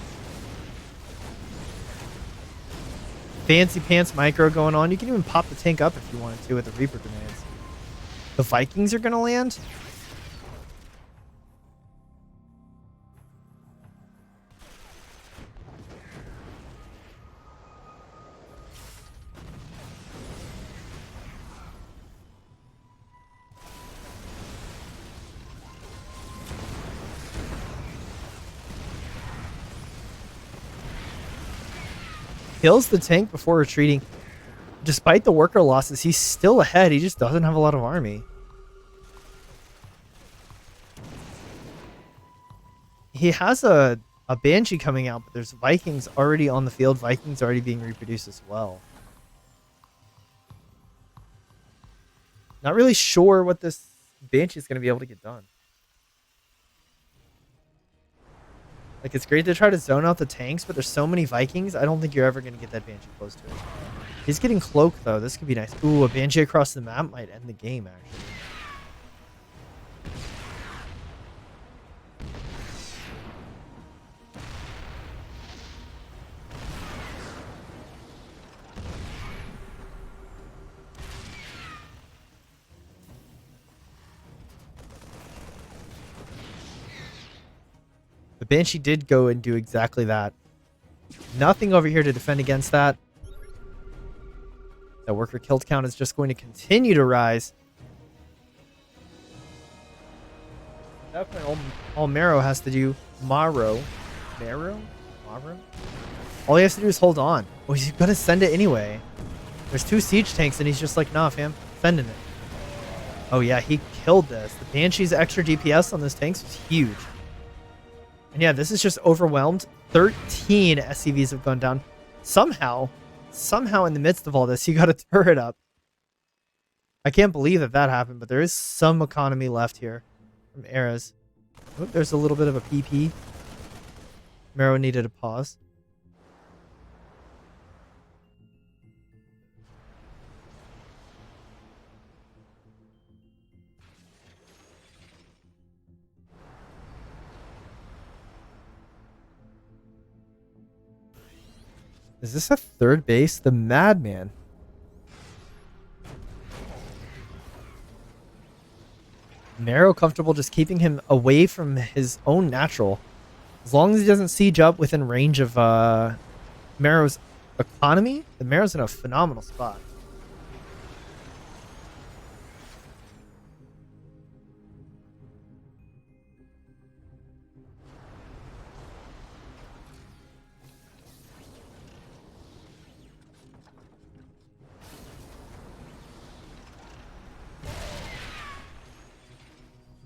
Fancy pants micro going on. You can even pop the tank up if you wanted to with the Reaper grenades. The Vikings are going to land. Kills the tank before retreating. Despite the worker losses, he's still ahead. He just doesn't have a lot of army. He has a Banshee coming out, but there's Vikings already on the field. Vikings already being reproduced as well. Not really sure what this Banshee is going to be able to get done. Like, it's great to try to zone out the tanks, but there's so many Vikings, I don't think you're ever going to get that Banshee close to it. He's getting cloaked, though. This could be nice. Ooh, a Banshee across the map might end the game, actually. The Banshee did go and do exactly that. Nothing over here to defend against that. The worker kill count is just going to continue to rise. At that point, all Marrow has to do... Marrow? All he has to do is hold on. Well, he's going to send it anyway. There's 2 siege tanks, and he's just like, nah, fam. Sending it. Oh, yeah, he killed this. The Banshee's extra DPS on those tanks was huge. And yeah, this is just overwhelmed. 13 SCVs have gone down. Somehow in the midst of all this, he got a turret up. I can't believe that happened, but there is some economy left here from Erez. Oh, there's a little bit of a PP. Marrow needed a pause. Is this a third base? The Madman. Marrow comfortable just keeping him away from his own natural. As long as he doesn't siege up within range of Marrow's economy, the Marrow's in a phenomenal spot.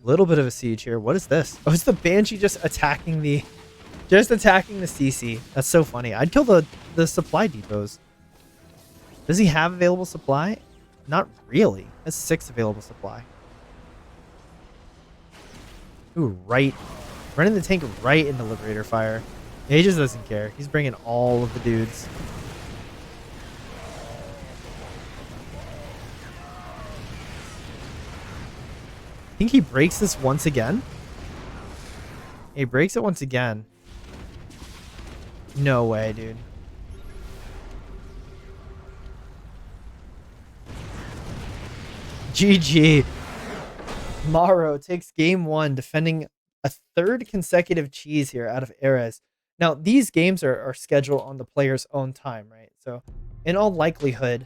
Little bit of a siege here. What is this? Oh, it's the Banshee just attacking the CC. That's so funny. I'd kill the supply depots. Does he have available supply? Not really. That's 6 available supply. Ooh, right. Running the tank right into Liberator Fire. Yeah, he just doesn't care. He's bringing all of the dudes. I think he breaks this once again. He breaks it once again. No way, dude. GG. Morrow takes game 1, defending a third consecutive cheese here out of Ares. Now, these games are scheduled on the player's own time, right? So, in all likelihood,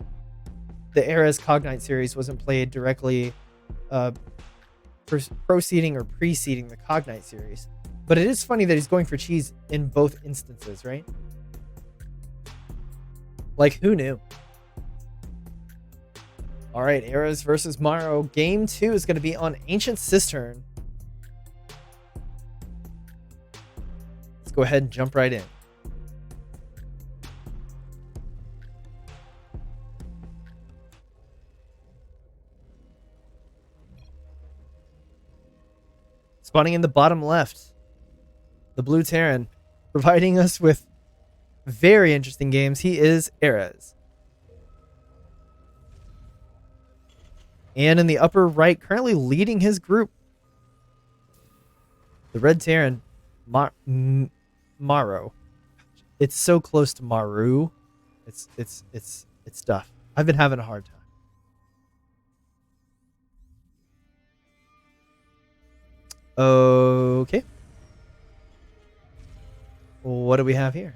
the Ares Cognite series wasn't played directly proceeding or preceding the Cognite series. But it is funny that he's going for cheese in both instances, right? Like, who knew? All right, Ares versus Morrow. Game 2 is going to be on Ancient Cistern. Let's go ahead and jump right in. Spawning in the bottom left, the Blue Terran, providing us with very interesting games. He is Ares. And in the upper right, currently leading his group, the Red Terran, Morrow. It's so close to Maru. It's tough. I've been having a hard time. Okay. What do we have here?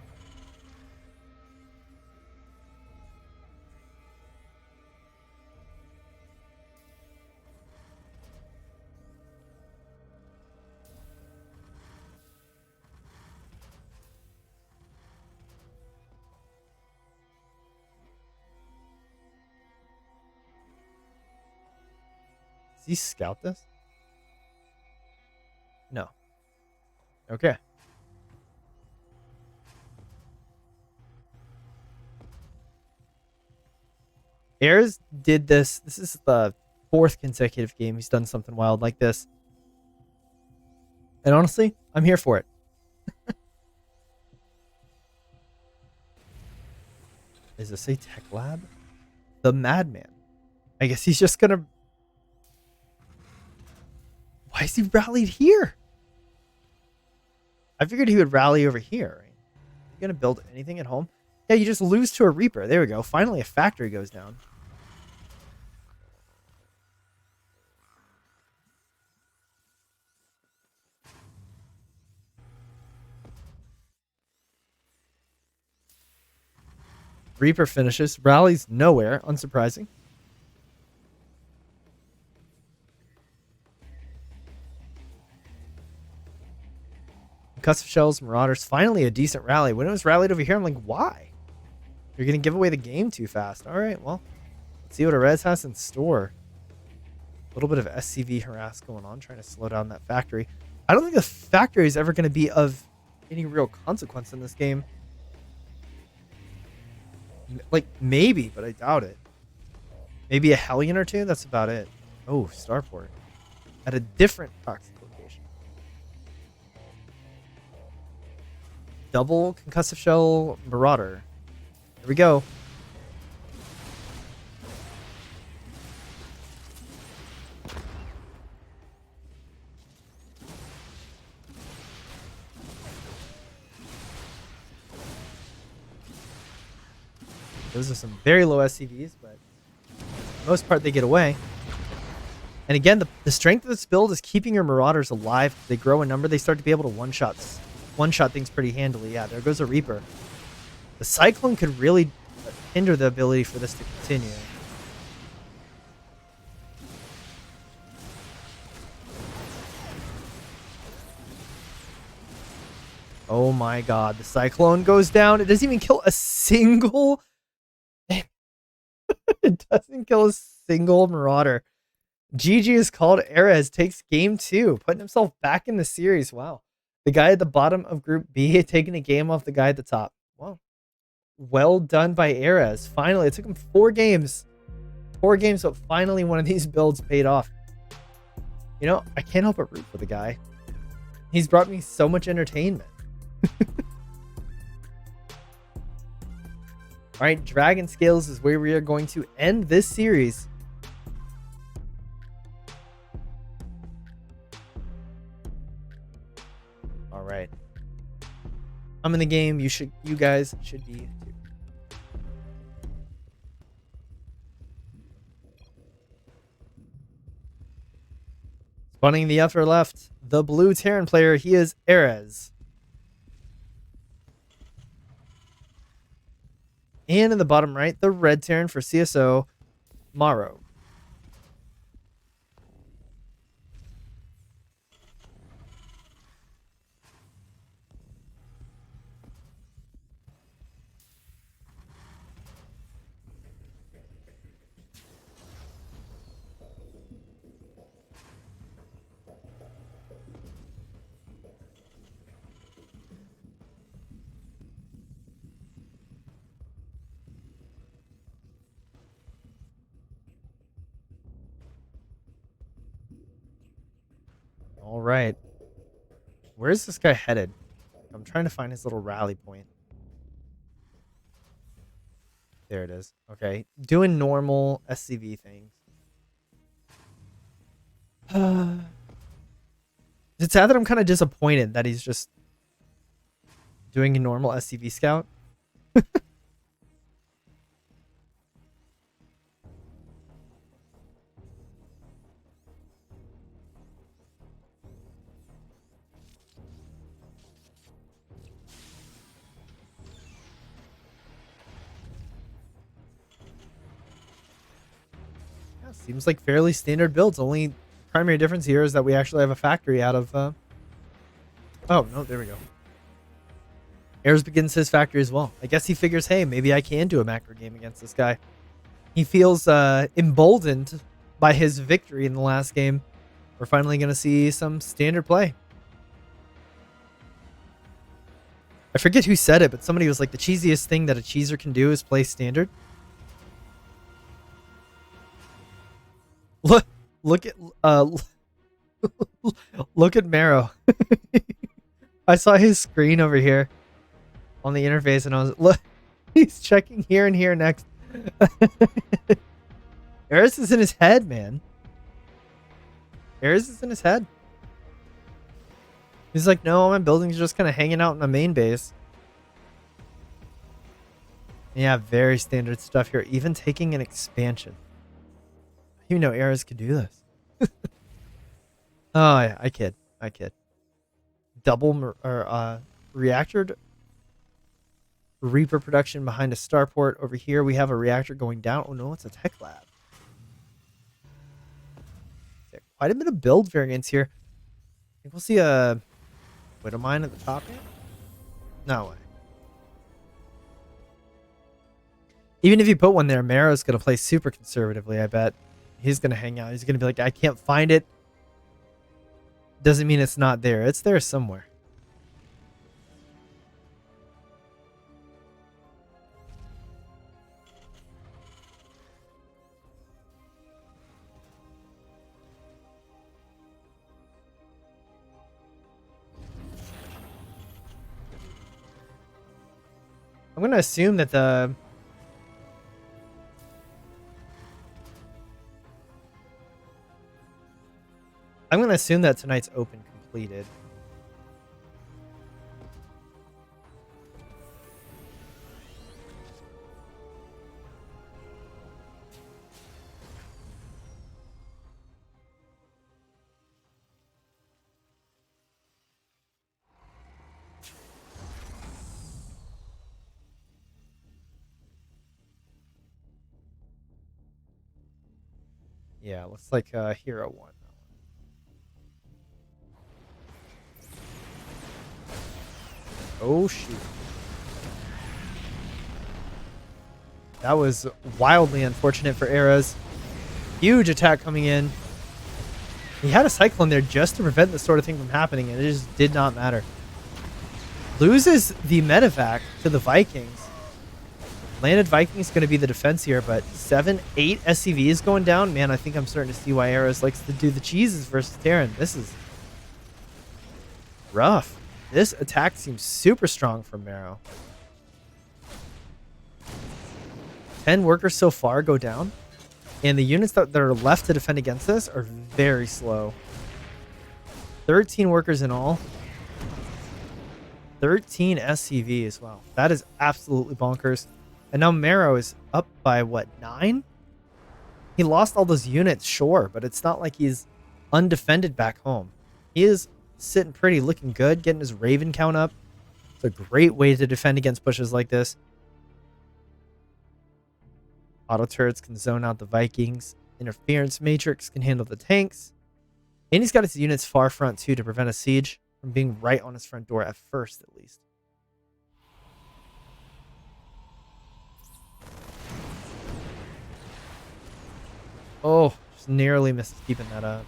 Does he scout this? No. Okay. Ares did this. This is the 4th consecutive game he's done something wild like this. And honestly, I'm here for it. Is this a tech lab? The Madman. I guess he's just gonna... Why is he rallied here? I figured he would rally over here, right? You gonna build anything at home? Yeah, you just lose to a Reaper. There we go. Finally, a factory goes down. Reaper finishes. Rallies nowhere. Unsurprising. Concussive Shells, Marauders. Finally a decent rally. When it was rallied over here, I'm like, why? You're going to give away the game too fast. All right, well, let's see what Ares has in store. A little bit of SCV harass going on, trying to slow down that factory. I don't think the factory is ever going to be of any real consequence in this game. Like, maybe, but I doubt it. Maybe a Hellion or two? That's about it. Oh, Starport. At a different toxic location. Double Concussive Shell Marauder. Here we go. Those are some very low SCVs, but for the most part they get away. And again, the strength of this build is keeping your Marauders alive. They grow in number, they start to be able to one-shot things pretty handily. Yeah, there goes a Reaper. The Cyclone could really hinder the ability for this to continue. Oh my god, the Cyclone goes down. It doesn't even kill a single... It doesn't kill a single Marauder. GG is called. Ares takes game 2, putting himself back in the series. Wow. The guy at the bottom of Group B taking a game off the guy at the top. Wow. Well done by Ares. Finally, it took him 4 games. 4 games, but finally one of these builds paid off. You know, I can't help but root for the guy. He's brought me so much entertainment. All right, Dragon Scales is where we are going to end this series. All right. I'm in the game. You guys should be too. Spawning the upper left, the blue Terran player. He is Erez. And in the bottom right, the red Terran for CSO, Maro. All right. Where is this guy headed? I'm trying to find his little rally point. There it is. Okay. Doing normal SCV things. It's sad that I'm kind of disappointed that he's just doing a normal SCV scout. Yeah, seems like fairly standard builds. Only primary difference here is that we actually have a factory out of... Oh, no, there we go. Ayers begins his factory as well. I guess he figures, hey, maybe I can do a macro game against this guy. He feels emboldened by his victory in the last game. We're finally going to see some standard play. I forget who said it, but somebody was like, the cheesiest thing that a cheeser can do is play standard. Look at look at Marrow. I saw his screen over here on the interface, and I was look. He's checking here and here next. Eris is in his head, man. Eris is in his head. He's like, no, my building's just kind of hanging out in my main base. Yeah, very standard stuff here. Even taking an expansion. You know, Eris could do this. Oh yeah, I kid. Double reactor Reaper production behind a starport. Over here we have a reactor going down. Oh no, it's a tech lab. Quite a bit of build variance here. I think we'll see a Widow Mine at the top here. No way. Even if you put one there, Marrow's gonna play super conservatively, I bet. He's gonna hang out. He's gonna be like, I can't find it. Doesn't mean it's not there. It's there somewhere. I'm gonna assume that tonight's open completed. Yeah, looks like Hero won. Oh, shoot. That was wildly unfortunate for Eras. Huge attack coming in. He had a Cyclone there just to prevent this sort of thing from happening, and it just did not matter. Loses the medevac to the Vikings. Landed Vikings going to be the defense here, but 7, 8 SCVs going down. Man, I think I'm starting to see why Eras likes to do the cheeses versus Terran. This is rough. This attack seems super strong from Marrow. 10 workers so far go down. And the units that are left to defend against this are very slow. 13 workers in all. 13 SCVs. Wow. That is absolutely bonkers. And now Marrow is up by, what, 9? He lost all those units, sure, but it's not like he's undefended back home. He is sitting pretty, looking good, getting his Raven count up. It's a great way to defend against pushes like this. Auto turrets can zone out the Vikings. Interference matrix can handle the tanks. And he's got his units far front too to prevent a siege from being right on his front door at first, at least. Oh, just narrowly misses keeping that up.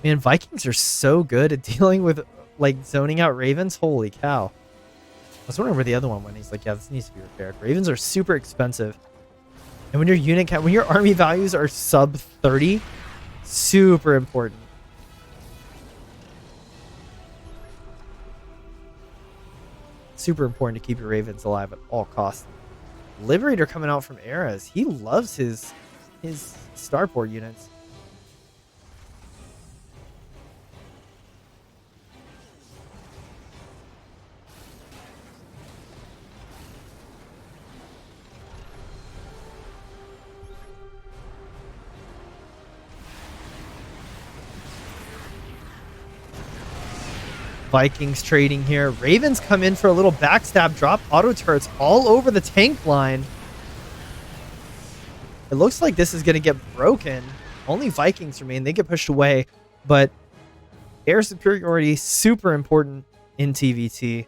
Man, Vikings are so good at dealing with, like, zoning out Ravens. Holy cow. I was wondering where the other one went. He's like, yeah, this needs to be repaired. Ravens are super expensive. And when your unit count, when your army values are sub 30, super important. Super important to keep your Ravens alive at all costs. Liberator coming out from Eras. He loves his starport units. Vikings trading here. Ravens come in for a little backstab drop. Auto turrets all over the tank line. It looks like this is going to get broken. Only Vikings remain. They get pushed away. But air superiority, super important in TVT.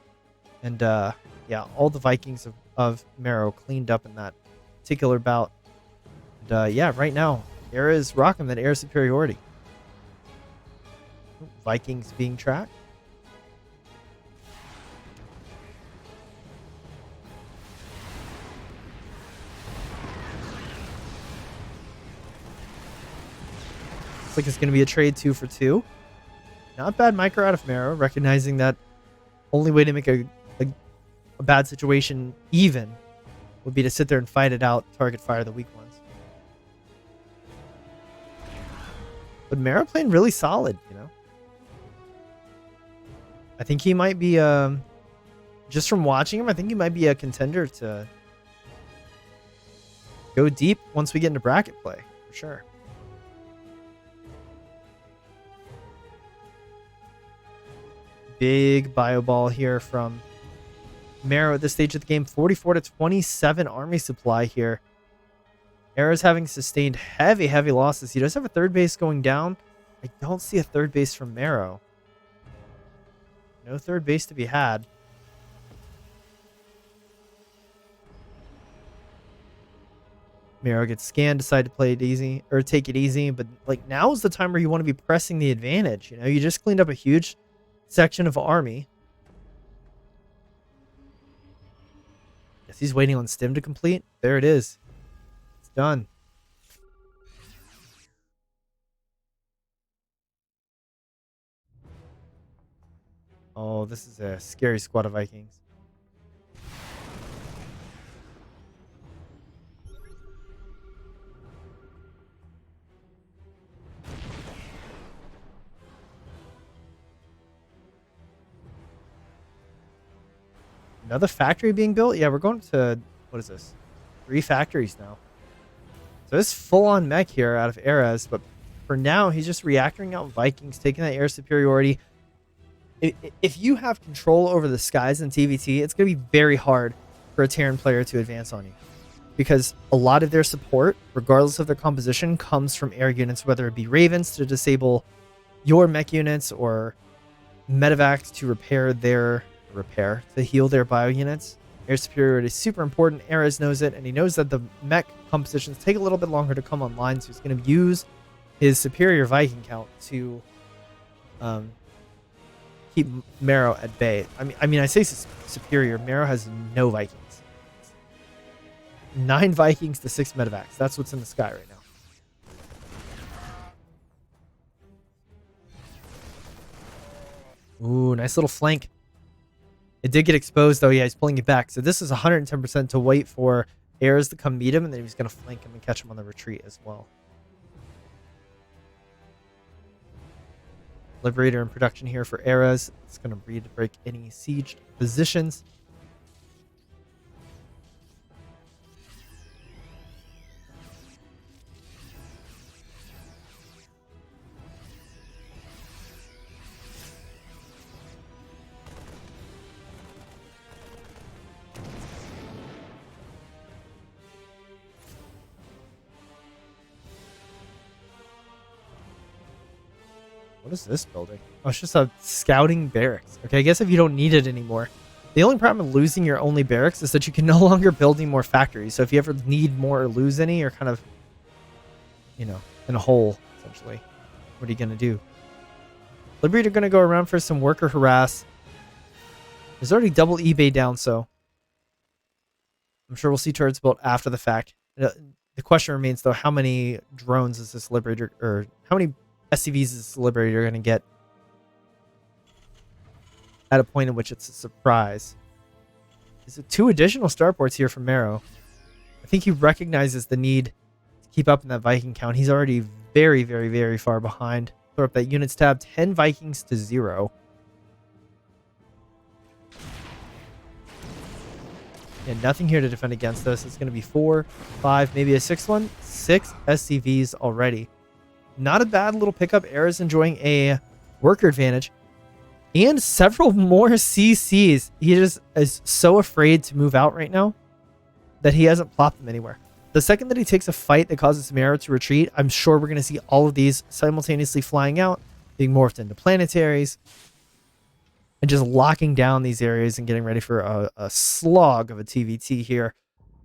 And yeah, all the Vikings of Marrow cleaned up in that particular bout. And yeah, right now, Era is rocking that air superiority. Vikings being tracked. Looks like it's going to be a trade 2 for 2. Not bad micro out of Marrow, recognizing that only way to make a bad situation even would be to sit there and fight it out, target fire the weak ones. But Marrow playing really solid, you know. I think he might be, just from watching him, I think he might be a contender to go deep once we get into bracket play, for sure. Big bio ball here from Marrow at this stage of the game. 44 to 27 army supply here. Era's having sustained heavy losses. He does have a third base going down. I don't see a third base from Marrow. No third base to be had. Marrow gets scanned, decide to play it easy or take it easy, but like now is the time where you want to be pressing the advantage. You know, you just cleaned up a huge section of army. Guess he's waiting on stim to complete. There it is. It's done. Oh, this is a scary squad of Vikings. Another factory being built? Yeah, we're going to, what is this? 3 factories now. So this full-on mech here out of Eras, but for now, he's just reactoring out Vikings, taking that air superiority. If you have control over the skies in TVT, it's going to be very hard for a Terran player to advance on you. Because a lot of their support, regardless of their composition, comes from air units, whether it be Ravens to disable your mech units or Medivacs to to heal their bio units. Air superiority is super important. Eras knows it, and he knows that the mech compositions take a little bit longer to come online, so he's going to use his superior Viking count to keep Marrow at bay. I say superior. Marrow has no Vikings. 9 Vikings to 6 medevacs. That's what's in the sky right now. Ooh, nice little flank. It did get exposed, though. Yeah, he's pulling it back. So this is 110% to wait for Eras to come meet him, and then he's going to flank him and catch him on the retreat as well. Liberator in production here for Eras. It's going to break any sieged positions. What is this building? Oh, it's just a scouting barracks. Okay, I guess if you don't need it anymore. The only problem with losing your only barracks is that you can no longer build any more factories. So if you ever need more or lose any, you're kind of, in a hole, essentially. What are you going to do? Liberator going to go around for some worker harass. There's already double eBay down, so I'm sure we'll see turrets built after the fact. The question remains, though, how many drones is this Liberator, or how many SCVs is this Liberator going to get at a point in which it's a surprise? Is it 2 additional starports here from Marrow? I think he recognizes the need to keep up in that Viking count. He's already very, very, very far behind. Throw up that units tab. 10 Vikings to 0. Yeah, nothing here to defend against this. It's going to be 4, 5, maybe a 6th one. 6 SCVs already. Not a bad little pickup. Era's enjoying a worker advantage. And several more CCs. He just is so afraid to move out right now that he hasn't plopped them anywhere. The second that he takes a fight that causes Marrow to retreat, I'm sure we're going to see all of these simultaneously flying out, being morphed into planetaries, and just locking down these areas and getting ready for a slog of a TVT here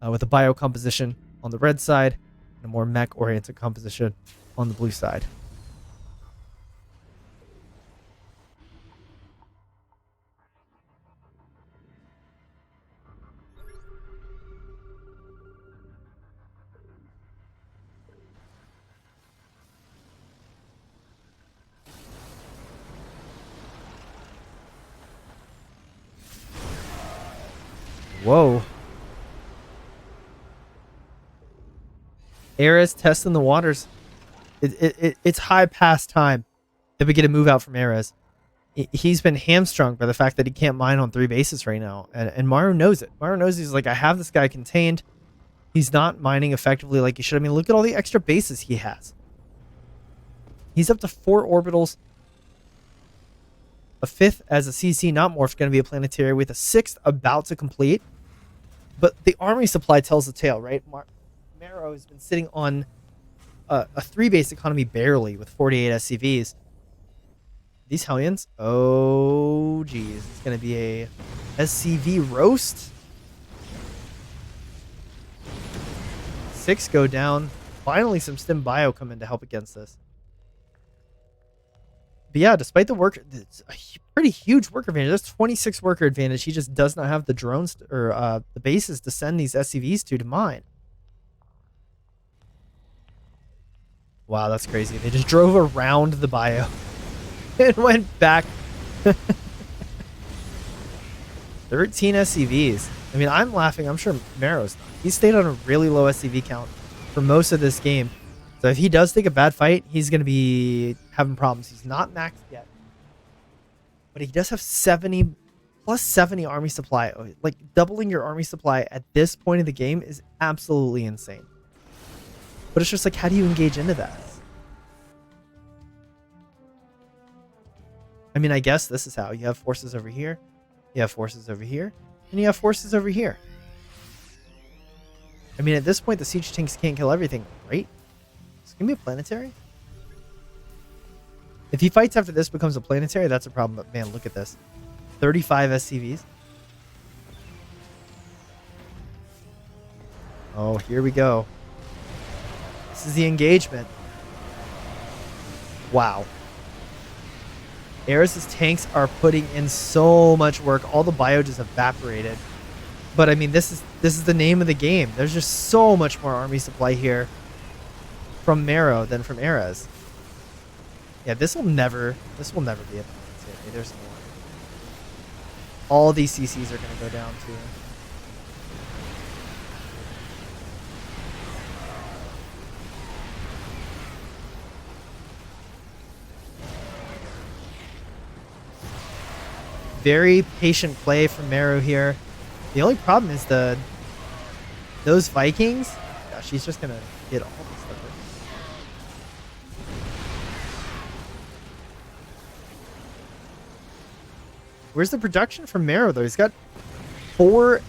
with a bio composition on the red side and a more mech-oriented composition on the blue side. Whoa. Era's testing the waters. It's high past time that we get a move out from Era's. He's been hamstrung by the fact that he can't mine on 3 bases right now. And Maru knows it. Maru knows he's like, I have this guy contained. He's not mining effectively like he should. I mean, look at all the extra bases he has. He's up to 4 orbitals. A 5th as a CC not morphed, going to be a planetary with a 6th about to complete. But the army supply tells the tale, right? Marrow has been sitting on a 3 base economy barely with 48 SCVs. These Hellions, oh geez, it's going to be a SCV roast. 6 go down. Finally, some stim bio come in to help against this. But yeah, despite the work, it's a pretty huge worker advantage. That's 26 worker advantage. He just does not have the drones or the bases to send these SCVs to mine. Wow, that's crazy. They just drove around the bio and went back. 13 SCVs. I mean, I'm laughing. I'm sure Marrow's not. He stayed on a really low SCV count for most of this game. So if he does take a bad fight, he's going to be having problems. He's not maxed yet. But he does have 70 plus 70 army supply. Like, doubling your army supply at this point of the game is absolutely insane. But it's just like, how do you engage into that? I mean, I guess this is how. You have forces over here. You have forces over here. And you have forces over here. I mean, at this point, the siege tanks can't kill everything, right? It's going to be a planetary. If he fights after this becomes a planetary, that's a problem. But man, look at this. 35 SCVs. Oh, here we go. This is the engagement. Wow. Eris's tanks are putting in so much work. All the bio just evaporated. But I mean, this is the name of the game. There's just so much more army supply here from Marrow than from Eris. Yeah, this will never be a planetary. There's more. All these CCs are going to go down too. Very patient play from Marrow here. The only problem is those Vikings. Gosh, she's just gonna get all this stuff. Where's the production from Marrow though? He's got 4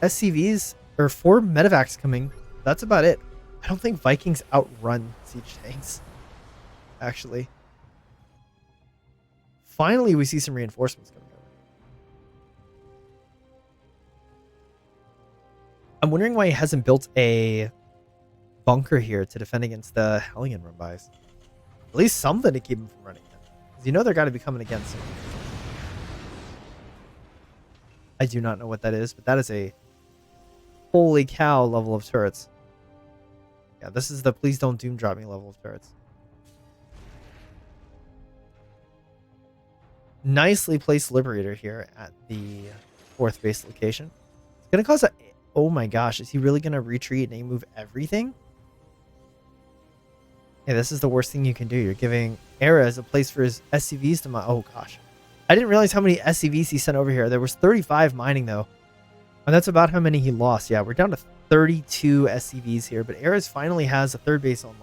SCVs or 4 medevacs coming. That's about it. I don't think Vikings outrun siege tanks. Actually. Finally, we see some reinforcements coming. I'm wondering why he hasn't built a bunker here to defend against the Hellion run-bys. At least something to keep him from running in. Because you know they're got to be coming again soon. I do not know what that is, but that is a holy cow level of turrets. Yeah, this is the please don't doom drop me level of turrets. Nicely placed Liberator here at the 4th base location. It's going to cause a... Oh my gosh, is he really going to retreat and move everything? Yeah, this is the worst thing you can do. You're giving Eris a place for his SCVs to mine. Oh gosh. I didn't realize how many SCVs he sent over here. There was 35 mining though. And that's about how many he lost. Yeah, we're down to 32 SCVs here. But Eris finally has a 3rd base online.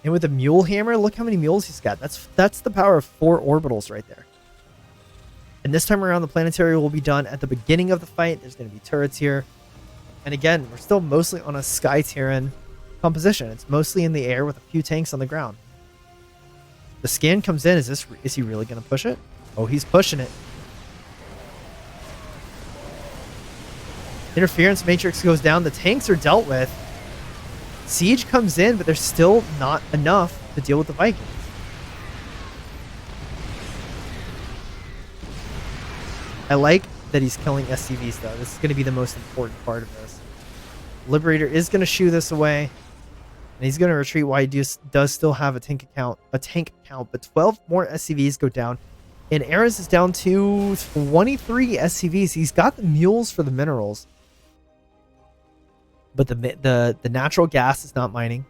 And with a Mule Hammer, look how many mules he's got. That's the power of 4 orbitals right there. And this time around, the planetary will be done at the beginning of the fight. There's going to be turrets here. And again, we're still mostly on a Sky Terran composition. It's mostly in the air with a few tanks on the ground. The scan comes in. Is he really going to push it? Oh, he's pushing it. Interference matrix goes down. The tanks are dealt with. Siege comes in, but there's still not enough to deal with the Vikings. I like that he's killing SCVs though. This is going to be the most important part of this. Liberator is going to shoo this away. And he's going to retreat while he does still have a tank count. But 12 more SCVs go down. And Eris is down to 23 SCVs. He's got the mules for the minerals. But the natural gas is not mining.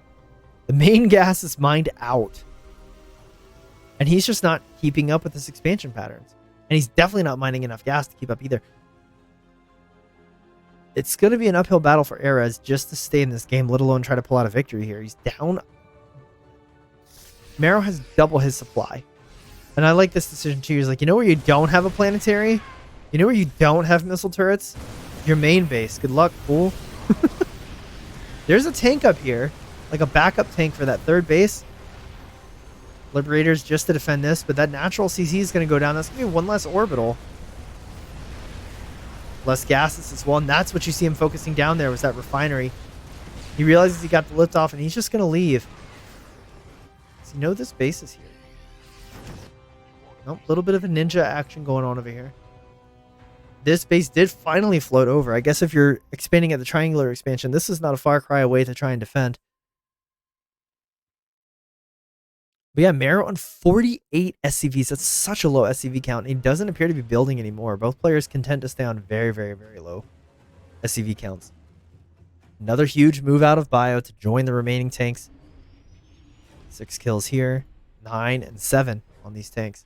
The main gas is mined out. And he's just not keeping up with his expansion patterns. And he's definitely not mining enough gas to keep up either. It's going to be an uphill battle for Eris just to stay in this game, let alone try to pull out a victory here. He's down. Marrow has double his supply. And I like this decision too. He's like, you know where you don't have a planetary? You know where you don't have missile turrets? Your main base. Good luck, fool. There's a tank up here. Like a backup tank for that 3rd base. Liberators just to defend this. But that natural CC is going to go down. That's going to be 1 less orbital. Less gases as well. And that's what you see him focusing down there was that refinery. He realizes he got the lift off and he's just going to leave. Does he know this base is here? Nope. A little bit of a ninja action going on over here. This base did finally float over. I guess if you're expanding at the triangular expansion, this is not a far cry away to try and defend. But yeah, Marrow on 48 SCVs. That's such a low SCV count. He doesn't appear to be building anymore. Both players can tend to stay on very, very, very low SCV counts. Another huge move out of Bio to join the remaining tanks. 6 kills here. 9 and 7 on these tanks.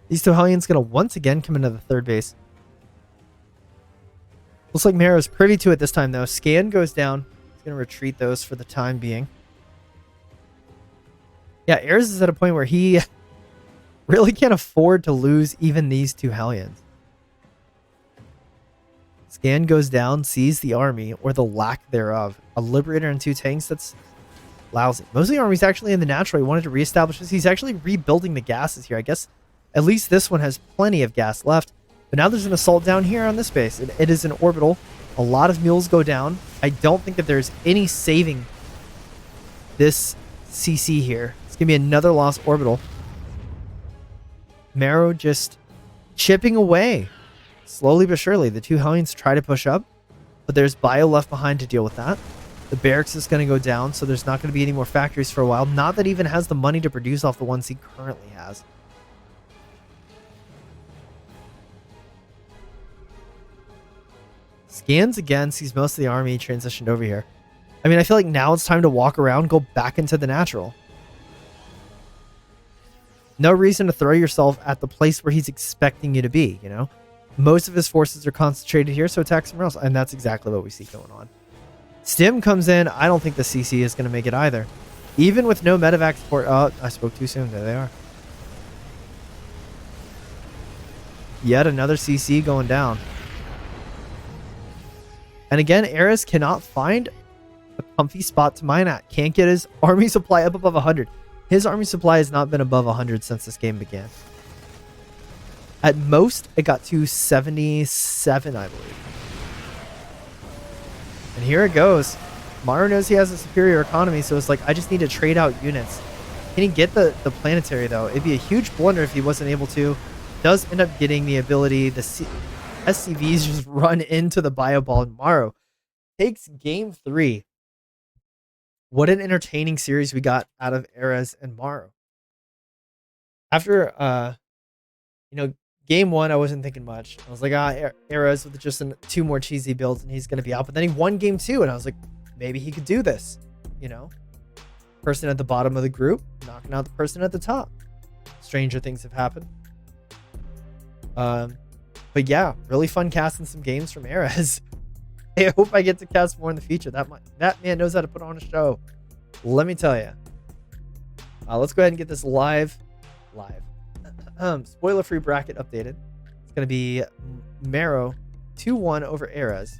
These 2 Hellions going to once again come into the 3rd base. Looks like Marrow is privy to it this time, though. Scan goes down. He's going to retreat those for the time being. Yeah, Eris is at a point where he really can't afford to lose even these 2 Hellions. Scan goes down, sees the army, or the lack thereof. A Liberator and 2 tanks, that's lousy. Most of the army's actually in the natural. He wanted to reestablish this. He's actually rebuilding the gases here. I guess At least this one has plenty of gas left. But now there's an assault down here on this base. It is an orbital. A lot of mules go down. I don't think that there's any saving this CC here. It's going to be another lost orbital. Marrow just chipping away. Slowly but surely. The two Hellions try to push up. But there's bio left behind to deal with that. The barracks is going to go down, so there's not going to be any more factories for a while. Not that he even has the money to produce off the ones he currently has. Scans again, sees most of the army transitioned over here. I mean, I feel like now it's time to walk around, go back into the natural. No reason to throw yourself at the place where he's expecting you to be, you know? Most of his forces are concentrated here, so attack somewhere else. And that's exactly what we see going on. Stim comes in. I don't think the CC is going to make it either. Even with no medevac support. Oh, I spoke too soon. There they are. Yet another CC going down. And again, Ares cannot find a comfy spot to mine at. Can't get his army supply up above 100. His army supply has not been above 100 since this game began. At most, it got to 77, I believe. And here it goes. Maru knows he has a superior economy, so it's like, I just need to trade out units. Can he get the planetary, though? It'd be a huge blunder if he wasn't able to. Does end up getting the ability. The SCVs just run into the bio ball, and Maru takes game 3. What an entertaining series we got out of Ares and Maru. After, game 1, I wasn't thinking much. I was like, Ares with just 2 more cheesy builds and he's going to be out. But then he won game 2 and I was like, maybe he could do this. You know, person at the bottom of the group knocking out the person at the top. Stranger things have happened. But yeah, really fun casting some games from Ares. I hope I get to cast more in the future. That man knows how to put on a show. Let me tell you. Let's go ahead and get this live. Spoiler-free bracket updated. It's going to be Marrow 2-1 over Ares.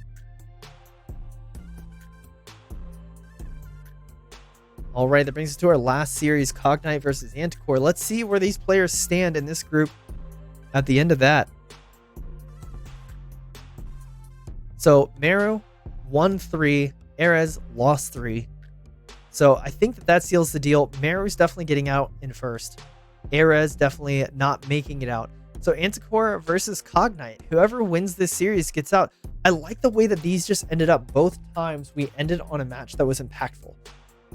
All right, that brings us to our last series, Cognite versus Anticore. Let's see where these players stand in this group at the end of that. So Marrow won 3, Ares lost 3. So I think that seals the deal. Marrow's definitely getting out in first. Ares definitely not making it out. So Anticore versus Cognite. Whoever wins this series gets out. I like the way that these just ended up. Both times we ended on a match that was impactful.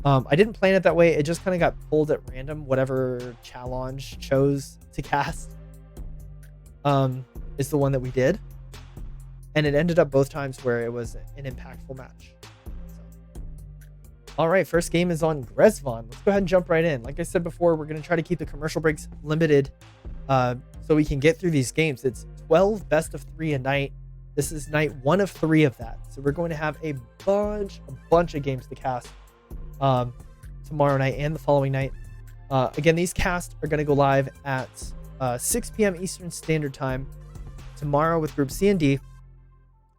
I didn't plan it that way. It just kind of got pulled at random. Whatever challenge chose to cast is the one that we did. And it ended up both times where it was an impactful match. All right, first game is on Grezvon. Let's go ahead and jump right in. Like I said before, we're going to try to keep the commercial breaks limited so we can get through these games. It's 12 best of 3 a night. This is night 1 of 3 of that. So we're going to have a bunch of games to cast tomorrow night and the following night. Again, these casts are going to go live at 6 p.m. Eastern Standard Time tomorrow with Group C and D.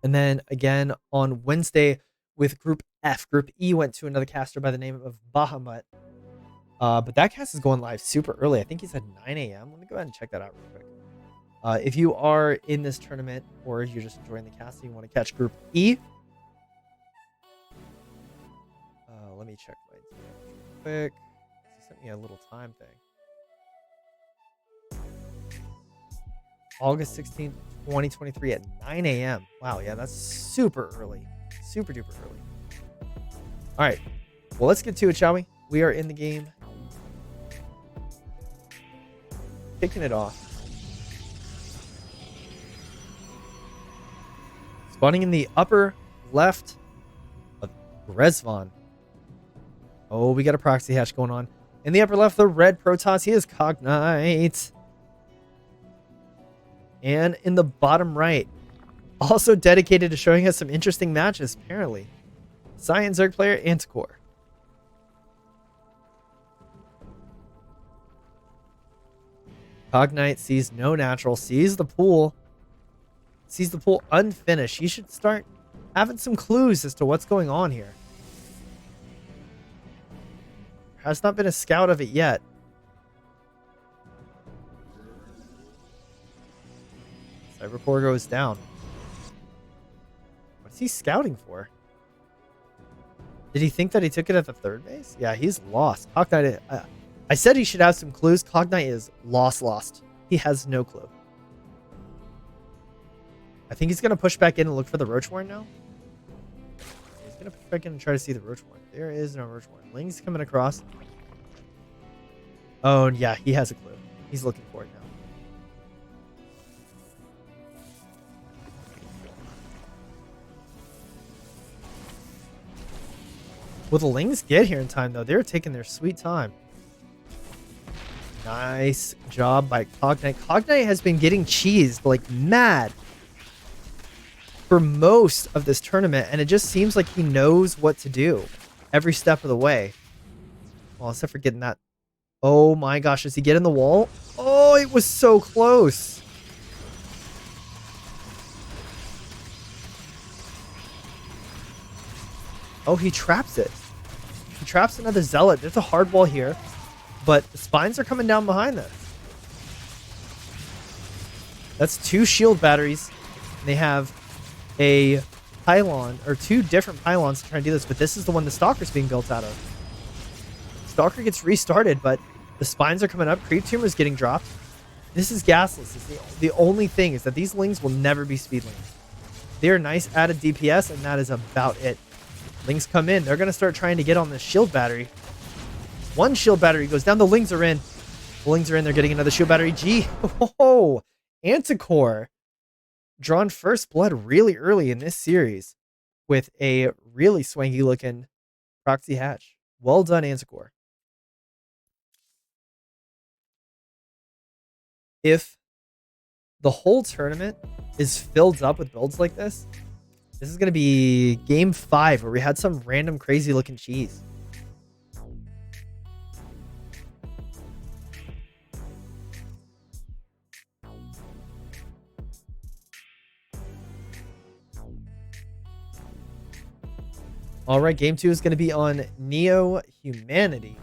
And then again on Wednesday with Group F. Group E went to another caster by the name of Bahamut. But that cast is going live super early. I think he said 9 a.m. Let me go ahead and check that out real quick. If you are in this tournament or you're just enjoying the cast and you want to catch Group E, let me check my DMs real quick. He sent me a little time thing. August 16th, 2023 at 9 a.m. Wow, yeah, that's super early. Super duper early. All right, well, let's get to it, shall we? We are in the game. Kicking it off. Spawning in the upper left of Grezvon. Oh, we got a proxy hatch going on. In the upper left, the red Protoss, he is Cognite. And in the bottom right, also dedicated to showing us some interesting matches, apparently. Cyan Zerg player, Anticore. Cognite sees no natural, sees the pool unfinished. He should start having some clues as to what's going on here. Has not been a scout of it yet. Cyber core goes down. What's he scouting for? Did he think that he took it at the third base? Yeah, he's lost. Cognite, I said he should have some clues. Cognite is lost. He has no clue. I think he's going to push back in and look for the Roachworn now. He's going to push back in and try to see the Roachworn. There is no Roachworn. Ling's coming across. Oh, yeah, he has a clue. He's looking for it now. Will the Lings get here in time, though? They're taking their sweet time. Nice job by Cognite. Cognite has been getting cheesed like mad for most of this tournament, and it just seems like he knows what to do every step of the way. Well, except for getting that. Oh my gosh, does he get in the wall? Oh, it was so close. Oh, he traps it. He traps another Zealot. There's a hard wall here, but the spines are coming down behind this. That's 2 shield batteries. And they have a pylon, or 2 different pylons to try and do this, but this is the one the Stalker's being built out of. Stalker gets restarted, but the spines are coming up. Creep Tumor's getting dropped. This is gasless. The only thing is that these Lings will never be speed Lings. They're nice added DPS, and that is about it. Lings come in. They're going to start trying to get on this shield battery. 1 shield battery goes down. The Lings are in. The Lings are in. They're getting another shield battery. Gee. Oh, Anticore drawn first blood really early in this series with a really swanky looking proxy hatch. Well done, Anticore. If the whole tournament is filled up with builds like this, this is going to be game 5 where we had some random crazy looking cheese. All right, game 2 is going to be on Neo Humanity.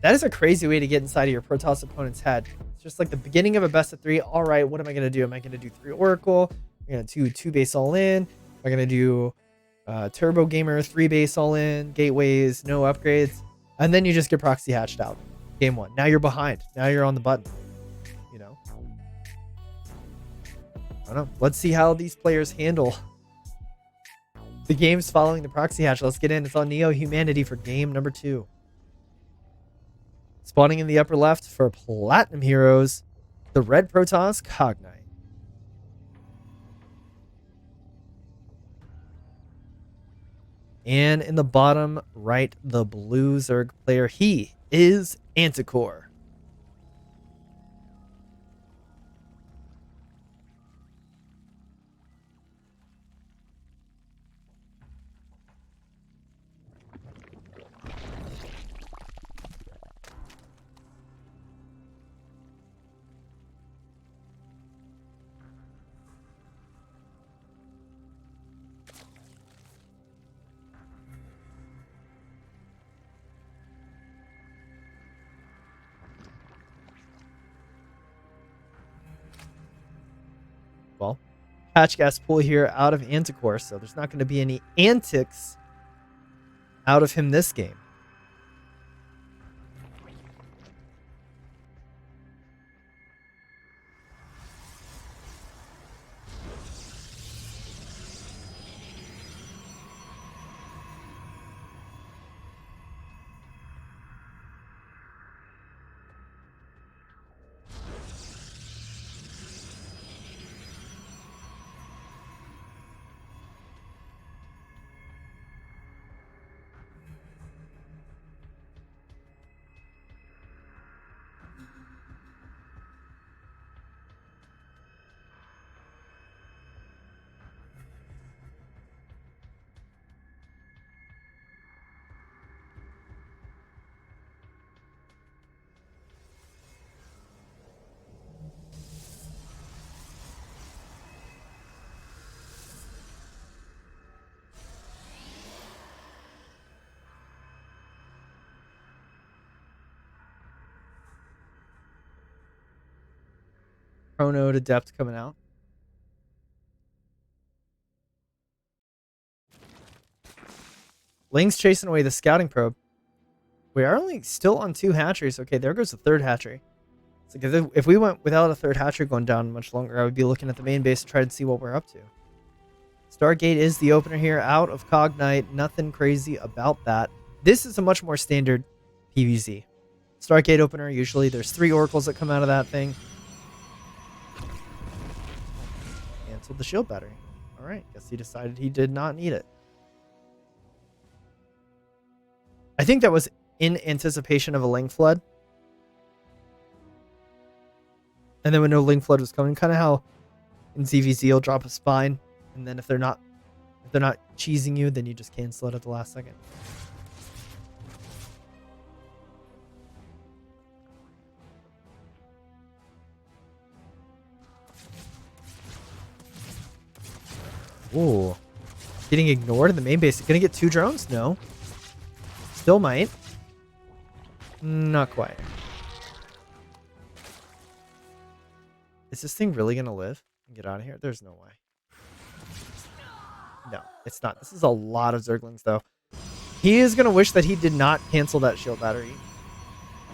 That is a crazy way to get inside of your Protoss opponent's head. It's just like the beginning of a best of 3. All right, what am I going to do? Am I going to do 3 Oracle? I'm going to do 2 base all in. Am I going to do Turbo Gamer, 3 base all in, gateways, no upgrades? And then you just get proxy hatched out. Game 1. Now you're behind. Now you're on the button. You know? I don't know. Let's see how these players handle the games following the proxy hatch. Let's get in. It's on Neo Humanity for game number 2. Spawning in the upper left for Platinum Heroes, the red Protoss, Cognite. And in the bottom right, the blue Zerg player, he is Anticore. Well, patch gas pull here out of Anticore, so there's not going to be any antics out of him this game. Chrono to depth coming out. Ling's chasing away the scouting probe. We are only still on 2 hatcheries. Okay, there goes the 3rd hatchery. It's like if we went without a 3rd hatchery going down much longer, I would be looking at the main base to try to see what we're up to. Stargate is the opener here out of Cognite. Nothing crazy about that. This is a much more standard PvZ. Stargate opener, usually there's 3 oracles that come out of that thing. Canceled the shield battery. Alright, guess he decided he did not need it. I think that was in anticipation of a Ling Flood. And then when no Ling Flood was coming, kind of how in ZVZ you'll drop a spine, and then if they're not cheesing you, then you just cancel it at the last second. Ooh. Getting ignored in the main base. Gonna get 2 drones? No. Still might. Not quite. Is this thing really gonna live and get out of here? There's no way. No, it's not. This is a lot of Zerglings, though. He is gonna wish that he did not cancel that shield battery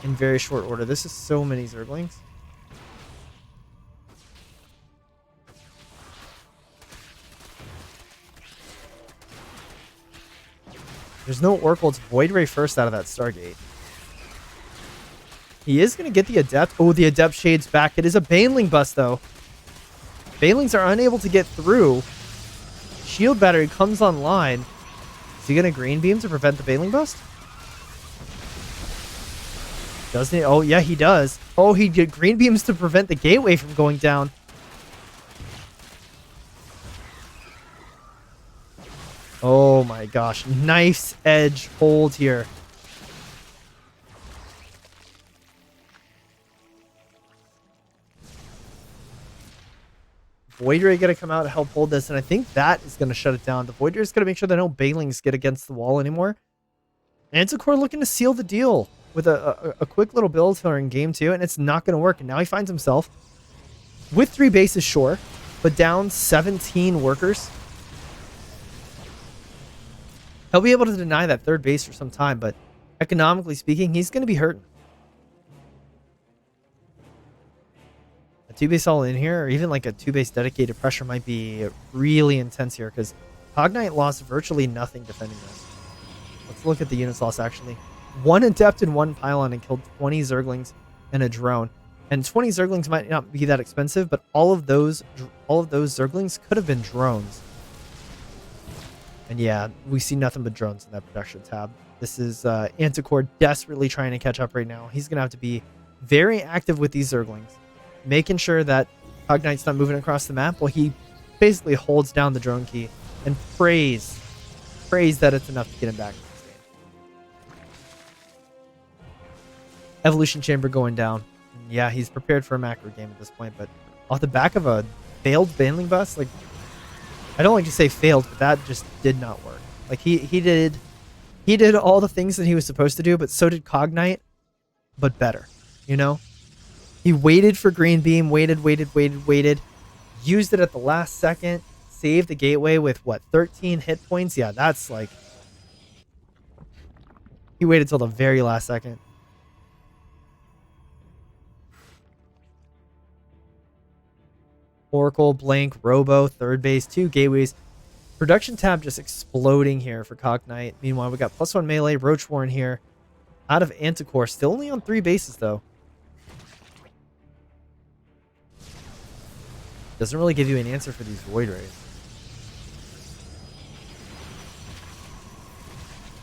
in very short order. This is so many Zerglings. There's no Oracle. It's Void Ray first out of that Stargate. He is going to get the Adept. Oh, the Adept shades back. It is a Baneling bust, though. Banelings are unable to get through. Shield battery comes online. Is he going to green beam to prevent the Baneling bust? Doesn't he? Oh, yeah, he does. Oh, he did green beams to prevent the gateway from going down. Oh my gosh. Nice edge hold here. Void Ray going to come out to help hold this, and I think that is going to shut it down. The Void Ray is going to make sure that no Banelings get against the wall anymore. Manticore looking to seal the deal with a quick little build here in game 2, and it's not going to work. And now he finds himself with 3 bases, sure, but down 17 workers. He'll be able to deny that 3rd base for some time, but economically speaking, he's going to be hurting. A 2-base all in here, or even like a 2-base dedicated pressure might be really intense here, because Cognite lost virtually nothing defending this. Let's look at the units lost, actually. 1 Adept and 1 Pylon and killed 20 Zerglings and a drone. And 20 Zerglings might not be that expensive, but all of those Zerglings could have been drones. And yeah, we see nothing but drones in that production tab. This is Anticore desperately trying to catch up right now. He's going to have to be very active with these Zerglings, making sure that Cognite's not moving across the map while he basically holds down the drone key and prays that it's enough to get him back in this game. Evolution Chamber going down. Yeah, he's prepared for a macro game at this point, but off the back of a failed Baneling bust, like, I don't like to say failed, but that just did not work. Like, he did all the things that he was supposed to do, but so did Cognite, but better, you know? He waited for green beam, waited, used it at the last second, saved the gateway with, what, 13 hit points? Yeah, that's like... He waited till the very last second. Oracle, Blank, Robo, 3rd base, 2 gateways. Production tab just exploding here for Cognite. Meanwhile, we got +1 melee, Roach Warren here. Out of Anticore, still only on 3 bases, though. Doesn't really give you an answer for these Void Rays.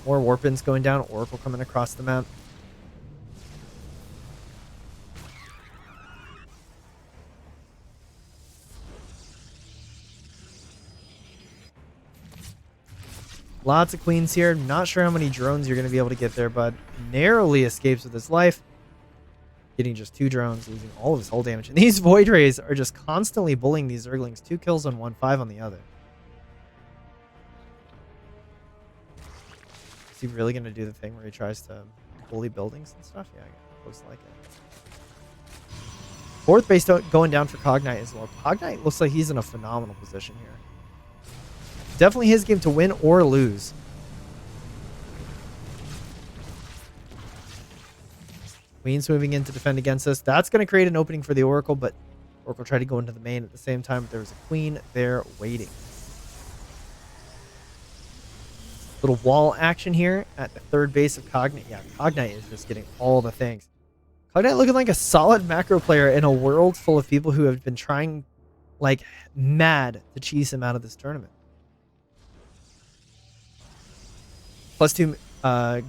More Warpins going down, Oracle coming across the map. Lots of queens here. Not sure how many drones you're going to be able to get there, but narrowly escapes with his life. Getting just 2 drones, losing all of his hull damage. And these Void Rays are just constantly bullying these Zerglings. 2 kills on one, 5 on the other. Is he really going to do the thing where he tries to bully buildings and stuff? Yeah, I looks like it. Fourth base going down for Cognite as well. Cognite looks like he's in a phenomenal position here. Definitely his game to win or lose. Queen's moving in to defend against us. That's going to create an opening for the Oracle, but Oracle tried to go into the main at the same time. There was a Queen there waiting. Little wall action here at the third base of Cognite. Yeah, Cognite is just getting all the things. Cognite looking like a solid macro player in a world full of people who have been trying like mad to cheese him out of this tournament. +2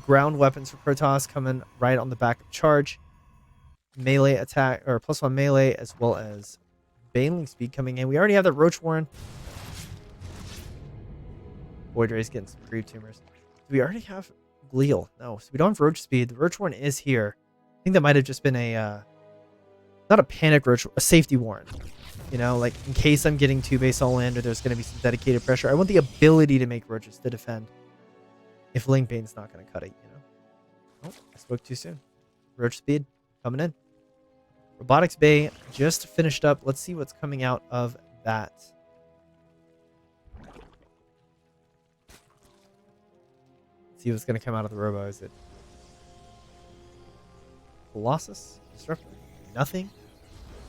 ground weapons for Protoss coming right on the back of charge. Melee attack, or +1 melee, as well as Baneling speed coming in. We already have the Roach Warren. Void Ray's getting some creep tumors. Do we already have Gleal? No, so we don't have Roach speed. The Roach Warren is here. I think that might have just been a, not a panic Roach, a safety warrant. You know, like in case I'm getting 2-base all in or there's going to be some dedicated pressure. I want the ability to make Roaches to defend. If Link Bane's not going to cut it, you know. Oh, I spoke too soon. Roach speed coming in. Robotics Bay just finished up. Let's see what's coming out of that. Let's see what's going to come out of the Robo. Is it Colossus? Disruptor? Nothing.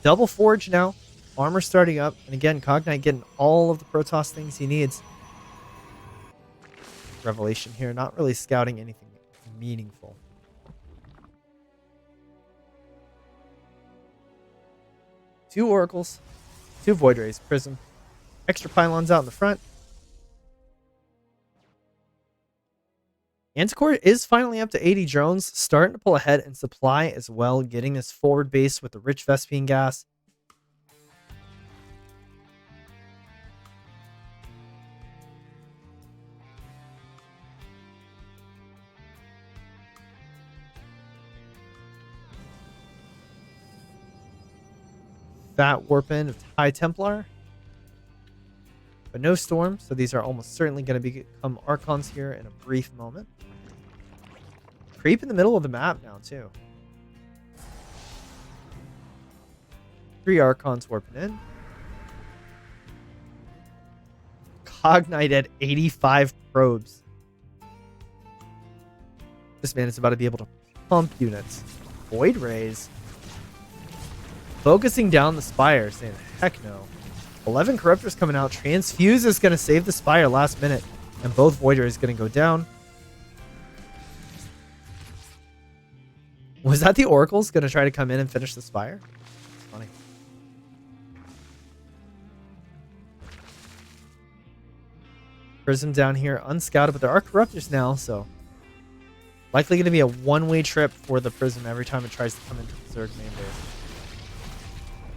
Double Forge now. Armor starting up. And again, Cognite getting all of the Protoss things he needs. Revelation here. Not really scouting anything meaningful. Two Oracles. Two Void Rays. Prism. Extra pylons out in the front. Anticore is finally up to 80 drones, starting to pull ahead in supply as well, getting this forward base with the rich Vespine gas. Fat Warpin of High Templar. But no Storm, so these are almost certainly going to become Archons here in a brief moment. Creep in the middle of the map now, too. 3 Archons warping in. Cognite at 85 probes. This man is about to be able to pump units. Void Rays. Focusing down the Spire, saying, heck no. 11 Corruptors coming out. Transfuse is going to save the Spire last minute. And both Void Rays going to go down. Was that the Oracles going to try to come in and finish the Spire? It's funny. Prism down here, unscouted, but there are Corruptors now, so likely going to be a one-way trip for the Prism every time it tries to come into the Zerg main base.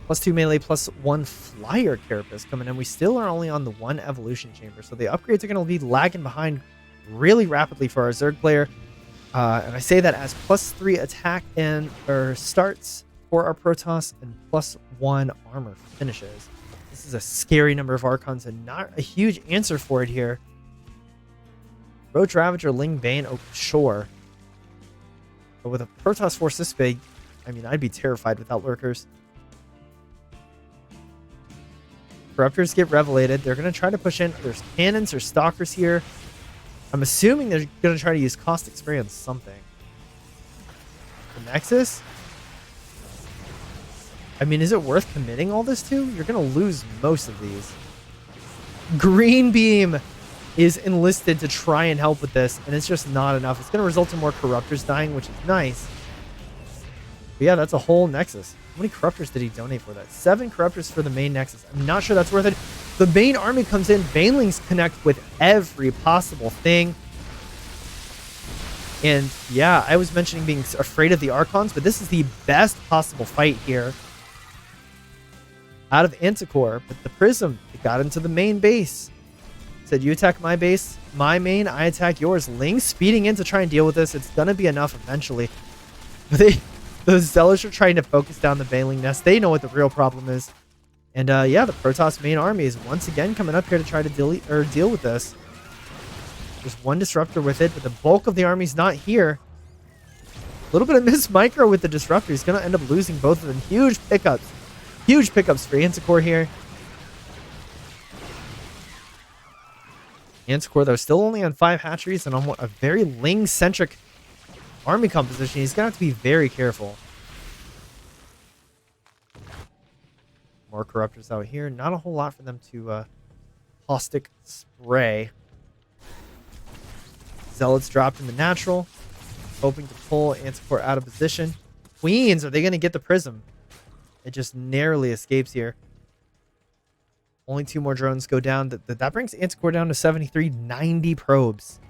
+2 melee, +1 flyer carapace coming in. We still are only on the 1 evolution chamber, so the upgrades are going to be lagging behind really rapidly for our Zerg player. And I say that as +3 attack and starts for our Protoss and +1 armor finishes. This is a scary number of Archons and not a huge answer for it here. Roach Ravager, Ling Bane, oh sure. But with a Protoss force this big, I mean, I'd be terrified without lurkers. Corruptors get revelated. They're going to try to push in. There's cannons or stalkers here. I'm assuming they're going to try to use cost experience something. The Nexus? I mean, is it worth committing all this to? You're going to lose most of these. Green Beam is enlisted to try and help with this, and it's just not enough. It's going to result in more Corruptors dying, which is nice. But yeah, that's a whole Nexus. How many Corruptors did he donate for that? 7 Corruptors for the main Nexus. I'm not sure that's worth it. The main army comes in. Banelings connect with every possible thing. And yeah, I was mentioning being afraid of the Archons, but this is the best possible fight here. Out of Anticore, but the Prism, it got into the main base. Said, you attack my base, my main, I attack yours. Ling speeding in to try and deal with this. It's going to be enough eventually. But the Zealots are trying to focus down the Baneling nest. They know what the real problem is. And yeah, the Protoss main army is once again coming up here to try to deal with this. There's 1 Disruptor with it, but the bulk of the army's not here. A little bit of Miss Micro with the Disruptor. He's going to end up losing both of them. Huge pickups Huge pickups for Anticore here. Anticore, though, still only on 5 hatcheries and on a very Ling-centric army composition. He's going to have to be very careful. More Corruptors out here. Not a whole lot for them to caustic spray. Zealots dropped in the natural. Hoping to pull Anticore out of position. Queens, are they going to get the Prism? It just narrowly escapes here. Only 2 more drones go down. That brings Anticore down to 73, 90 probes.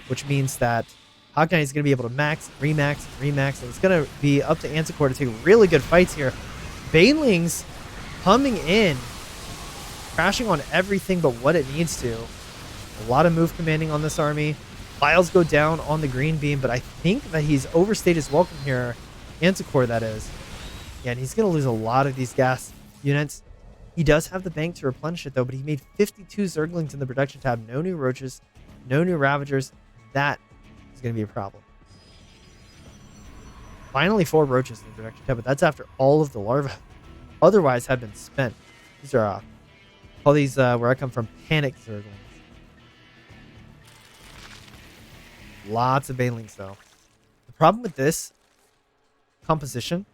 Which means that Hawk Knight is going to be able to max, remax, remax. And it's going to be up to Anticore to take really good fights here. Banelings coming in. Crashing on everything but what it needs to. A lot of move commanding on this army. Files go down on the green beam, but I think that he's overstayed his welcome here. Anticore, that is. Yeah, and he's going to lose a lot of these gas units. He does have the bank to replenish it, though, but he made 52 Zerglings in the production tab. No new Roaches, no new Ravagers. That is going to be a problem. Finally, 4 Roaches in the production tab, but that's after all of the larvae otherwise have been spent. These are, all these, where I come from, panic Zerglings. Lots of Banelings, though. The problem with this composition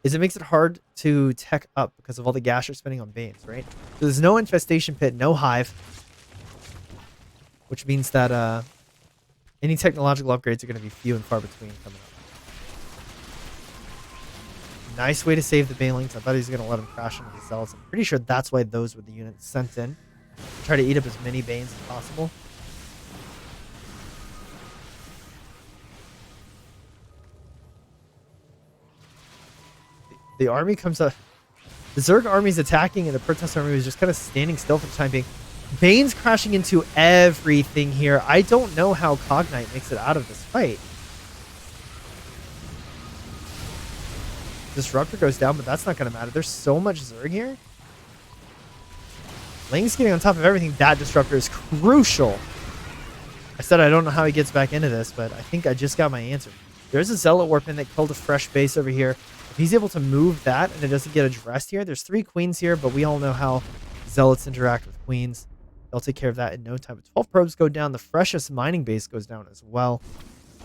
is it makes it hard to tech up because of all the gas you're spending on Banes, right? So there's no infestation pit, no hive, which means that any technological upgrades are going to be few and far between coming up. Nice way to save the Banelings. I thought he was going to let him crash into the cells. I'm pretty sure that's why those were the units sent in. Try to eat up as many Banes as possible. The army comes up. The Zerg army is attacking, and the Protoss army is just kind of standing still for the time being. Bane's crashing into everything here. I don't know how Cognite makes it out of this fight. Disruptor goes down, but that's not going to matter. There's so much Zerg here. Ling's getting on top of everything. That Disruptor is crucial. I said I don't know how he gets back into this, but I think I just got my answer. There's a Zealot Warpin that killed a fresh base over here. If he's able to move that and it doesn't get addressed here, there's 3 Queens here, but we all know how Zealots interact with Queens. They'll take care of that in no time. But 12 probes go down. The freshest mining base goes down as well.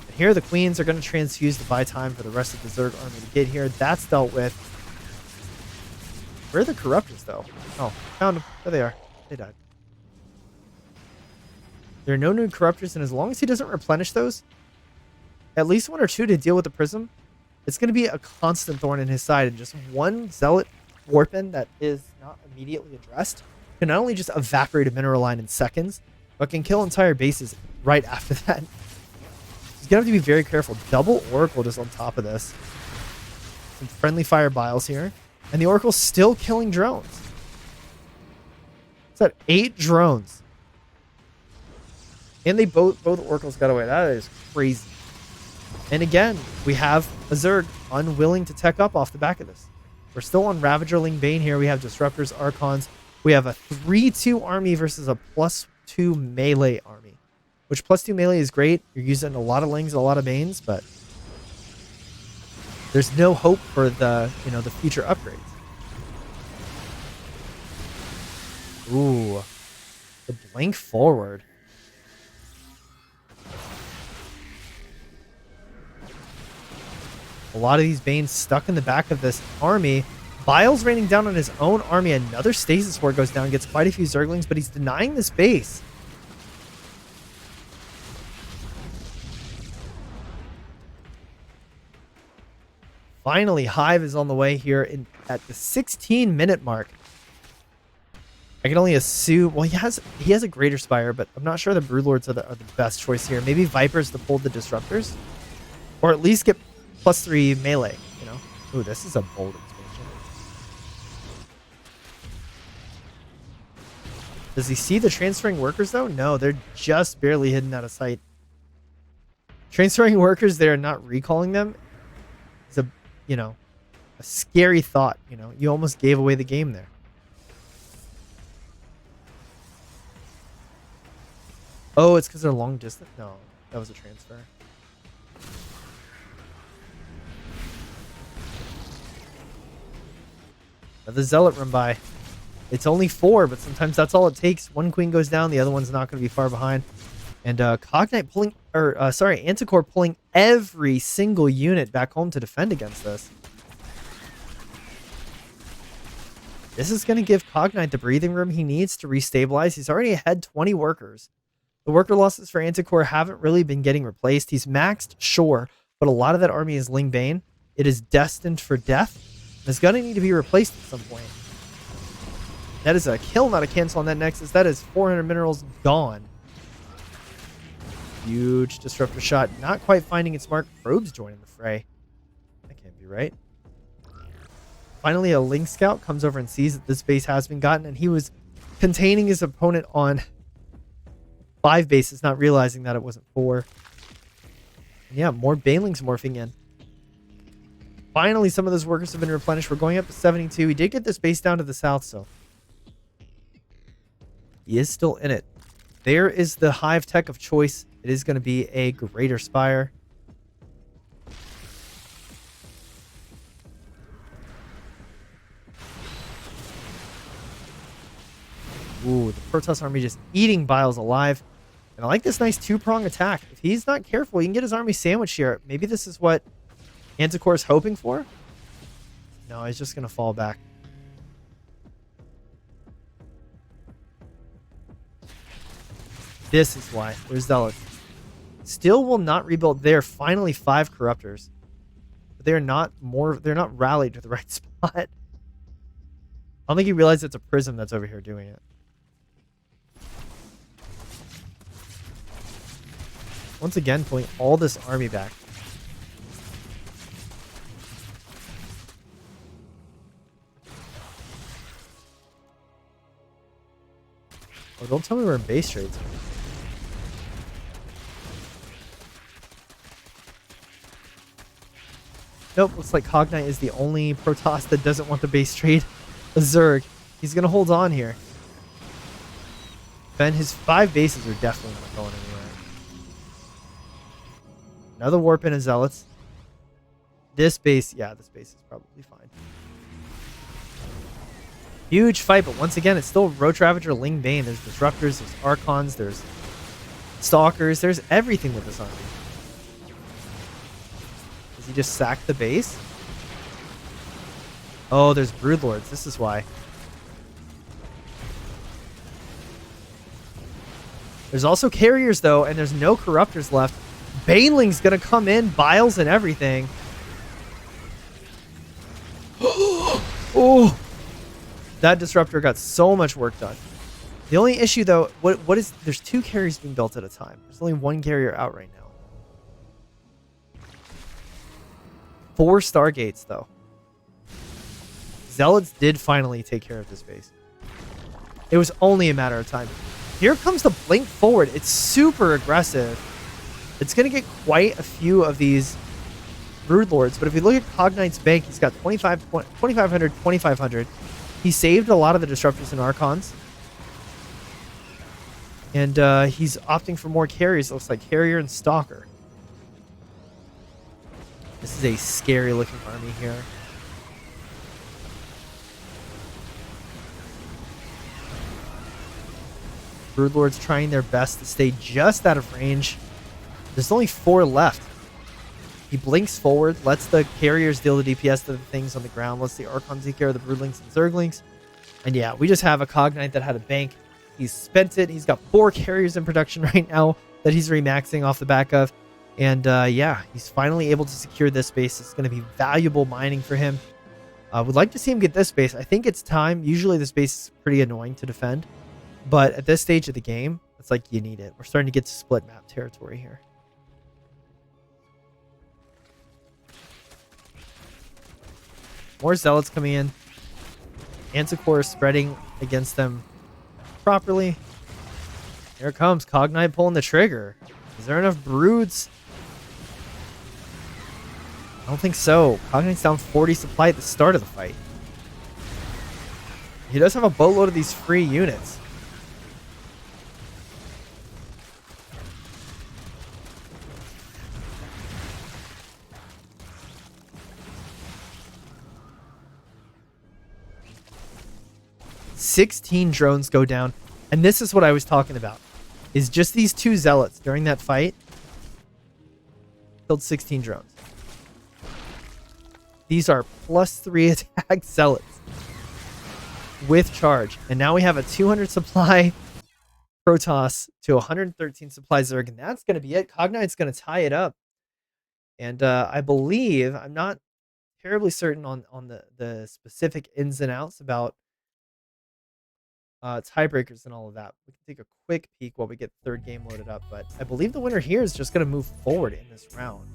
And here the Queens are going to transfuse to buy time for the rest of the Zerg army to get here. That's dealt with. Where are the Corruptors, though? Oh, found them. There they are. They died. There are no new Corruptors, and as long as he doesn't replenish those, at least 1 or 2 to deal with the Prism, it's going to be a constant thorn in his side. And just 1 Zealot Warpin that is not immediately addressed can not only just evaporate a mineral line in seconds, but can kill entire bases right after that. He's going to have to be very careful. Double Oracle just on top of this. Some friendly fire biles here. And the Oracle's still killing drones. It's at 8 drones. And they both Oracles got away. That is crazy. And again, we have a Zerg unwilling to tech up off the back of this. We're still on Ravager Ling Bane here. We have Disruptors, Archons. We have a 3-2 army versus a +2 melee army. Which +2 melee is great. You're using a lot of Lings, a lot of Banes, but there's no hope for the, the future upgrades. Ooh. The blink forward. A lot of these Banes stuck in the back of this army. Bile's raining down on his own army. Another Stasis Ward goes down, gets quite a few Zerglings, but he's denying this base. Finally, Hive is on the way here at the 16-minute mark. I can only assume... Well, he has a Greater Spire, but I'm not sure the Broodlords are the best choice here. Maybe Vipers to pull the Disruptors. Or at least get +3 melee, Ooh, this is a bold expansion. Does he see the transferring workers, though? No, they're just barely hidden out of sight. Transferring workers, they're not recalling them. It's a scary thought, You almost gave away the game there. Oh, it's because they're long distance? No, that was a transfer. Another Zealot run by. It's only 4, but sometimes that's all it takes. One queen goes down, the other one's not going to be far behind. And Cognite pulling, Anticore pulling every single unit back home to defend against this. This is going to give Cognite the breathing room he needs to restabilize. He's already ahead 20 workers. The worker losses for Anticore haven't really been getting replaced. He's maxed, sure, but a lot of that army is Ling Bane. It is destined for death. It's going to need to be replaced at some point. That is a kill, not a cancel on that Nexus. That is 400 minerals gone. Huge disruptor shot. Not quite finding its mark. Probes joining the fray. That can't be right. Finally, a Link Scout comes over and sees that this base has been gotten, and he was containing his opponent on 5 bases, not realizing that it wasn't 4. And yeah, more Banelings morphing in. Finally, some of those workers have been replenished. We're going up to 72. He did get this base down to the south, so he is still in it. There is the hive tech of choice. It is going to be a Greater Spire. Ooh, the Protoss army just eating Biles alive. And I like this nice 2-prong attack. If he's not careful, he can get his army sandwiched here. Maybe this is what Anticore is hoping for? No, he's just going to fall back. This is why. There's Zealots. Still will not rebuild. They're finally 5 Corruptors. But they're not rallied to the right spot. I don't think he realized it's a Prism that's over here doing it. Once again, pulling all this army back. Oh, don't tell me we're in base trades. Nope, looks like Cognite is the only Protoss that doesn't want the base trade. A Zerg. He's going to hold on here. Ben, his 5 bases are definitely not going anywhere. Another Warp in a Zealots. This base, yeah, this base is probably fine. Huge fight, but once again, it's still Roach Ravager, Ling Bane. There's Disruptors, there's Archons, there's Stalkers, there's everything with this army. Does he just sack the base? Oh, there's Broodlords. This is why. There's also Carriers, though, and there's no Corruptors left. Baneling's gonna come in, Biles and everything. Oh! That Disruptor got so much work done. The only issue, though, what is... There's 2 carriers being built at a time. There's only 1 carrier out right now. 4 Stargates, though. Zealots did finally take care of this base. It was only a matter of time. Here comes the blink forward. It's super aggressive. It's going to get quite a few of these Broodlords, but if you look at Cognite's bank, he's got 2,500, 2,500. He saved a lot of the Disruptors and Archons. And he's opting for more carriers. It looks like Carrier and Stalker. This is a scary looking army here. Broodlords trying their best to stay just out of range. There's only 4 left. He blinks forward, lets the carriers deal the DPS to the things on the ground, lets the Archons take care of the Broodlings and Zerglings. And yeah, we just have a Cognite that had a bank. He's spent it. He's got 4 carriers in production right now that he's remaxing off the back of. And yeah, he's finally able to secure this base. It's going to be valuable mining for him. I would like to see him get this base. I think it's time. Usually this base is pretty annoying to defend. But at this stage of the game, it's like you need it. We're starting to get to split map territory here. More Zealots coming in. Anticore spreading against them properly. Here it comes. Cognite pulling the trigger. Is there enough Broods? I don't think so. Cognite's down 40 supply at the start of the fight. He does have a boatload of these free units. 16 drones go down. And this is what I was talking about. Is just these 2 zealots during that fight killed 16 drones. These are +3 attack zealots with charge. And now we have a 200 supply Protoss to 113 supply Zerg. And that's going to be it. Cognite's going to tie it up. And I believe, I'm not terribly certain on the specific ins and outs about tiebreakers and all of that. We can take a quick peek while we get the third game loaded up, but I believe the winner here is just going to move forward in this round.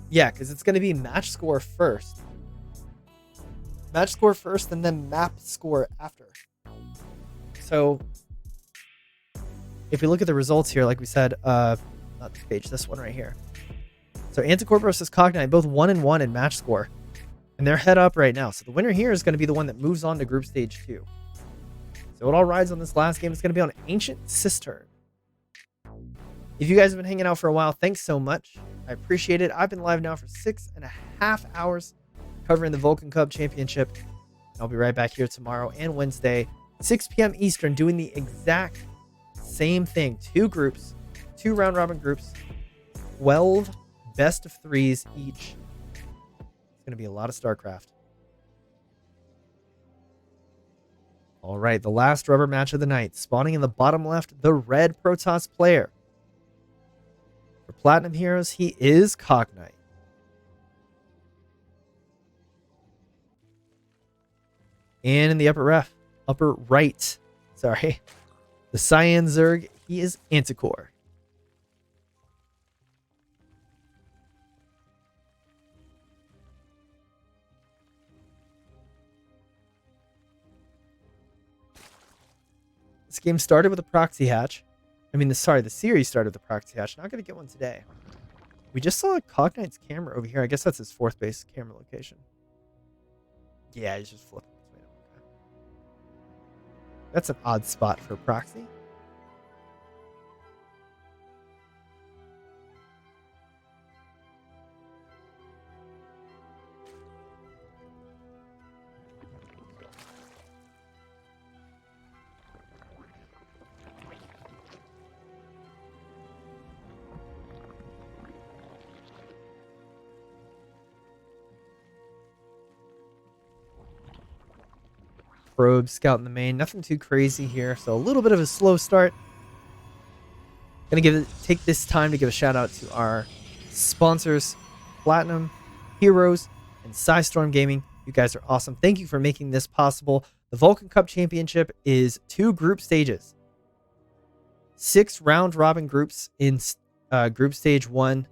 Yeah, because it's going to be match score first. Match score first and then map score after. So if we look at the results here, like we said, not this page, this one right here. So Anticorp versus Cognite, both 1-1 in match score. And they're head up right now. So the winner here is going to be the one that moves on to group stage 2. So it all rides on this last game. It's going to be on Ancient Cistern. If you guys have been hanging out for a while, thanks so much. I appreciate it. I've been live now for 6.5 hours covering the Vulcan Cup Championship. I'll be right back here tomorrow and Wednesday, 6 p.m. Eastern, doing the exact same thing. 2 groups, 2 round robin groups, 12 best of 3s each. Going to be a lot of StarCraft. All right, the last rubber match of the night. Spawning in the bottom left, the red Protoss player. For Platinum Heroes, he is Cognite. And in the upper right, the Cyan Zerg, he is Anticore. This game started with a proxy hatch. The series started with a proxy hatch. Not going to get one today. We just saw Cognite's camera over here. I guess that's his 4th base camera location. Yeah, he's just flipping. Okay. That's an odd spot for a proxy. Probe scouting the main. Nothing too crazy here. So a little bit of a slow start. Gonna take this time to give a shout out to our sponsors, Platinum Heroes and Psystorm Gaming. You guys are awesome. Thank you for making this possible. The Vulcan Cup Championship is 2 group stages. 6 round robin groups in group stage 1,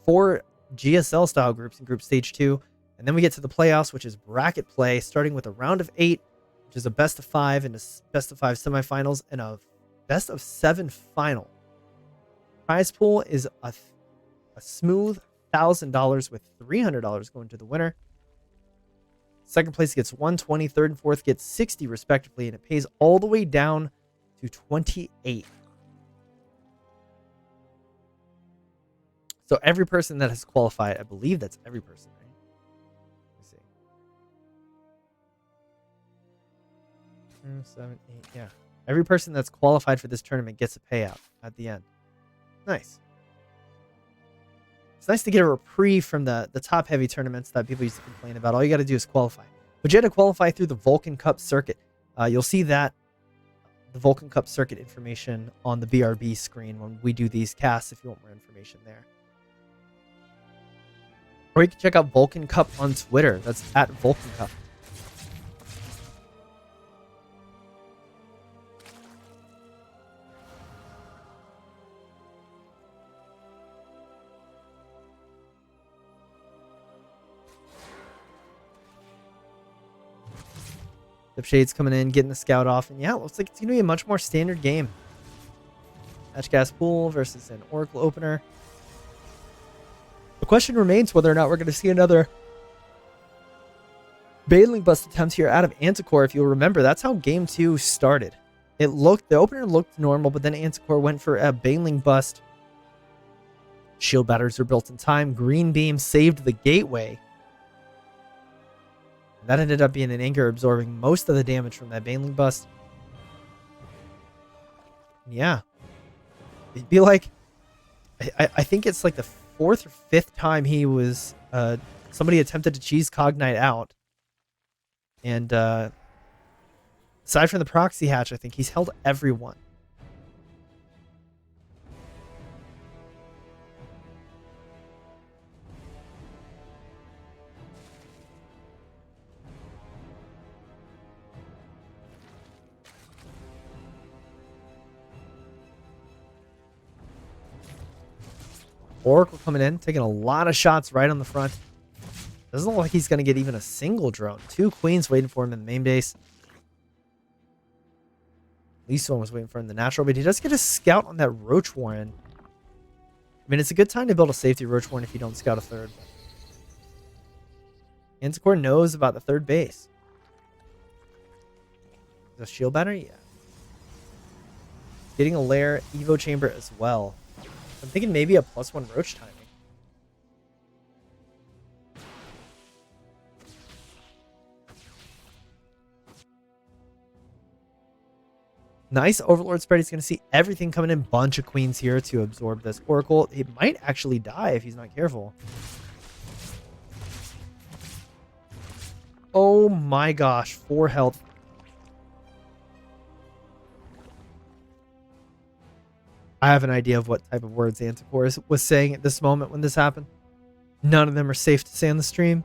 4 GSL style groups in group stage 2, and then we get to the playoffs, which is bracket play, starting with a round of 8, which is a best of 5 and a best of 5 semifinals and a best of 7 final. Prize pool is a smooth $1,000 with $300 going to the winner. Second place gets $120, third and fourth gets $60 respectively, and it pays all the way down to $28. So every person that has qualified, I believe that's every person, right? Let me see. 7, 8, yeah. Every person that's qualified for this tournament gets a payout at the end. Nice. It's nice to get a reprieve from the top-heavy tournaments that people used to complain about. All you got to do is qualify. But you had to qualify through the Vulcan Cup circuit. You'll see that, the Vulcan Cup circuit information on the BRB screen when we do these casts if you want more information there. Or you can check out Vulcan Cup on Twitter. That's at Vulcan Cup. Shades coming in, getting the scout off, and yeah, it looks like it's going to be a much more standard game. Hatchcast Pool versus an Oracle opener. The question remains whether or not we're going to see another Baneling Bust attempt here out of Anticore. If you'll remember, that's how Game 2 started. The opener looked normal, but then Anticore went for a Baneling Bust. Shield batteries were built in time. Green Beam saved the gateway. That ended up being an anchor absorbing most of the damage from that Baneling bust. Yeah. It'd be like, I think it's like the 4th or 5th time he was, somebody attempted to cheese Cognite out. And aside from the proxy hatch, I think he's held everyone. Oracle coming in, taking a lot of shots right on the front. Doesn't look like he's going to get even a single drone. 2 queens waiting for him in the main base. At least one was waiting for him in the natural, but he does get a scout on that Roach Warren. I mean, it's a good time to build a safety Roach Warren if you don't scout a third. Anticore knows about the third base. The shield battery? Yeah. Getting a lair Evo chamber as well. I'm thinking maybe a +1 Roach timing. Nice Overlord spread. He's going to see everything coming in. Bunch of queens here to absorb this Oracle. He might actually die if he's not careful. Oh my gosh. 4 health. I have an idea of what type of words Anticore was saying at this moment when this happened. None of them are safe to say on the stream.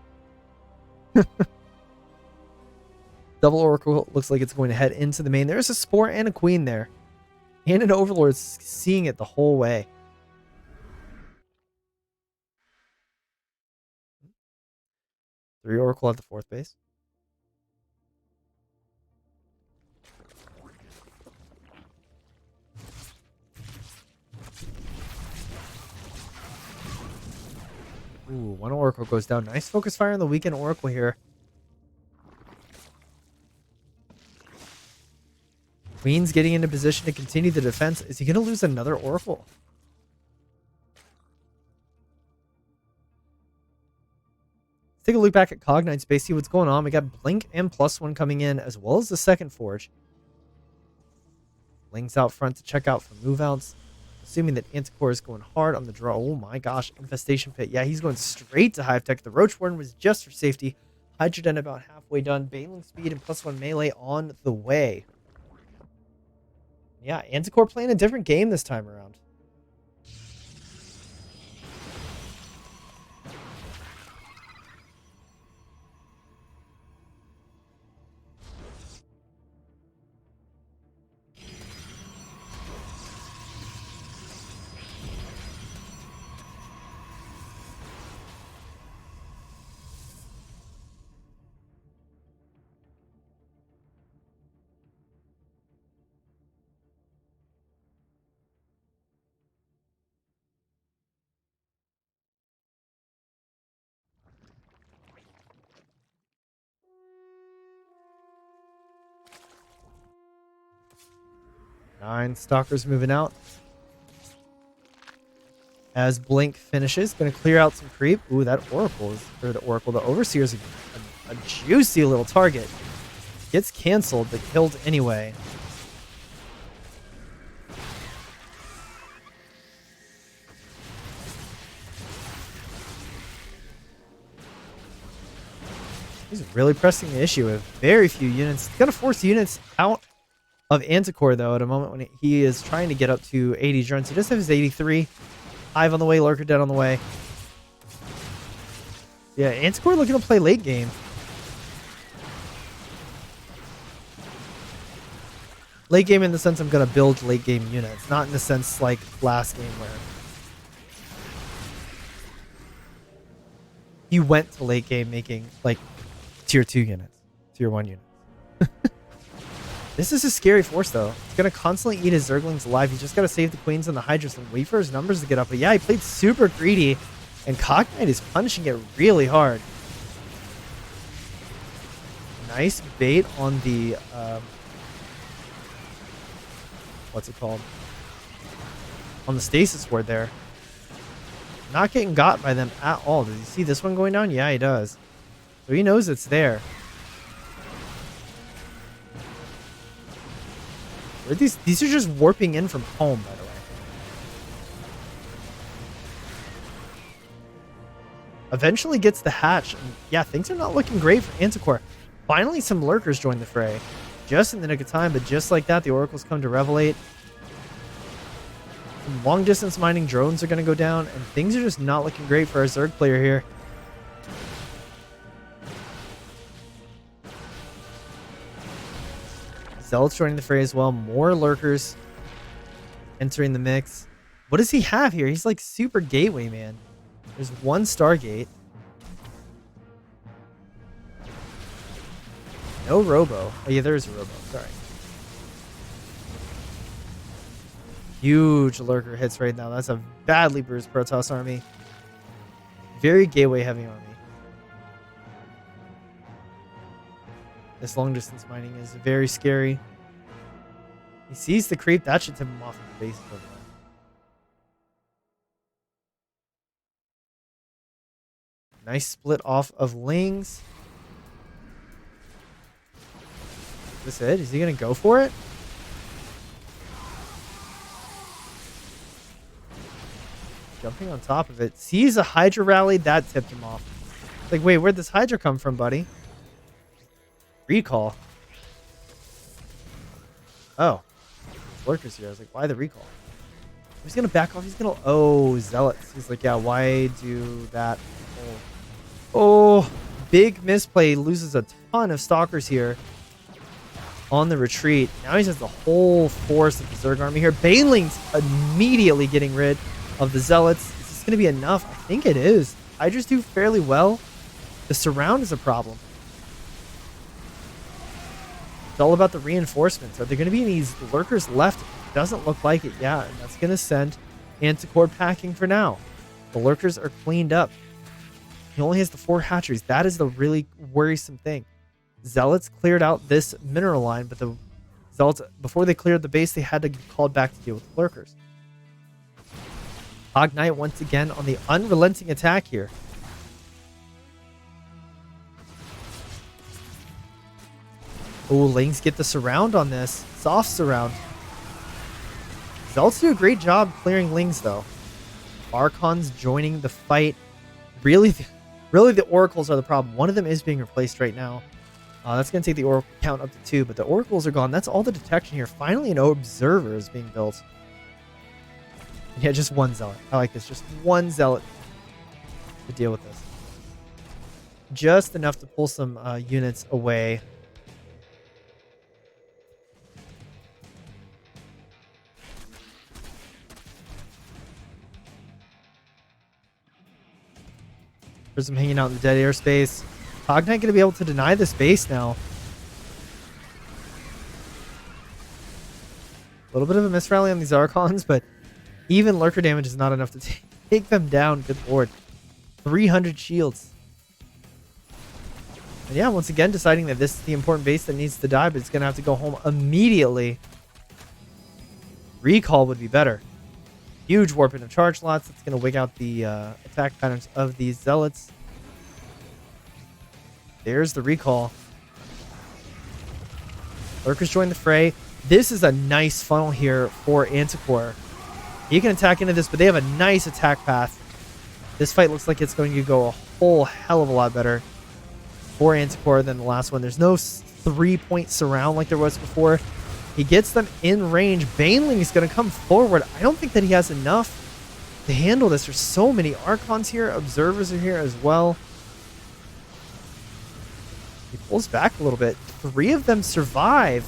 Double Oracle looks like it's going to head into the main. There's a Spore and a Queen there. And an Overlord seeing it the whole way. Three Oracle at the 4th base. Ooh, 1 Oracle goes down. Nice focus fire on the weekend Oracle here. Queen's getting into position to continue the defense. Is he going to lose another Oracle? Let's take a look back at Cognite Space, see what's going on. We got Blink and +1 coming in, as well as the second Forge. Link's out front to check out for move outs. Assuming that Anticore is going hard on the draw. Oh my gosh, Infestation Pit. Yeah, he's going straight to Hive Tech. The Roach Warden was just for safety. Hydroden about halfway done. Baneling speed and +1 melee on the way. Yeah, Anticore playing a different game this time around. Nine Stalkers moving out. As Blink finishes, going to clear out some creep. Ooh, that Oracle is, or the Oracle, the Overseer is a juicy little target. Gets canceled, but killed anyway. He's really pressing the issue with very few units. He's going to force units out of Anticore, though, at a moment when he is trying to get up to 80 drones. He does have his 83. Hive on the way, Lurker dead on the way. Yeah, Anticore looking to play late game. Late game in the sense I'm going to build late game units, not in the sense like last game where he went to late game making like tier 2 units, tier 1 units. This is a scary force, though. It's going to constantly eat his Zerglings alive. He's just got to save the Queens and the Hydras and wait for his numbers to get up. But yeah, he played super greedy, and Cognite is punishing it really hard. Nice bait on the... what's it called? On the Stasis Ward there. Not getting got by them at all. Does he see this one going down? Yeah, he does. So he knows it's there. Where these are just warping in from home, by the way. Eventually gets the hatch. And yeah, things are not looking great for Anticore. Finally, some lurkers join the fray. Just in the nick of time, but just like that, the oracles come to revelate. Some long distance mining drones are going to go down, and things are just not looking great for our Zerg player here. Zealots joining the fray as well. More lurkers entering the mix. What does he have here? He's like super gateway, man. There's one Stargate. No Robo. Oh, yeah, there is a Robo. Sorry. Huge lurker hits right now. That's a badly bruised Protoss army. Very gateway heavy army. This long distance mining is very scary. He sees the creep. That should tip him off the base over there. Nice split off of Lings. Is this it? Is he going to go for it? Jumping on top of it. Sees a Hydra rally. That tipped him off. Like, wait, where'd this Hydra come from, buddy? Recall. Oh. Lurkers here. I was like, why the recall? He's going to back off. He's going to... Oh, Zealots. He's like, yeah, why do that? Oh, big misplay. Loses a ton of Stalkers here on the retreat. Now he has the whole force of the Zerg army here. Baneling's immediately getting rid of the Zealots. Is this going to be enough? I think it is. Hydras do fairly well. The surround is a problem. It's all about the reinforcements. Are there going to be any lurkers left? Doesn't look like it. Yeah, and that's going to send Anticore packing for now. The lurkers are cleaned up. He only has the 4 hatcheries. That is the really worrisome thing. Zealots cleared out this mineral line, but the Zealots, before they cleared the base, they had to get called back to deal with the lurkers. Hog Knight once again on the unrelenting attack here. Oh, Lings get the surround on this. Soft surround. Zealots do a great job clearing Lings, though. Archons joining the fight. Really, the Oracles are the problem. One of them is being replaced right now. That's going to take the Oracle count up to 2, but the Oracles are gone. That's all the detection here. Finally, an Observer is being built. And yeah, just one Zealot. I like this. Just one Zealot to deal with this. Just enough to pull some units away. Prism hanging out in the dead airspace. Hog Knight going to be able to deny this base now. A little bit of a misrally on these Archons, but even lurker damage is not enough to take them down. Good lord. 300 shields. And yeah, once again, deciding that this is the important base that needs to die, but it's going to have to go home immediately. Recall would be better. Huge warping of charge lots. That's going to wig out the attack patterns of these Zealots. There's the recall. Lurkers join the fray. This is a nice funnel here for Anticore. He can attack into this, but they have a nice attack path. This fight looks like it's going to go a whole hell of a lot better for Anticore than the last one. There's no 3-point surround like there was before. He gets them in range. Baneling is going to come forward. I don't think that he has enough to handle this. There's so many Archons here. Observers are here as well. He pulls back a little bit. 3 of them survive.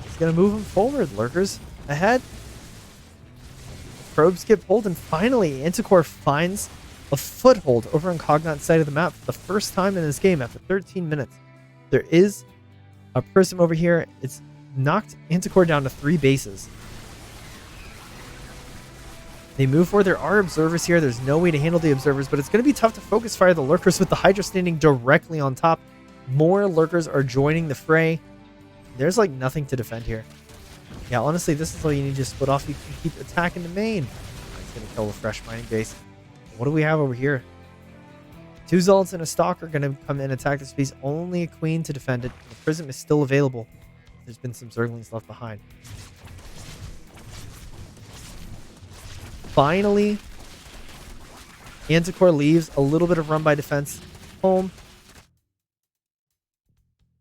He's going to move them forward. Lurkers ahead. Probes get pulled, and finally Anticore finds a foothold over on Cognot's side of the map for the first time in this game after 13 minutes. There is a prism over here. It's knocked Anticore down to 3 bases. They move forward. There are observers here. There's no way to handle the observers, but it's going to be tough to focus fire the lurkers with the Hydra standing directly on top. More lurkers are joining the fray. There's like nothing to defend here. Yeah, honestly, this is all you need to split off. You can keep attacking the main. It's going to kill the fresh mining base. What do we have over here? 2 Zealots and a Stalker are going to come in and attack this base. Only a Queen to defend it. The Prism is still available there's been some Zerglings left behind. Finally, Anticore leaves a little bit of run by defense home.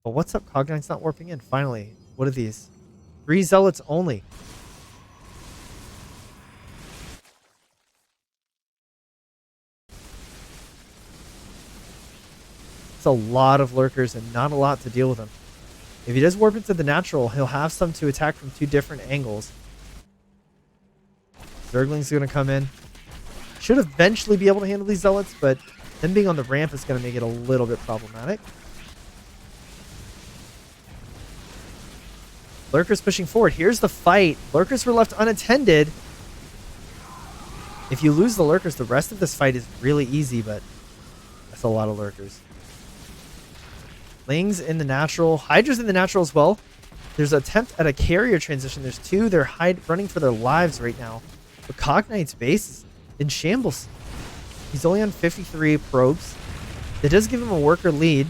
But what's up? Cognite's not warping in. Finally, what are these? 3 Zealots only. It's a lot of lurkers and not a lot to deal with them. If he does warp into the natural, he'll have some to attack from 2 different angles. Zergling's going to come in. Should eventually be able to handle these Zealots, but them being on the ramp is going to make it a little bit problematic. Lurkers pushing forward. Here's the fight. Lurkers were left unattended. If you lose the Lurkers, the rest of this fight is really easy, but that's a lot of Lurkers. Ling's in the natural. Hydra's in the natural as well. There's an attempt at a carrier transition. There's 2. They're running for their lives right now. But Cognite's base is in shambles. He's only on 53 probes. That does give him a worker lead.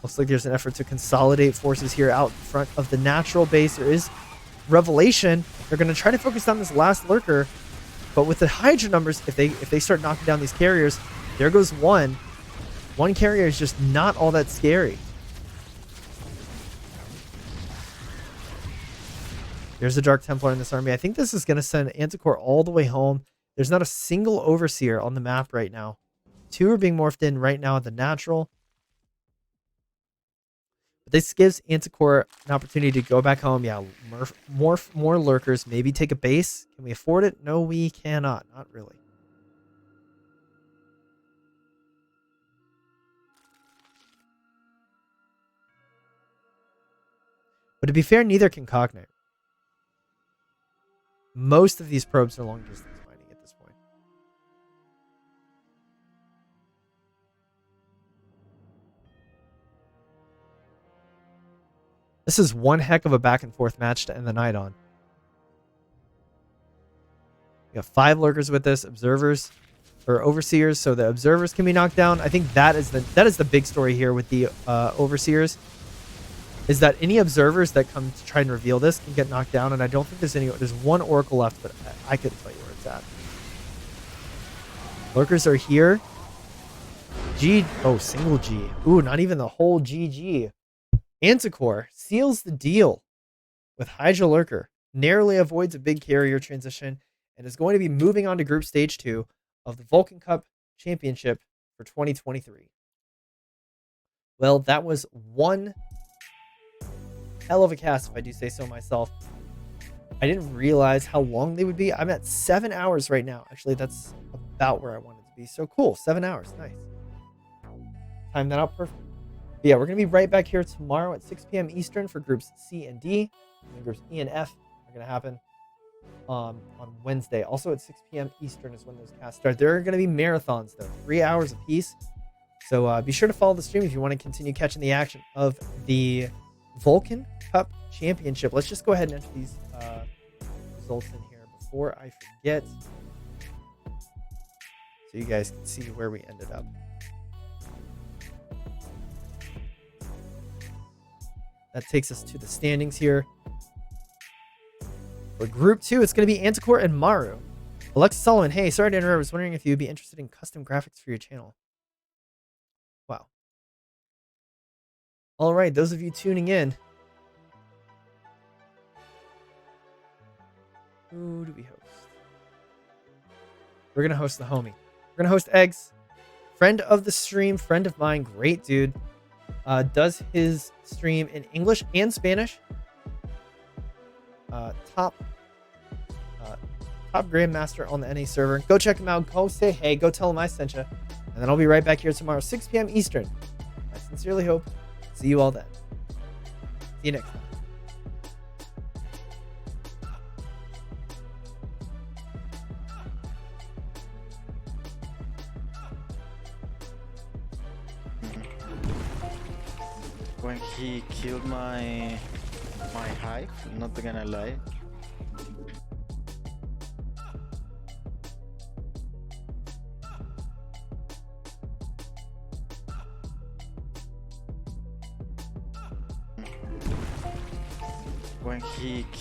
Looks like there's an effort to consolidate forces here out front of the natural base. There is Revelation. They're going to try to focus on this last lurker, but with the Hydra numbers, if they start knocking down these carriers, there goes one. One carrier is just not all that scary. There's a Dark Templar in this army. I think this is going to send Anticore all the way home. There's not a single Overseer on the map right now. 2 are being morphed in right now at the natural. This gives Anticore an opportunity to go back home. Yeah, morph more lurkers. Maybe take a base. Can we afford it? No, we cannot. Not really. But to be fair, neither can Cognite. Most of these probes are long distance mining at this point. This is one heck of a back and forth match to end the night on. We have 5 lurkers with this, observers or overseers, so the observers can be knocked down. I think that is the big story here with the overseers, is that any observers that come to try and reveal this can get knocked down, and I don't think there's one oracle left, but I couldn't tell you where it's at. Lurkers are here. Single G. Ooh, not even the whole GG. Anticore seals the deal with Hydra Lurker, narrowly avoids a big carrier transition, and is going to be moving on to Group Stage 2 of the Vulcan Cup Championship for 2023. Well, that was one hell of a cast, if I do say so myself. I didn't realize how long they would be. I'm at 7 hours right now. Actually, that's about where I wanted to be. So cool, 7 hours. Nice. Time that out perfect. But yeah, we're going to be right back here tomorrow at 6 p.m. Eastern for groups C and D. And then groups E and F are going to happen on Wednesday. Also at 6 p.m. Eastern is when those casts start. There are going to be marathons, though, 3 hours apiece. So be sure to follow the stream if you want to continue catching the action of the Vulcan Cup Championship. Let's just go ahead and enter these results in here before I forget, so you guys can see where we ended up. That takes us to the standings here. For Group 2, it's going to be Anticore and Maru. Alexis Solomon, hey, sorry to interrupt. I was wondering if you'd be interested in custom graphics for your channel. Wow. All right, those of you tuning in. Who do we host? We're going to host the homie. We're going to host Eggs. Friend of the stream, friend of mine, great dude. Does his stream in English and Spanish. Top Grandmaster on the NA server. Go check him out. Go say hey. Go tell him I sent you. And then I'll be right back here tomorrow, 6 p.m. Eastern. I sincerely hope to see you all then. See you next time. When he killed my hive, not gonna lie. when he killed